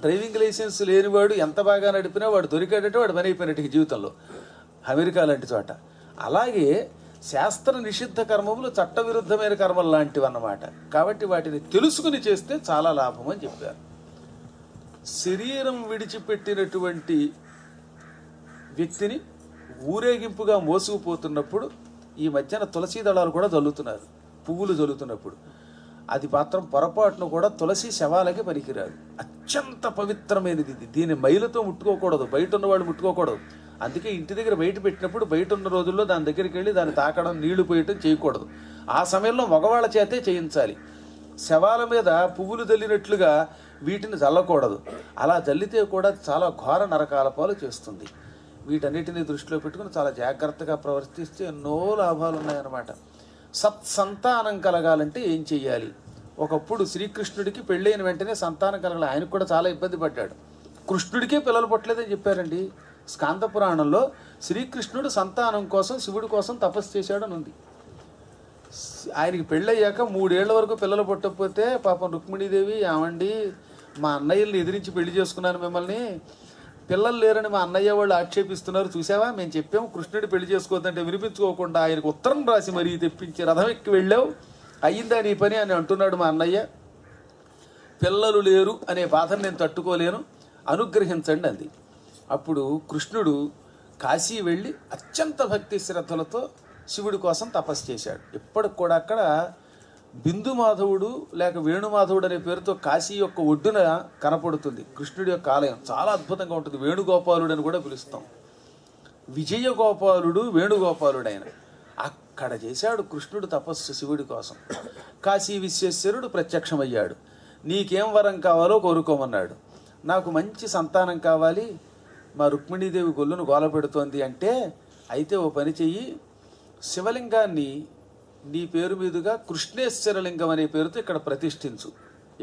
డ్రైవింగ్ లైసెన్స్ లేనివాడు ఎంత బాగా నడిపినా వాడు దొరికాడంటే వాడు పని అయిపోయినట్టు జీవితంలో, అమెరికా లాంటి చోట. అలాగే శాస్త్ర నిషిద్ధ కర్మములు చట్టవిరుద్ధమైన కర్మలు లాంటివి అన్నమాట. కాబట్టి వాటిని తెలుసుకుని చేస్తే చాలా లాభం అని చెప్పారు. శరీరం విడిచిపెట్టినటువంటి వ్యక్తిని ఊరేగింపుగా మోసుకుపోతున్నప్పుడు ఈ మధ్యన తులసీ దళాలు కూడా జల్లుతున్నారు, పువ్వులు జల్లుతున్నప్పుడు. అది మాత్రం పొరపాటును కూడా తులసి శవాలకి పనికిరాదు. అత్యంత పవిత్రమైనది ఇది. దీన్ని మైలతో ముట్టుకోకూడదు, బయట ఉన్నవాళ్ళు ముట్టుకోకూడదు. అందుకే ఇంటి దగ్గర బయట పెట్టినప్పుడు బయట ఉన్న రోజుల్లో దాని దగ్గరికి వెళ్ళి దాన్ని తాకడం, నీళ్లు పోయటం చేయకూడదు. ఆ సమయంలో మగవాళ్ళ చేతే చేయించాలి. శవాల మీద పువ్వులు జల్లినట్లుగా వీటిని జల్లకూడదు. అలా జల్లితే కూడా చాలా ఘోర నరకాల పాలు చేస్తుంది. వీటన్నిటిని దృష్టిలో పెట్టుకుని చాలా జాగ్రత్తగా ప్రవర్తిస్తే ఎన్నో లాభాలు ఉన్నాయన్నమాట. సత్సంతానం కలగాలంటే ఏం చెయ్యాలి? ఒకప్పుడు శ్రీకృష్ణుడికి పెళ్ళైన వెంటనే సంతానం కలగాలి. ఆయనకు కూడా చాలా ఇబ్బంది పడ్డాడు. కృష్ణుడికే పిల్లలు పుట్టలేదని చెప్పారండి. స్కాంద పురాణంలో శ్రీకృష్ణుడు సంతానం కోసం శివుడి కోసం తపస్సు చేశాడని ఉంది. ఆయనకి పెళ్ళయ్యాక 3 ఏళ్ల వరకు పిల్లలు పుట్టకపోతే పాపం రుక్మిణీదేవి, ఏమండి మా అన్నయ్యల్ని ఎదిరించి పెళ్లి చేసుకున్నాను, మిమ్మల్ని పిల్లలు లేరని మా అన్నయ్య వాళ్ళు ఆక్షేపిస్తున్నారు, చూసావా మేము చెప్పాము కృష్ణుడి పెళ్లి చేసుకోవద్దంటే వినిపించుకోకుండా ఆయనకు ఉత్తరం రాసి మరీ తెప్పించి రథం ఎక్కి వెళ్ళావు, అయ్యిందా నీ పని అని అంటున్నాడు మా అన్నయ్య. పిల్లలు లేరు అనే బాధను నేను తట్టుకోలేను, అనుగ్రహించండి అంది. అప్పుడు కృష్ణుడు కాశీ వెళ్ళి అత్యంత భక్తి శ్రద్ధలతో శివుడి కోసం తపస్సు చేశాడు. ఇప్పటికి కూడా అక్కడ బిందు మాధవుడు లేక వేణుమాధవుడు అనే పేరుతో కాశీ యొక్క ఒడ్డున కనపడుతుంది కృష్ణుడి యొక్క ఆలయం. చాలా అద్భుతంగా ఉంటుంది. వేణుగోపాలుడు అని కూడా పిలుస్తాం. విజయగోపాలుడు వేణుగోపాలుడు ఆయన. అక్కడ చేశాడు కృష్ణుడు తపస్సు శివుడి కోసం. కాశీ విశ్వేశ్వరుడు ప్రత్యక్షమయ్యాడు. నీకేం వరం కావాలో కోరుకోమన్నాడు. నాకు మంచి సంతానం కావాలి, మా రుక్మిణీదేవి గొల్లును గోల పెడుతోంది అంటే, అయితే ఓ పని చెయ్యి, శివలింగాన్ని నీ పేరు మీదుగా కృష్ణేశ్వరలింగం అనే పేరుతో ఇక్కడ ప్రతిష్ఠించు.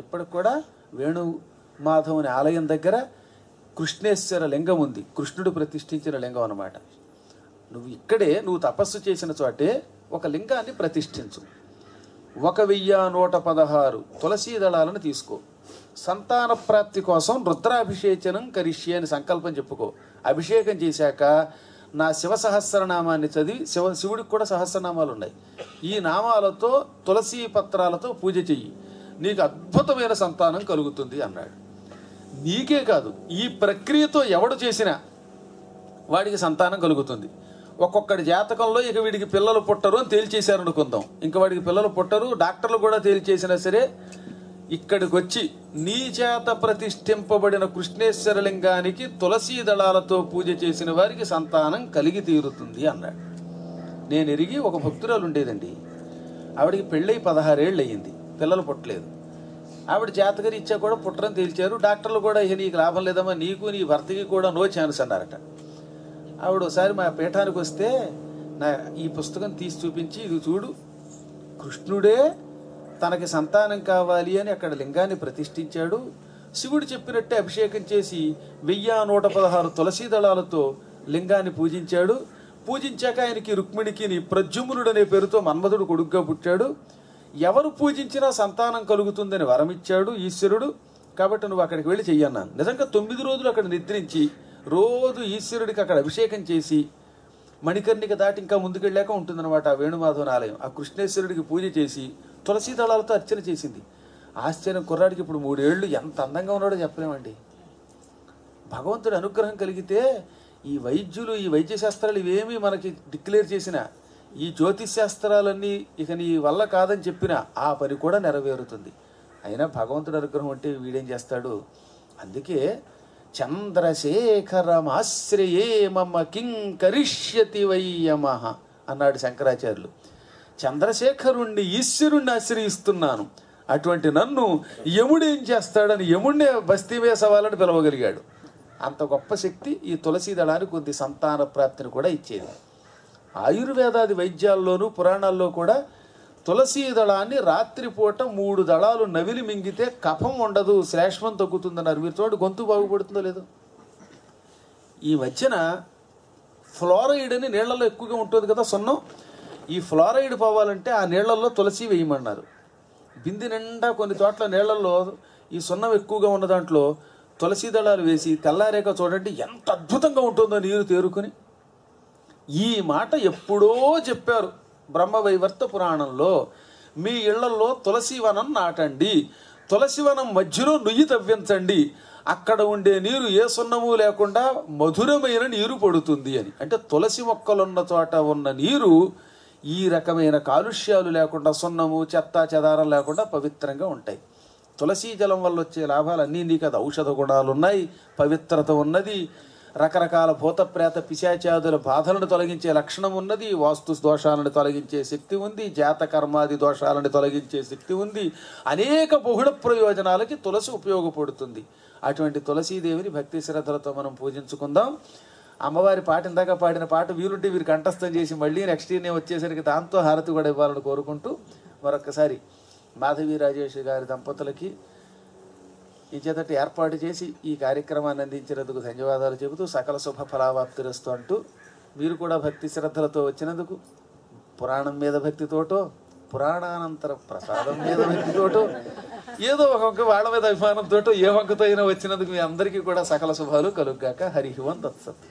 ఇప్పటికి కూడా వేణుమాధవుని ఆలయం దగ్గర కృష్ణేశ్వర లింగం ఉంది, కృష్ణుడు ప్రతిష్ఠించిన లింగం అన్నమాట. నువ్వు తపస్సు చేసిన చోటే ఒక లింగాన్ని ప్రతిష్ఠించు. 1116 తులసీ దళాలను తీసుకో. సంతాన ప్రాప్తి కోసం రుద్రాభిషేచనం కరిష్యే అని సంకల్పం చెప్పుకో. అభిషేకం చేశాక నా శివ సహస్రనామాన్ని చదివి, శివుడికి కూడా సహస్రనామాలు ఉన్నాయి, ఈ నామాలతో తులసీ పత్రాలతో పూజ చెయ్యి, నీకు అద్భుతమైన సంతానం కలుగుతుంది అన్నాడు. నీకే కాదు, ఈ ప్రక్రియతో ఎవడు చేసినా వాడికి సంతానం కలుగుతుంది. ఒక్కొక్కడి జాతకంలో ఇక వీడికి పిల్లలు పుట్టరు అని తేల్చేశారు అనుకుందాం, ఇంకా వాడికి పిల్లలు పుట్టరు, డాక్టర్లు కూడా తేల్చేసినా సరే ఇక్కడికి వచ్చి నీ చేత ప్రతిష్ఠింపబడిన కృష్ణేశ్వరలింగానికి తులసీ దళాలతో పూజ చేసిన వారికి సంతానం కలిగి తీరుతుంది అన్నాడు. నేను ఎరిగి ఒక భక్తురాలు ఉండేదండి, ఆవిడికి పెళ్ళై 16 ఏళ్ళు అయ్యింది, పిల్లలు పుట్టలేదు. ఆవిడ జాతకరీత్యా కూడా పుట్టరని తేల్చారు. డాక్టర్లు కూడా ఇక నీకు లాభం లేదమ్మా, నీకు నీ భర్తకి కూడా నో ఛాన్స్ అన్నారట. ఆవిడ ఒకసారి మా పీఠానికి వస్తే ఈ పుస్తకం తీసి చూపించి, ఇది చూడు, కృష్ణుడే తనకి సంతానం కావాలి అని అక్కడ లింగాన్ని ప్రతిష్ఠించాడు, శివుడు చెప్పినట్టే అభిషేకం చేసి 1116 తులసీ దళాలతో లింగాన్ని పూజించాడు. పూజించాక ఆయనకి రుక్మిణికి ప్రద్యుమ్నుడు అనే పేరుతో మన్మధుడు కొడుకుగా పుట్టాడు. ఎవరు పూజించినా సంతానం కలుగుతుందని వరమిచ్చాడు ఈశ్వరుడు. కాబట్టి నువ్వు అక్కడికి వెళ్ళి చెయ్యన్నాను. నిజంగా 9 రోజులు అక్కడ నిద్రించి రోజు ఈశ్వరుడికి అక్కడ అభిషేకం చేసి, మణికర్ణిక దాటి ఇంకా ముందుకెళ్ళాక ఉంటుందన్నమాట ఆ వేణుమాధవన్ ఆలయం. ఆ కృష్ణేశ్వరుడికి పూజ చేసి తులసీ దళాలతో అర్చన చేసింది. ఆశ్చర్యం, కుర్రాడికి ఇప్పుడు 3 ఏళ్ళు, ఎంత అందంగా ఉన్నాడో చెప్పలేమండి. భగవంతుడి అనుగ్రహం కలిగితే ఈ వైద్యులు, ఈ వైద్య శాస్త్రాలు ఇవేమీ మనకి డిక్లేర్ చేసిన, ఈ జ్యోతిష్ శాస్త్రాలన్నీ ఇక నీ వల్ల కాదని చెప్పినా ఆ పని కూడా నెరవేరుతుంది. అయినా భగవంతుడి అనుగ్రహం అంటే వీడేం చేస్తాడు. అందుకే చంద్రశేఖరమాశ్రయే మమ కిం కరిష్యతి వయ్యమః అన్నాడు శంకరాచార్యులు. చంద్రశేఖరుణ్ణి, ఈశ్వరుణ్ణి ఆశ్రయిస్తున్నాను, అటువంటి నన్ను యముడేం చేస్తాడని యముడినే బస్తీ వేసవాలని పిలవగలిగాడు. అంత గొప్ప శక్తి ఈ తులసీ దళానికి కొద్ది సంతాన ప్రాప్తిని కూడా ఇచ్చేది. ఆయుర్వేదాది వైద్యాల్లోనూ పురాణాల్లో కూడా తులసీ దళాన్ని రాత్రిపూట 3 దళాలు నవిలి మింగితే కఫం ఉండదు, శ్లేష్మం తగ్గుతుందన్నారు. మీరు చూడండి, గొంతు బాగుపడుతుందో లేదో. ఈ మధ్యన ఫ్లోరైడ్ అని నీళ్లలో ఎక్కువగా ఉంటుంది కదా, సున్నం. ఈ ఫ్లోరైడ్ పోవాలంటే ఆ నీళ్లలో తులసి వేయమన్నారు. బింది నిండా కొన్ని చోట్ల నీళ్లలో ఈ సున్నం ఎక్కువగా ఉన్న దాంట్లో తులసి దళాలు వేసి తెల్లారేక చూడండి ఎంత అద్భుతంగా ఉంటుందో నీరు తేరుకుని. ఈ మాట ఎప్పుడో చెప్పారు బ్రహ్మవైవర్త పురాణంలో. మీ ఇళ్లలో తులసివనం నాటండి, తులసివనం మధ్యలో నుయ్యి తవ్వించండి, అక్కడ ఉండే నీరు ఏ సున్నము లేకుండా మధురమైన నీరు పడుతుంది అని. అంటే తులసి మొక్కలున్న చోట ఉన్న నీరు ఈ రకమైన కాలుష్యాలు లేకుండా, సున్నము చెత్త చెదారం లేకుండా పవిత్రంగా ఉంటాయి. తులసీ జలం వల్ల వచ్చే లాభాలు అన్నీ కదా. ఔషధ గుణాలు ఉన్నాయి, పవిత్రత ఉన్నది, రకరకాల భూతప్రేత పిశాచాదుల బాధలను తొలగించే లక్షణం ఉన్నది, వాస్తు దోషాలను తొలగించే శక్తి ఉంది, జాతకర్మాది దోషాలను తొలగించే శక్తి ఉంది. అనేక బహుళ ప్రయోజనాలకి తులసి ఉపయోగపడుతుంది. అటువంటి తులసీదేవిని భక్తి శ్రద్ధలతో మనం పూజించుకుందాం. అమ్మవారి పాట, ఇందాక పాడిన పాట వీలుంటే వీరు కంఠస్థం చేసి మళ్ళీ నెక్స్ట్ ఇయర్ వచ్చేసరికి దాంతో హారతి కూడా ఇవ్వాలని కోరుకుంటూ మరొకసారి మాధవి రాజేష్ గారి దంపతులకి ఈ చేతటి ఏర్పాటు చేసి ఈ కార్యక్రమాన్ని అందించినందుకు ధన్యవాదాలు చెబుతూ సకల శుభ ఫలావాప్తిరస్తూ అంటూ, మీరు కూడా భక్తి శ్రద్ధలతో వచ్చినందుకు, పురాణం మీద భక్తితోటో, పురాణానంతర ప్రసాదం మీద భక్తితోటో, ఏదో ఒక వాళ్ళ మీద అభిమానంతో ఏ వంకతో అయినా వచ్చినందుకు మీ అందరికీ కూడా సకల శుభాలు కలుగ్గాక. హరి ఓం తత్సత్.